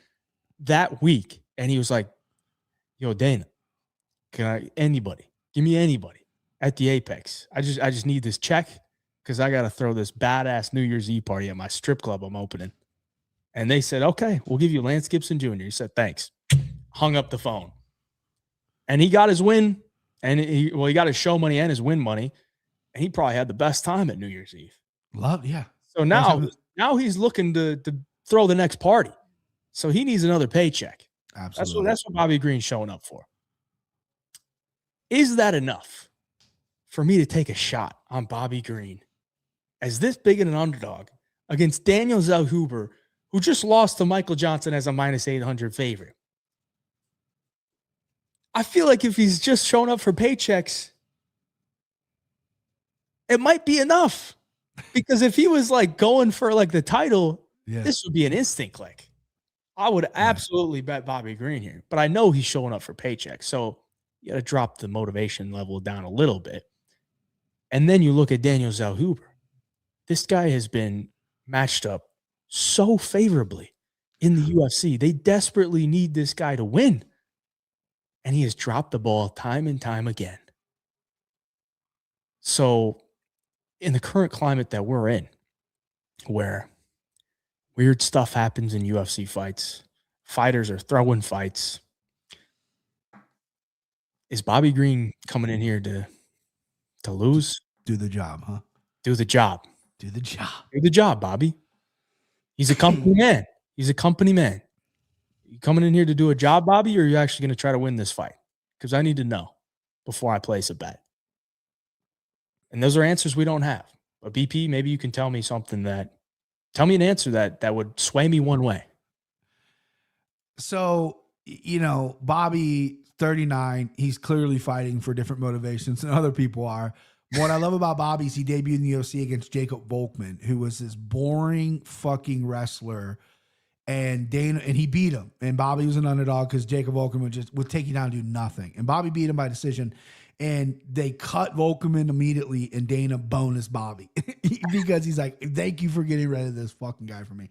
that week, and he was like, yo, Dana, give me anybody at the Apex. I just need this check because I got to throw this badass New Year's Eve party at my strip club I'm opening. And they said, okay, we'll give you Lance Gibson Jr. He said, thanks. Hung up the phone. And he got his win, and he got his show money and his win money, and he probably had the best time at New Year's Eve. So now he's looking to throw the next party. So he needs another paycheck. Absolutely. That's what Bobby Green's showing up for. Is that enough for me to take a shot on Bobby Green as this big an underdog against Daniel Zellhuber, who just lost to Michael Johnson as a minus 800 favorite? I feel like if he's just showing up for paychecks, it might be enough. Because if he was like going for like the title, this would be an instant click. I would absolutely bet Bobby Green here, but I know he's showing up for paychecks. So you got to drop the motivation level down a little bit. And then you look at Daniel Zellhuber. This guy has been matched up so favorably in the UFC. They desperately need this guy to win. And he has dropped the ball time and time again. So in the current climate that we're in, where weird stuff happens in UFC fights, fighters are throwing fights, is Bobby Green coming in here to lose? Do the job, huh? Do the job. Do the job. Do the job, Bobby. He's a company man. He's a company man. You coming in here to do a job, Bobby, or are you actually going to try to win this fight? Because I need to know before I place a bet. And those are answers we don't have. But BP, maybe you can tell me something tell me an answer that would sway me one way. So, Bobby, 39, he's clearly fighting for different motivations than other people are. What I love about Bobby is he debuted in the UFC against Jacob Volkman, who was this boring fucking wrestler. And he beat him. And Bobby was an underdog because Jacob Volkman would take you down and do nothing. And Bobby beat him by decision. And they cut Volkman immediately, and Dana bonus Bobby because he's like, thank you for getting rid of this fucking guy for me.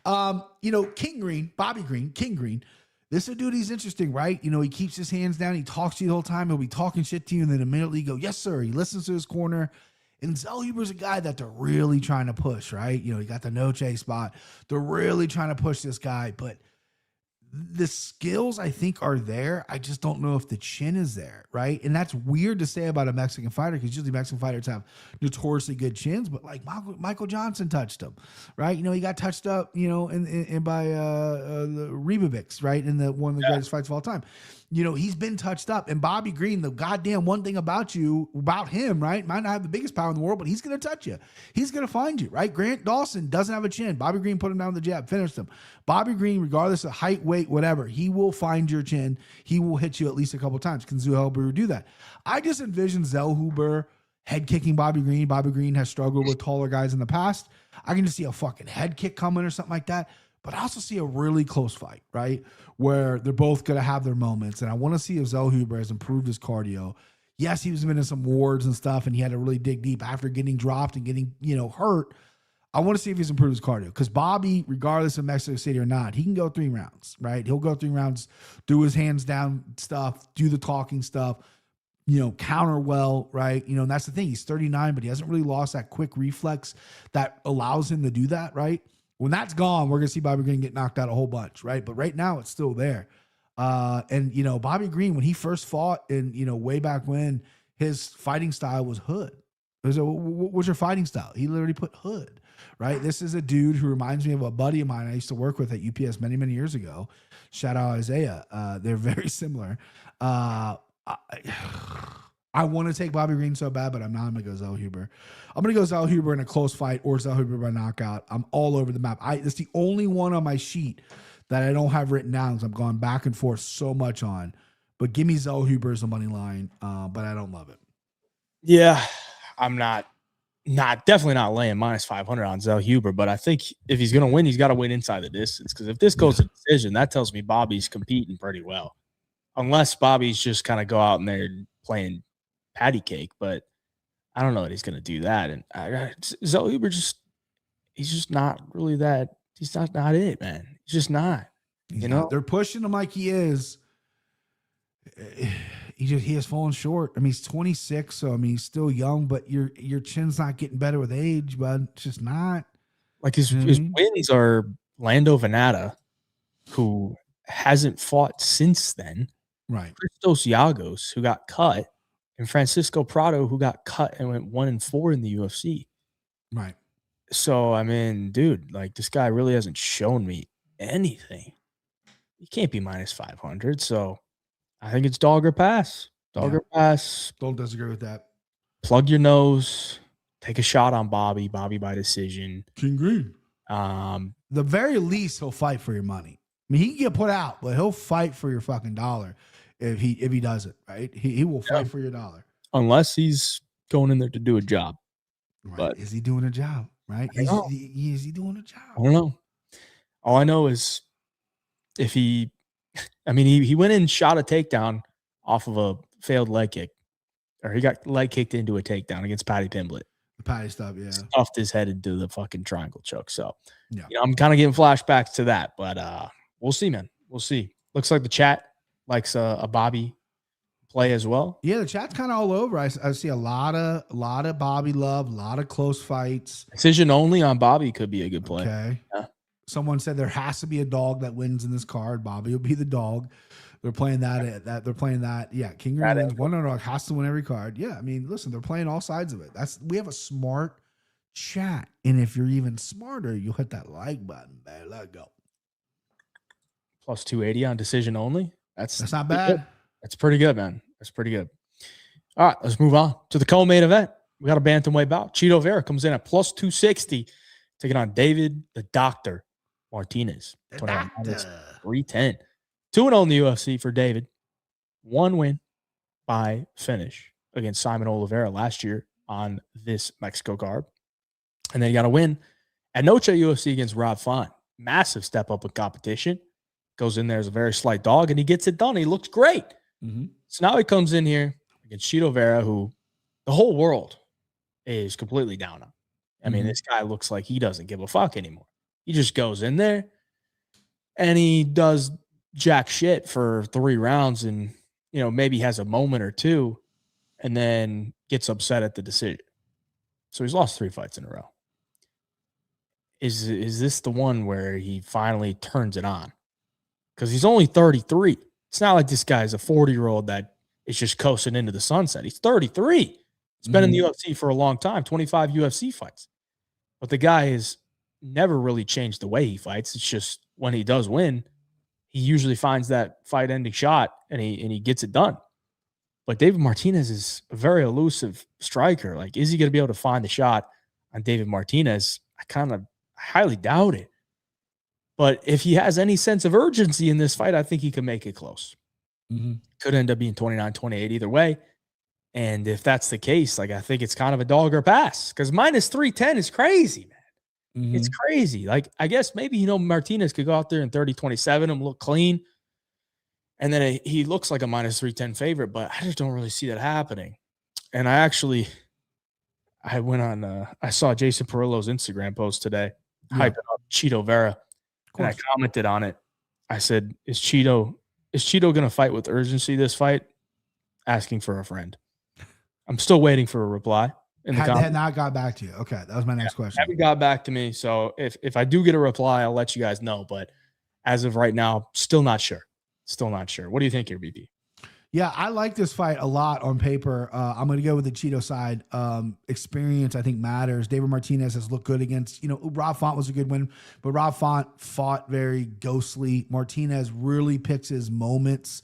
Bobby Green, King Green, this is a dude, he's interesting, right? He keeps his hands down. He talks to you the whole time. He'll be talking shit to you, and then immediately go, yes, sir. He listens to his corner. And Zellhuber's a guy that they're really trying to push, right? He got the no chase spot. They're really trying to push this guy, but the skills I think are there. I just don't know if the chin is there, right? And that's weird to say about a Mexican fighter because usually Mexican fighters have notoriously good chins, but like Michael Johnson touched him, right? He got touched up, and by the Ribovics, right? In one of the greatest fights of all time. He's been touched up. And Bobby Green, the goddamn one thing about him, right? Might not have the biggest power in the world, but he's going to touch you. He's going to find you, right? Grant Dawson doesn't have a chin. Bobby Green put him down with the jab, finished him. Bobby Green, regardless of height, weight, whatever, he will find your chin. He will hit you at least a couple times. Can Zellhuber do that? I just envision Zellhuber head kicking Bobby Green. Bobby Green has struggled with taller guys in the past. I can just see a fucking head kick coming or something like that. But I also see a really close fight, right? Where they're both going to have their moments. And I want to see if Zellhuber has improved his cardio. Yes, he was been in some wards and stuff, and he had to really dig deep after getting dropped and getting, hurt. I want to see if he's improved his cardio. Because Bobby, regardless of Mexico City or not, he can go 3 rounds, right? He'll go 3 rounds, do his hands down stuff, do the talking stuff, counter well, right? And that's the thing. He's 39, but he hasn't really lost that quick reflex that allows him to do that, right? When that's gone, we're going to see Bobby Green get knocked out a whole bunch, right? But right now, it's still there. And Bobby Green, when he first fought in, way back when, his fighting style was hood. What's your fighting style? He literally put hood, right? This is a dude who reminds me of a buddy of mine I used to work with at UPS many, many years ago. Shout out Isaiah. They're very similar. I want to take Bobby Green so bad, but I'm not. I'm going to go Zellhuber. I'm going to go Zellhuber in a close fight or Zellhuber by knockout. I'm all over the map. It's the only one on my sheet that I don't have written down because I'm going back and forth so much on. But give me Zellhuber as a money line, but I don't love it. Yeah, I'm definitely not laying minus 500 on Zellhuber, but I think if he's going to win, he's got to win inside the distance. Because if this goes to decision, that tells me Bobby's competing pretty well. Unless Bobby's just kind of go out in there playing patty cake, but I don't know that he's going to do that. And Zellhuber he's just not really that. He's not it, man. He's just not. They're pushing him like he is. He has fallen short. I mean, he's 26, so I mean he's still young, but your chin's not getting better with age, bud. It's just not. Like his wins are Lando Venata, who hasn't fought since then. Right. Christos Giagos, who got cut, and Francisco Prado, who got cut and went 1-4 in the UFC. Right. So, I mean, dude, like this guy really hasn't shown me anything. He can't be minus 500. So I think it's dog or pass. Pass. Don't disagree with that. Plug your nose. Take a shot on Bobby. Bobby by decision. King Green. The very least, he'll fight for your money. I mean, he can get put out, but he'll fight for your fucking dollar if he does it, right? He will fight for your dollar. Unless he's going in there to do a job. Right. But is he doing a job? Right? Is he doing a job? I don't know. All I know is if he went in and shot a takedown off of a failed leg kick, or he got leg kicked into a takedown against Patty Pimblett. The Patty stuff, yeah. Stuffed his head into the fucking triangle choke. So, yeah. I'm kind of getting flashbacks to that, but we'll see, man. We'll see. Looks like the chat likes a Bobby play as well? Yeah, the chat's kind of all over. I see a lot of Bobby love, a lot of close fights. Decision only on Bobby could be a good play. Okay. Yeah. Someone said there has to be a dog that wins in this card. Bobby will be the dog. They're playing that. They're playing that. Yeah, King wins. One underdog has to win every card. Yeah, I mean, listen, they're playing all sides of it. We have a smart chat, and if you're even smarter, you'll hit that like button. Man, let go. Plus 280 on decision only. That's not bad. Good. That's pretty good, man. That's pretty good. All right, let's move on to the co-main event. We got a bantamweight bout. Cheeto Vera comes in at plus 260, taking on David the Doctor Martinez. 310. 2-0 in the UFC for David. 1 win by finish against Simon Oliveira last year on this Mexico card. And then he got a win at Noche UFC against Rob Font. Massive step up in competition. Goes in there as a very slight dog, and he gets it done. He looks great. Mm-hmm. So now he comes in here against Cheeto Vera, who the whole world is completely down on. I mean, this guy looks like he doesn't give a fuck anymore. He just goes in there, and he does jack shit for 3 rounds and, maybe has a moment or two and then gets upset at the decision. So he's lost 3 fights in a row. Is this the one where he finally turns it on? Because he's only 33. It's not like this guy's a 40-year-old that is just coasting into the sunset. He's 33. He's been in the UFC for a long time, 25 UFC fights. But the guy has never really changed the way he fights. It's just when he does win, he usually finds that fight-ending shot and he gets it done. But David Martinez is a very elusive striker. Like, is he going to be able to find the shot on David Martinez? I highly doubt it. But if he has any sense of urgency in this fight, I think he can make it close. Could end up being 29-28 either way. And if that's the case, I think it's kind of a dog or pass, because minus 310 is crazy, man. It's crazy. I guess maybe, Martinez could go out there and 30-27 and look clean. And then he looks like a minus 310 favorite, but I just don't really see that happening. And I went on, I saw Jason Perillo's Instagram post today, hyping up Cheeto Vera. And I commented on it. I said, is Cheeto going to fight with urgency this fight? Asking for a friend. I'm still waiting for a reply. They had not got back to you. Okay, that was my next question. Haven't got back to me. So if I do get a reply, I'll let you guys know. But as of right now, still not sure. Still not sure. What do you think here, BP? Yeah, I like this fight a lot on paper. I'm going to go with the Cheeto side. Experience, I think, matters. David Martinez has looked good against, Rob Font was a good win, but Rob Font fought very ghostly. Martinez really picks his moments.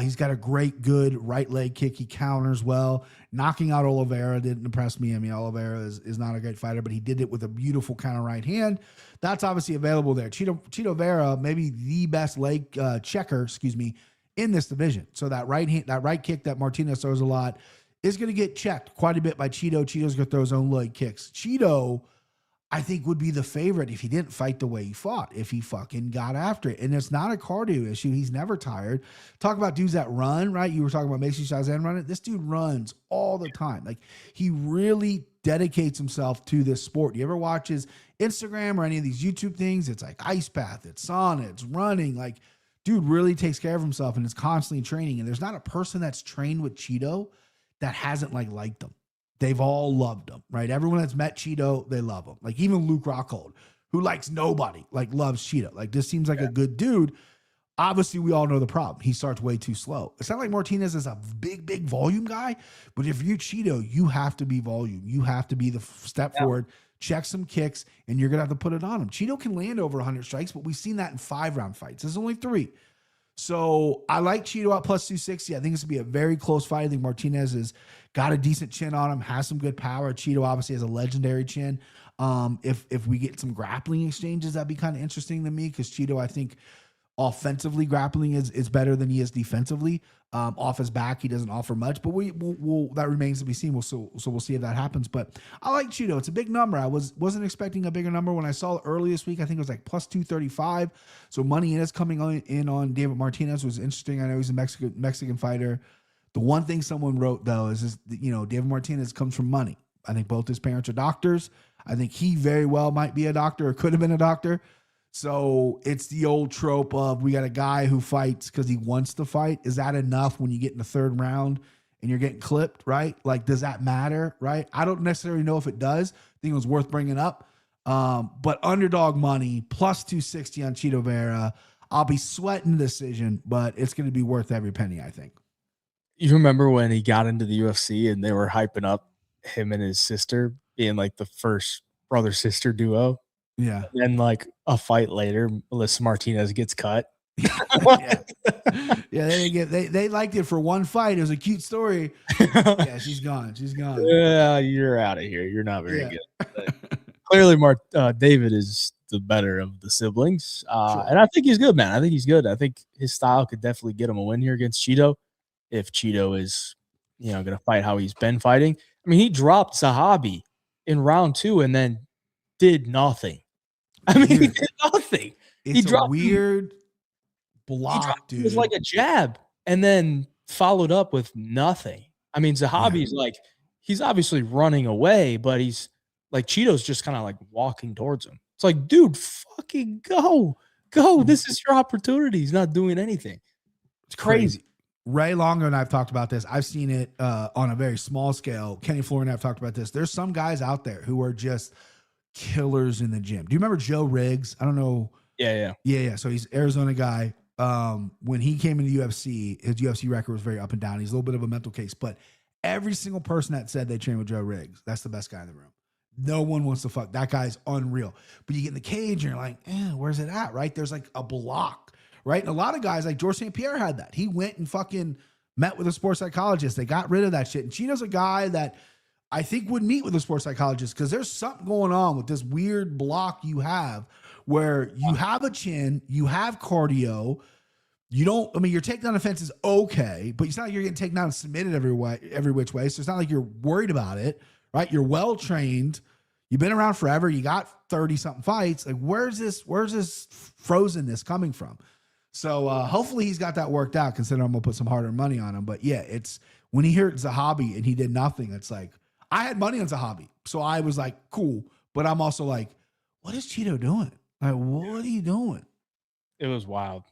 He's got a good right leg kick. He counters well. Knocking out Oliveira didn't impress me. I mean, Oliveira is not a great fighter, but he did it with a beautiful counter right hand. That's obviously available there. Cheeto Vera, maybe the best leg checker, in this division. So that right kick that Martinez throws a lot is going to get checked quite a bit by Cheeto. Cheeto's going to throw his own leg kicks. Cheeto, I think, would be the favorite if he didn't fight the way he fought, if he fucking got after it. And it's not a cardio issue. He's never tired. Talk about dudes that run, right? You were talking about Macy Chiasson running. This dude runs all the time. He really dedicates himself to this sport. You ever watch his Instagram or any of these YouTube things? It's like ice bath, it's sauna, it's running. Dude really takes care of himself and is constantly training. And there's not a person that's trained with Cheeto that hasn't liked him. They've all loved him, right? Everyone that's met Cheeto, they love him. Even Luke Rockhold, who likes nobody, loves Cheeto. This seems like a good dude. Obviously, we all know the problem. He starts way too slow. It's not like Martinez is a big volume guy, but if you're Cheeto, you have to be volume. You have to be the step forward, check some kicks, and you're going to have to put it on him. Cheeto can land over 100 strikes, but we've seen that in 5-round fights. There's only 3. So I like Cheeto at plus 260. I think it's going to be a very close fight. I think Martinez has got a decent chin on him, has some good power. Cheeto obviously has a legendary chin. If we get some grappling exchanges, that'd be kind of interesting to me, because Cheeto, I think, offensively grappling is better than he is defensively. Off his back, he doesn't offer much, but we'll that remains to be seen. So we'll see if that happens. But I like Cheeto. It's a big number. I wasn't expecting a bigger number when I saw it early this week. I think it was plus 235. So money is coming in on David Martinez, was interesting. I know he's a Mexican fighter. The one thing someone wrote though is David Martinez comes from money. I think both his parents are doctors. I think he very well might be a doctor or could have been a doctor. So it's the old trope of we got a guy who fights because he wants to fight. Is that enough when you get in the third round and you're getting clipped, right? Like, does that matter, right? I don't necessarily know if it does. I think it was worth bringing up. But underdog money, plus 260 on Cheeto Vera. I'll be sweating the decision, but it's going to be worth every penny, I think. You remember when he got into the UFC and they were hyping up him and his sister being like the first brother-sister duo? Yeah. And then like a fight later, Melissa Martinez gets cut. Yeah. They liked it for one fight. It was a cute story. Yeah, she's gone. She's gone. Yeah, you're out of here. You're not very good. Clearly, David is the better of the siblings. Sure. And I think he's good, man. I think he's good. I think his style could definitely get him a win here against Cheeto if Cheeto is, going to fight how he's been fighting. I mean, he dropped Zahabi in round 2 and then did nothing. I mean, he did nothing. It's a weird block, dude. It was like a jab and then followed up with nothing. I mean, Zahabi's like, he's obviously running away, but he's like, Cheeto's just kind of like walking towards him. It's like, dude, fucking go. This is your opportunity. He's not doing anything. It's crazy. Ray Longo and I've talked about this. I've seen it on a very small scale. Kenny Floor and I've talked about this. There's some guys out there who are just killers in the gym. Do you remember Joe Riggs? I don't know. Yeah. So he's an Arizona guy. When he came into UFC, his UFC record was very up and down. He's a little bit of a mental case, but every single person that said they trained with Joe Riggs, that's the best guy in the room. No one wants to fuck. That guy's unreal. But you get in the cage and you're like, where's it at, right? There's like a block, right? And a lot of guys, like George St. Pierre had that. He went and fucking met with a sports psychologist. They got rid of that shit. And Cheeto's a guy that I think would meet with a sports psychologist because there's something going on with this weird block you have where you have a chin, you have cardio. Your takedown defense is okay, but it's not like you're getting taken down and submitted every which way. So it's not like you're worried about it, right? You're well trained. You've been around forever. You got 30 something fights. Like, where's this frozenness coming from? So hopefully he's got that worked out, considering I'm gonna put some harder money on him. But yeah, it's when he hurt Zahabi and he did nothing, it's like, I had money on Zahabi. So I was like, cool. But I'm also like, what is Cheeto doing? Like, what are you doing? It was wild.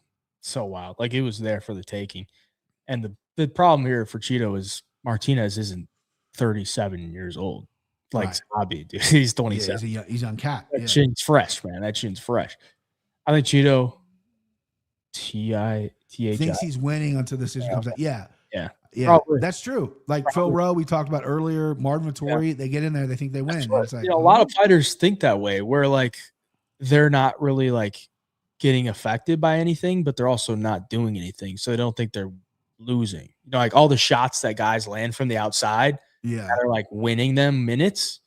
So wild. Like, it was there for the taking. And the problem here for Cheeto is Martinez isn't 37 years old. Like Zahabi, dude. He's 27. Yeah, he's on cat. That chin's fresh, man. That chin's fresh. I think Cheeto thinks he's winning until the decision comes out. Yeah. Probably. That's true. Like Phil Rowe, we talked about earlier, Marvin Vittori, they get in there, they think they win. Right. It's like, a lot of fighters think that way, where like they're not really like getting affected by anything, but they're also not doing anything. So they don't think they're losing. Like all the shots that guys land from the outside that are like winning them minutes,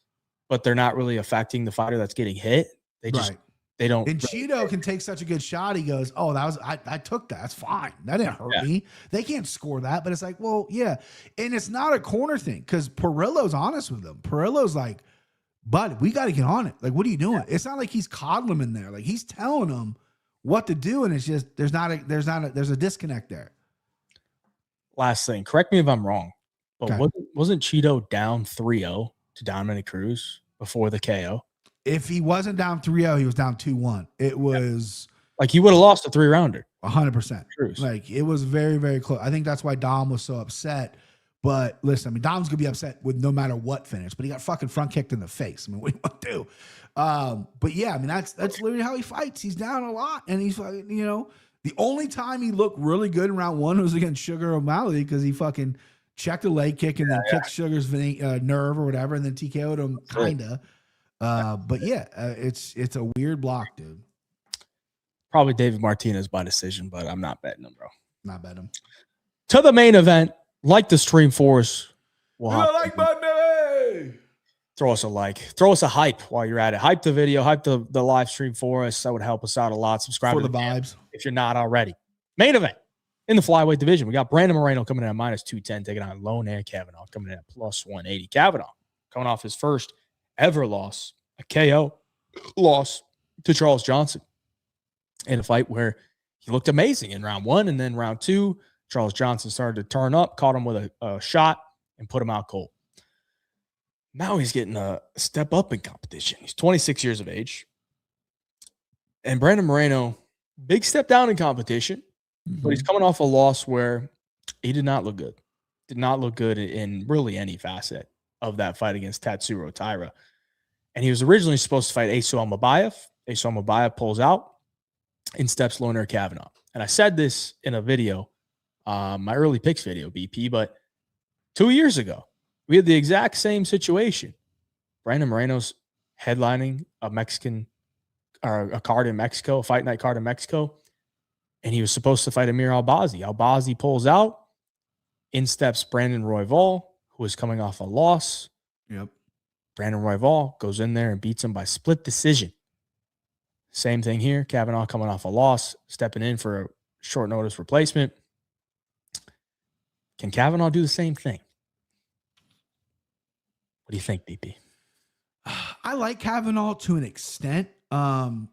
but they're not really affecting the fighter that's getting hit. They just they don't. And Cheeto can take such a good shot. He goes, oh, that was I took that. That's fine. That didn't hurt me. They can't score that. But it's like, well, yeah. And it's not a corner thing because Perillo's honest with them. Perillo's like, bud, we got to get on it. Like, what are you doing? It's not like he's coddling him in there. Like he's telling them what to do, and it's just there's a disconnect there. Last thing, correct me if I'm wrong, but wasn't Cheeto down 3-0 to Dominic Cruz before the KO? If he wasn't down 3-0, he was down 2-1. It was like he would have lost a 3-rounder. 100%. Like it was very, very close. I think that's why Dom was so upset. But listen, I mean, Dom's gonna be upset with no matter what finish, but he got fucking front kicked in the face. I mean, what do you want to do? But yeah, I mean, that's literally how he fights. He's down a lot, and he's fucking, the only time he looked really good in round 1 was against Sugar O'Malley because he fucking checked a leg kick and then kicked Sugar's nerve or whatever, and then TKO'd him kinda. But yeah, it's a weird block, dude. Probably David Martinez by decision, but I'm not betting him, bro. Not betting him. To the main event. Like the stream for us. Like my baby. Throw us a like. Throw us a hype while you're at it. Hype the video. Hype the live stream for us. That would help us out a lot. Subscribe for to the vibes if you're not already. Main event in the flyweight division. We got Brandon Moreno coming in at -210, taking on Lone Air Kavanagh coming in at +180. Kavanagh coming off his first ever loss, a KO loss to Charles Johnson in a fight where he looked amazing in round 1, and then round 2. Charles Johnson started to turn up, caught him with a shot, and put him out cold. Now he's getting a step up in competition. He's 26 years of age. And Brandon Moreno, big step down in competition, but he's coming off a loss where he did not look good. Did not look good in really any facet of that fight against Tatsuro Taira. And he was originally supposed to fight Aso Almabayev. Aso Almabayev pulls out. In steps Loner Kavanagh. And I said this in a video, my early picks video, BP, but 2 years ago, we had the exact same situation. Brandon Moreno's headlining a Mexican or a card in Mexico, a fight night card in Mexico, and he was supposed to fight Amir Albazi. Albazi pulls out. In steps Brandon Royval, who is coming off a loss. Yep. Brandon Royval goes in there and beats him by split decision. Same thing here. Kavanagh coming off a loss, stepping in for a short notice replacement. Can Kavanagh do the same thing? What do you think, BP? I like Kavanagh to an extent. I'm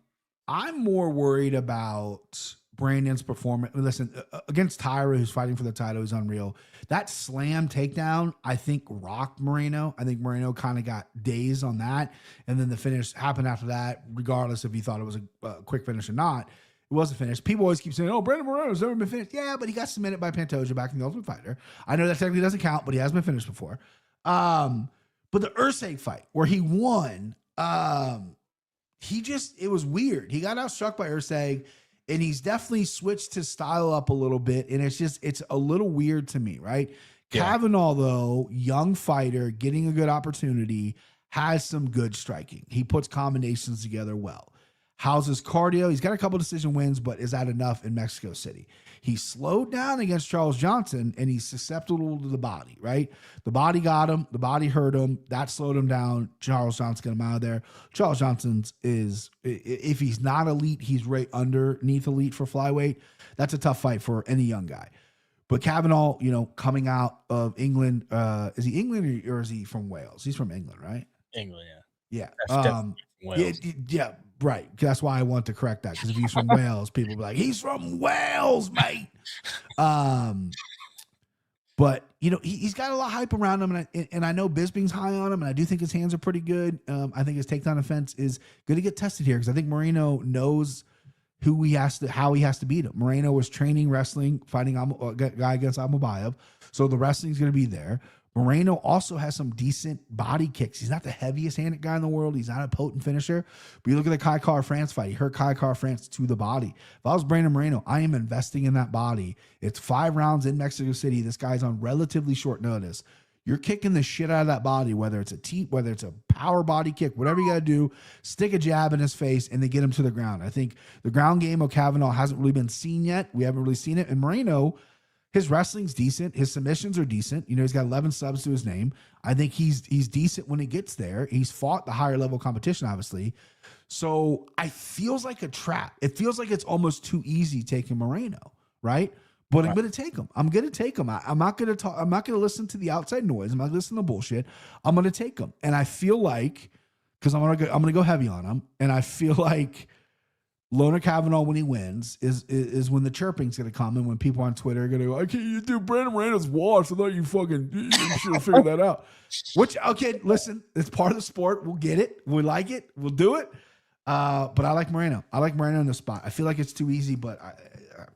more worried about Brandon's performance. Listen, against Taira, who's fighting for the title, is unreal. That slam takedown, I think, rocked Moreno. I think Moreno kind of got dazed on that. And then the finish happened after that, regardless if he thought it was a quick finish or not. It wasn't finished. People always keep saying, oh, Brandon Moreno's never been finished. Yeah, but he got submitted by Pantoja back in the Ultimate Fighter. I know that technically doesn't count, but he has been finished before. But the Urseg fight where he won, it was weird. He got outstruck by Urseg. And he's definitely switched his style up a little bit. And it's a little weird to me, right? Yeah. Kavanagh, though, young fighter, getting a good opportunity, has some good striking. He puts combinations together well. How's his cardio? He's got a couple decision wins, but is that enough in Mexico City? He slowed down against Charles Johnson, and he's susceptible to the body, right? The body got him. The body hurt him. That slowed him down. Charles Johnson got him out of there. Charles Johnson's is, if he's not elite, he's right underneath elite for flyweight. That's a tough fight for any young guy. But Kavanagh, coming out of England, is he England or is he from Wales? He's from England, right? England, yeah. Wales. Yeah, right. That's why I want to correct that, because if he's from Wales, people will be like, he's from Wales, mate. But he's got a lot of hype around him, and I know Bisping's high on him, and I do think his hands are pretty good. I think his takedown defense is going to get tested here, because I think Moreno knows how he has to beat him. Moreno was training wrestling, fighting a guy against Almabayev, so the wrestling's going to be there. Moreno also has some decent body kicks. He's not the heaviest handed guy in the world. He's not a potent finisher. But you look at the Kai Kara France fight. He hurt Kai Kara France to the body. If I was Brandon Moreno, I am investing in that body. It's 5 rounds in Mexico City. This guy's on relatively short notice. You're kicking the shit out of that body, whether it's a teep, whether it's a power body kick, whatever you got to do, stick a jab in his face and then get him to the ground. I think the ground game of Kavanagh hasn't really been seen yet. We haven't really seen it. And Moreno, his wrestling's decent. His submissions are decent. He's got 11 subs to his name. I think he's decent when he gets there. He's fought the higher level competition, obviously. So it feels like a trap. It feels like it's almost too easy taking Moreno, right? But I'm going to take him. I'm going to take him. I'm not going to talk. I'm not going to listen to the outside noise. I'm not going to listen to bullshit. I'm going to take him. And I feel like, because I'm going to go heavy on him, and I feel like Loner Kavanagh, when he wins, is when the chirping's going to come, and when people on Twitter are going to go, okay, you do Brandon Moreno's watch. I thought you should have figured that out. Which, okay, listen, it's part of the sport. We'll get it. We like it. We'll do it. But I like Moreno. I like Moreno in the spot. I feel like it's too easy, but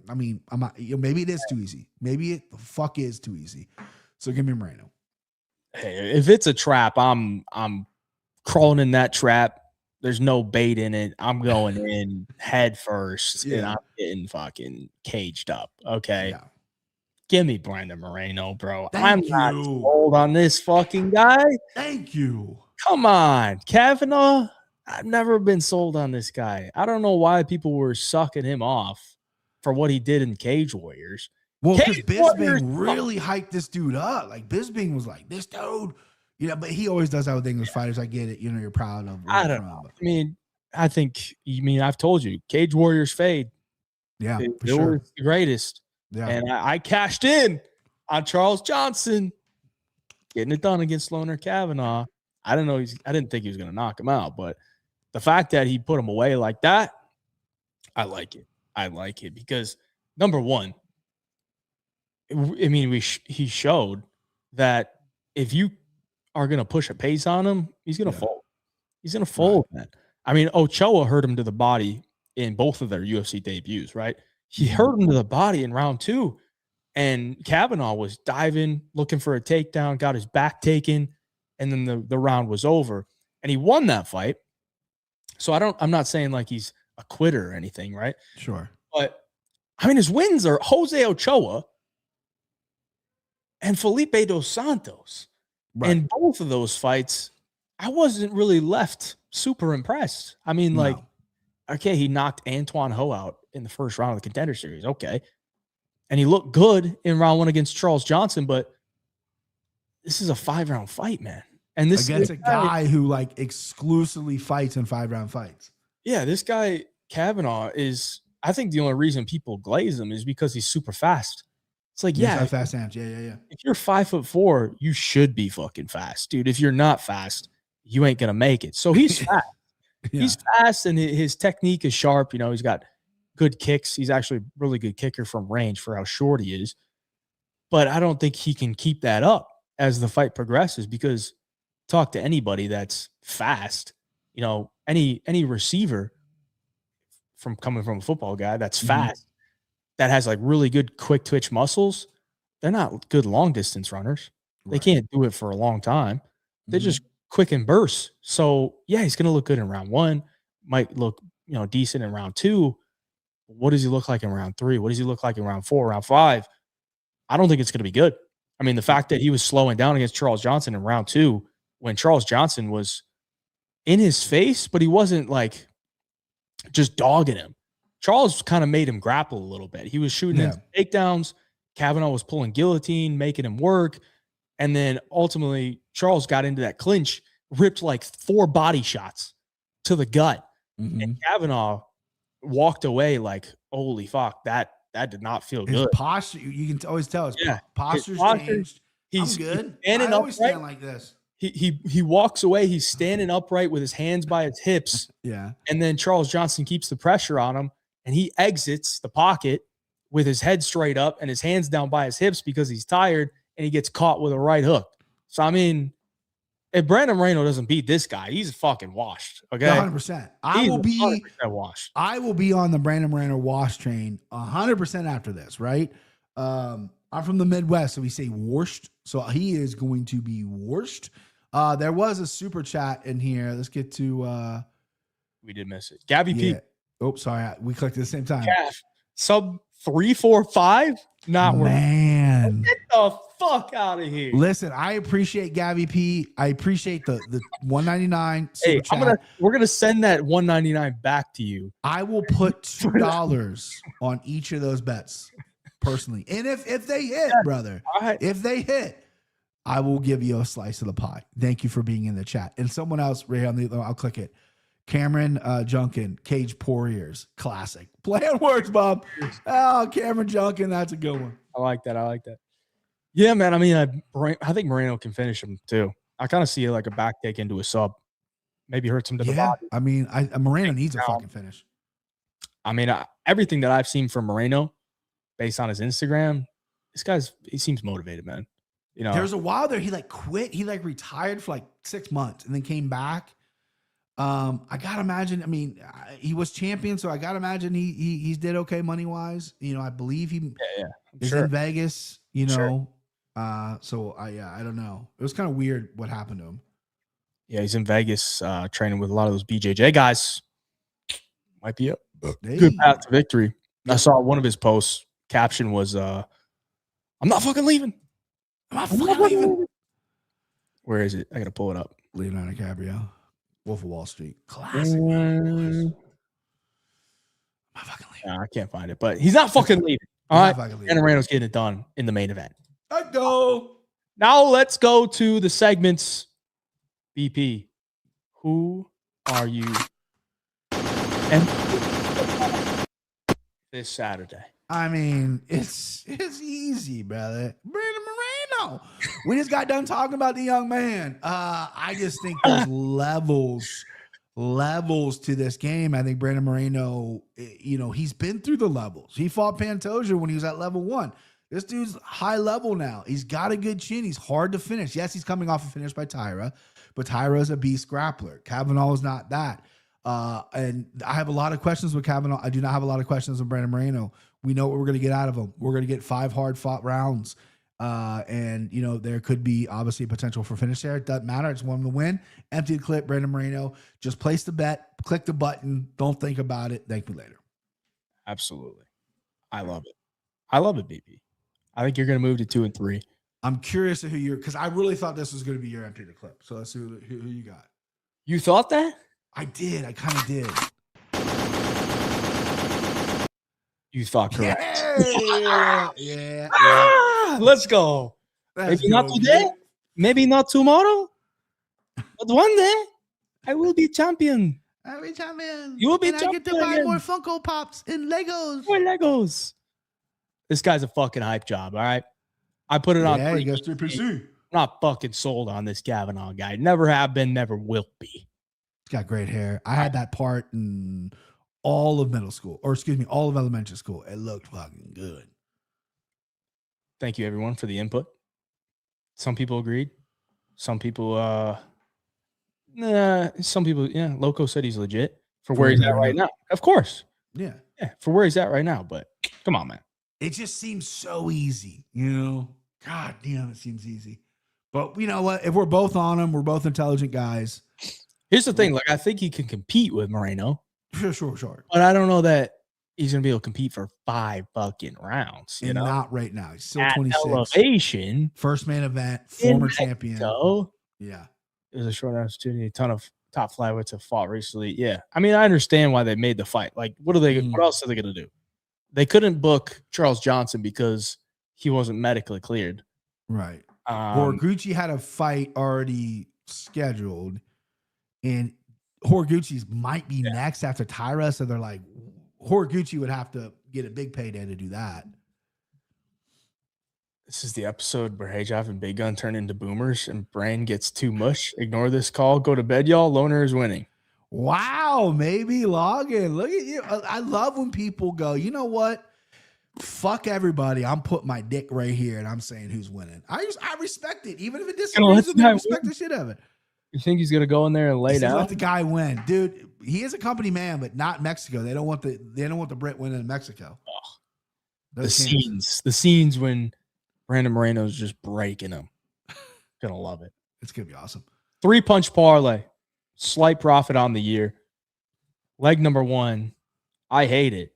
I mean, I'm not, maybe it is too easy. Maybe it the fuck is too easy. So give me Moreno. Hey, if it's a trap, I'm crawling in that trap. There's no bait in it. I'm going in head first, and I'm getting fucking caged up. Okay. Yeah. Give me Brandon Moreno, bro. I'm not sold on this fucking guy. Thank you. Come on. Kavanagh, I've never been sold on this guy. I don't know why people were sucking him off for what he did in Cage Warriors. Well, because Bisping really hyped this dude up. Like, Bisping was like, this dude. But he always does that with English fighters. I get it. You're proud of him. I don't know. I mean, I've told you, Cage Warriors fade. Yeah, it was the greatest. Yeah. And I cashed in on Charles Johnson getting it done against Loner Kavanagh. I didn't think he was going to knock him out, but the fact that he put him away like that, I like it. I like it because, number one, I mean, he showed that if you are going to push a pace on him, he's going to fold. He's going to fold, man. I mean, Ochoa hurt him to the body in both of their UFC debuts, right? He hurt him to the body in round 2, and Kavanagh was diving, looking for a takedown, got his back taken, and then the round was over, and he won that fight. So I'm not saying like he's a quitter or anything, right? Sure. But I mean, his wins are Jose Ochoa and Felipe dos Santos. Right. And both of those fights, I wasn't really left super impressed. I mean, like, okay, he knocked Antoine Ho out in the first round of the Contender Series. Okay. And he looked good in round 1 against Charles Johnson, but this is a 5-round fight, man. And this against a guy who like exclusively fights in 5-round fights. Yeah, this guy Kavanagh is, I think the only reason people glaze him is because he's super fast. It's like, yeah, fast hands. Yeah. If you're 5'4", you should be fucking fast, dude. If you're not fast, you ain't gonna make it. So he's fast. He's fast, and his technique is sharp. You know, he's got good kicks. He's actually a really good kicker from range for how short he is. But I don't think he can keep that up as the fight progresses, because talk to anybody that's fast, you know, any receiver coming from a football guy that's fast, that has like really good quick twitch muscles, they're not good long distance runners. They can't do it for a long time. They're just quick and bursts. So yeah, he's going to look good in round 1, might look, you know, decent in round 2. What does he look like in round 3? What does he look like in round 4, round 5? I don't think it's going to be good. I mean, the fact that he was slowing down against Charles Johnson in round 2, when Charles Johnson was in his face, but he wasn't like just dogging him. Charles kind of made him grapple a little bit. He was shooting him takedowns. Kavanagh was pulling guillotine, making him work. And then ultimately, Charles got into that clinch, ripped like 4 body shots to the gut. And Kavanagh walked away like, holy fuck, that did not feel good. His posture, you can always tell his posture's changed. He's good. I always stand like this. He walks away. He's standing upright with his hands by his hips. And then Charles Johnson keeps the pressure on him, and he exits the pocket with his head straight up and his hands down by his hips because he's tired, and he gets caught with a right hook. So, I mean, if Brandon Moreno doesn't beat this guy, he's fucking washed. Okay. 100%. I will be 100% washed. I will be on the Brandon Moreno wash train 100% after this, right? I'm from the Midwest, so we say warshed. So he is going to be warshed. There was a super chat in here. Let's get to we did miss it. Gabby P. Oh, sorry. We clicked at the same time. Sub 345. Not man. Get the fuck out of here. Listen, I appreciate Gabby P. I appreciate the 199 super chat. We're gonna send that 199 back to you. I will put $2 on each of those bets personally. And if they hit, brother, if they hit, I will give you a slice of the pie. Thank you for being in the chat. And someone else right on the, I'll click it. Cameron Junkin, Cage Poor Ears, classic. Play on words, Bob. Oh, Cameron Junkin, that's a good one. I like that. Yeah, man. I mean, I think Moreno can finish him too. I kind of see it like a back take into a sub. Maybe hurts him to the body. I mean, Moreno needs a fucking finish. I mean, everything that I've seen from Moreno, based on his Instagram, he seems motivated, man. You know, there's a while there he like quit. He like retired for like 6 months and then came back. I gotta imagine. I mean, he was champion, so I gotta imagine he did okay money wise. You know, I believe he is in Vegas. You know, so I don't know. It was kind of weird what happened to him. Yeah, he's in Vegas training with a lot of those BJJ guys. Might be a good path to victory. I saw one of his posts. Caption was, "I'm not fucking leaving. I'm not fucking leaving." Where is it? I gotta pull it up. Leonardo DiCaprio. Wolf of Wall Street. Classic. I can't find it, but he's not fucking leaving. All right. And Moreno's getting it done in the main event. I go. Now let's go to the segments. BP, who are you? And this Saturday. I mean, it's easy, brother. Brandon Moreno. We just got done talking about the young man. I just think there's levels to this game. I think Brandon Moreno, you know, he's been through the levels. He fought Pantoja when he was at level 1. This dude's high level now. He's got a good chin. He's hard to finish. Yes, he's coming off a finish by Tyra, but Tyra's a beast grappler. Kavanagh is not that. And I have a lot of questions with Kavanagh. I do not have a lot of questions with Brandon Moreno. We know what we're going to get out of him. We're going to get 5 hard-fought rounds. And, there could be obviously potential for finish there. It doesn't matter. I just want him to win. Empty the clip, Brandon Moreno. Just place the bet. Click the button. Don't think about it. Thank me later. Absolutely. I love it. I love it, BP. I think you're going to move to 2 and 3. I'm curious to who you're, because I really thought this was going to be your empty the clip. So let's see who you got. You thought that? I did. I kind of did. You thought correct. Yeah. Let's go. Maybe not today. Maybe not tomorrow. But one day, I will be champion. I'll be champion. You will be champion. I get to buy more Funko Pops and Legos. More Legos. This guy's a fucking hype job, all right? I put it on. Yeah, he goes through PC. I'm not fucking sold on this Kavanagh guy. Never have been, never will be. He's got great hair. I had that part in all of middle school, or excuse me, all of elementary school. It looked fucking good. Thank you, everyone, for the input. Some people agreed. Some people, Loco said he's legit for where he's at right now. Of course. Yeah, for where he's at right now. But come on, man. It just seems so easy, God damn, it seems easy. But you know what? If we're both on him, we're both intelligent guys. Here's the thing. I think he can compete with Moreno. Sure. But I don't know that he's going to be able to compete for 5 fucking rounds. Not right now. He's still at 26. Elevation. First main event, former champion. Yeah. It was a short opportunity. A ton of top flyweights have fought recently. Yeah. I mean, I understand why they made the fight. What else are they going to do? They couldn't book Charles Johnson because he wasn't medically cleared. Right. Horiguchi had a fight already scheduled, and Horiguchi's might be next after Tyra. So they're like, Horiguchi would have to get a big payday to do that. This is the episode where BigJive and Big Gun turn into boomers and Brain gets too mush. Ignore this call. Go to bed, y'all. Loner is winning. Wow, maybe login. Look at you. I love when people go, you know what? Fuck everybody. I'm putting my dick right here and I'm saying who's winning. I respect it. Even if it disagrees with me, I respect the shit of it. You think he's gonna go in there and lay down? Let the guy win, dude. He is a company man, but not Mexico. They don't want the Brit winning in Mexico. Oh, the scenes when Brandon Moreno's just breaking him. Gonna love it. It's gonna be awesome. 3-punch parlay, slight profit on the year. Leg number 1, I hate it,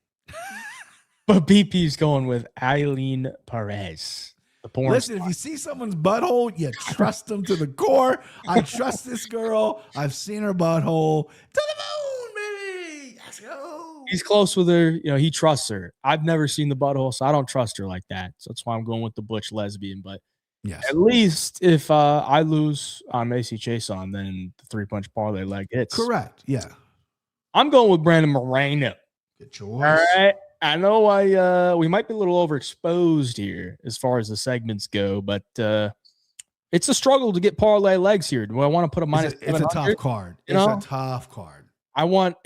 but BP's going with Eileen Perez. Listen, if you see someone's butthole, you trust them to the core. I trust this girl. I've seen her butthole. To the moon, baby. Let's go. He's close with her. He trusts her. I've never seen the butthole, so I don't trust her like that. So that's why I'm going with the butch lesbian. But yes, at least if I lose on Macy Chiasson, then the 3-punch parlay leg hits. Correct. Yeah. I'm going with Brandon Moreno. Good choice. All right. I know we might be a little overexposed here as far as the segments go, but it's a struggle to get parlay legs here. Do I want to put a minus? It's a tough card. It's a tough card. I want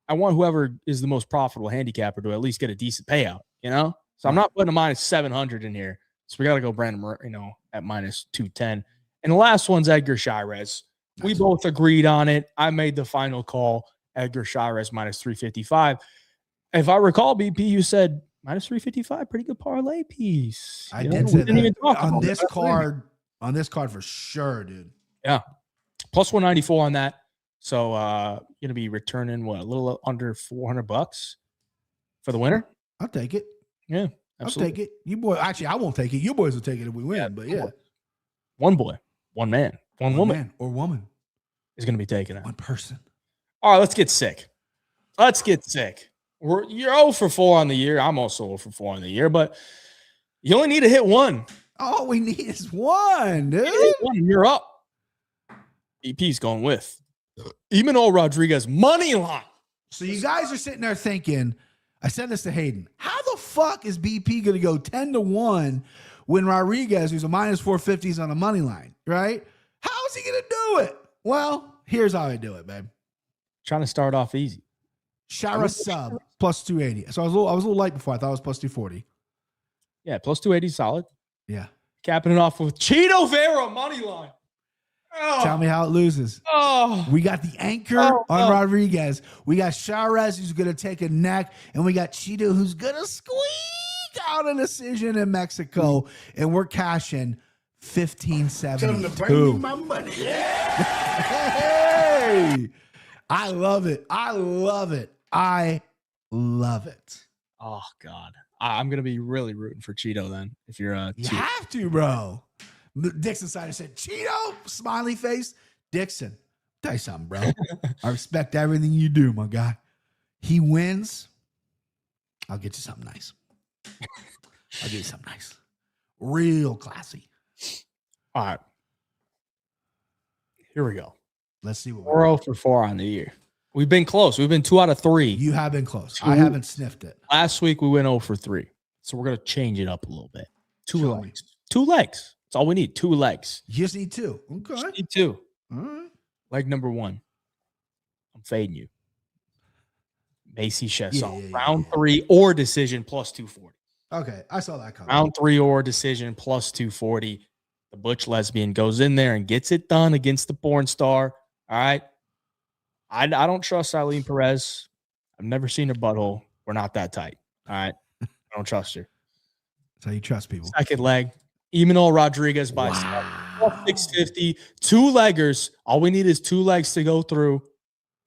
whoever is the most profitable handicapper to at least get a decent payout. So I'm not putting a minus 700 in here. So we got to go Brandon Moreno at minus 210. And the last one's Edgar Shirez. We both agreed on it. I made the final call. Edgar Shirez minus 355. If I recall, BP, you said minus 355, pretty good parlay piece. I did say that. On this card for sure, dude. Yeah. Plus 194 on that. So going to be returning a little under $400 for the winner? I'll take it. Yeah, absolutely. I'll take it. You boy, actually, I won't take it. You boys will take it if we win, but yeah. One boy, one man, one woman. Man or woman is going to be taking it. One person. All right, let's get sick. You're 0 for 4 on the year. I'm also 0 for 4 on the year, but you only need to hit 1. All we need is 1, dude. You're up. EP's going with Emmanuel Rodriguez money line. So you guys are sitting there thinking, I said this to Hayden, how the fuck is BP going to go 10-1 when Rodriguez, who's a minus 450, is on the money line, right? How is he going to do it? Well, here's how I do it, babe. Trying to start off easy. Shara sub plus 280. So I was a little light before. I thought it was plus 240. Yeah, plus 280 solid. Yeah. Capping it off with Cheeto Vera money line. Tell me how it loses. Oh, We got the anchor on Rodriguez. We got Charez, who's going to take a neck. And we got Cheeto, who's going to squeak out a decision in Mexico. And we're cashing 1572. Bring me my money. Hey, I love it. I love it. I love it. oh God. I'm going to be really rooting for Cheeto then. If you're You have to, bro. Dixon Sider said, Cheeto, smiley face. Dixon, tell you something, bro. I respect everything you do, my guy. He wins. I'll get you something nice. I'll get you something nice. Real classy. all right. Here we go. Let's see what We're 0 for 4 on the year. We've been close. We've been 2 out of 3. You have been close. I haven't sniffed it. Last week we went 0 for 3. So we're going to change it up a little bit. Two Show me. legs. 2 legs. That's all we need. 2 legs. You just need 2. Okay. Just need 2. All right. Leg number 1. I'm fading you. Macy Chiasson. Yeah. Round 3 or decision plus 240. Okay. I saw that coming. Round 3 or decision plus 240. The Butch lesbian goes in there and gets it done against the porn star. All right. I don't trust Eileen Perez. I've never seen her butthole. We're not that tight. All right. I don't trust her. That's how you trust people. Second leg. Emmanuel Rodriguez by 650. 2-leggers. All we need is 2 legs to go through.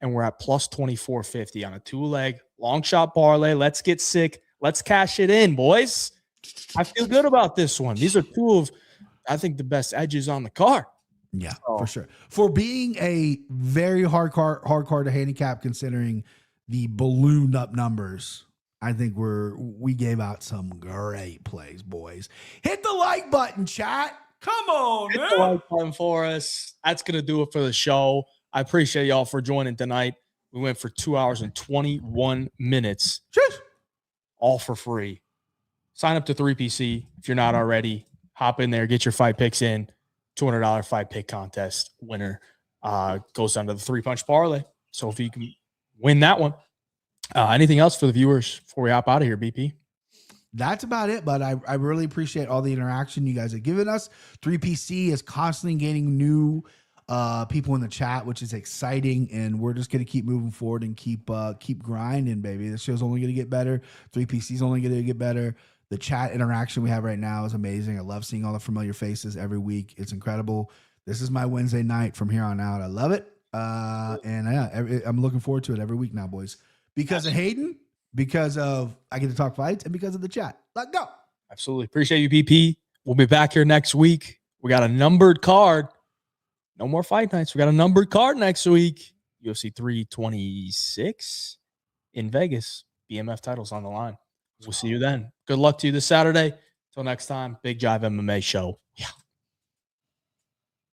And we're at plus 2450 on a 2-leg long shot parlay. Let's get sick. Let's cash it in, boys. I feel good about this one. These are 2 of, I think, the best edges on the card. Yeah, for sure. For being a very hard card to handicap, considering the ballooned up numbers, I think we gave out some great plays, boys. Hit the like button, chat. Come on, Hit man. the like button for us. That's going to do it for the show. I appreciate y'all for joining tonight. We went for 2 hours and 21 minutes, all for free. Sign up to 3PC if you're not already. Hop in there, get your fight picks in. $200 fight pick contest winner goes down to the 3-punch parlay. So if you can win that one. Anything else for the viewers before we hop out of here, BP? That's about it, but I really appreciate all the interaction you guys have given us. 3PC is constantly gaining new people in the chat, which is exciting, and we're just going to keep moving forward and keep grinding, baby. This show's only going to get better. 3PC is only going to get better. The chat interaction we have right now is amazing. I love seeing all the familiar faces every week. It's incredible. This is my Wednesday night from here on out. I love it. And yeah, I'm looking forward to it every week now, boys. Because of Hayden, because of I get to talk fights, and because of the chat. Let's go. Absolutely. Appreciate you, BP. We'll be back here next week. We got a numbered card. No more fight nights. We got a numbered card next week. UFC 326 in Vegas. BMF titles on the line. We'll see you then. Good luck to you this Saturday. Till next time, BigJive MMA Show. Yeah.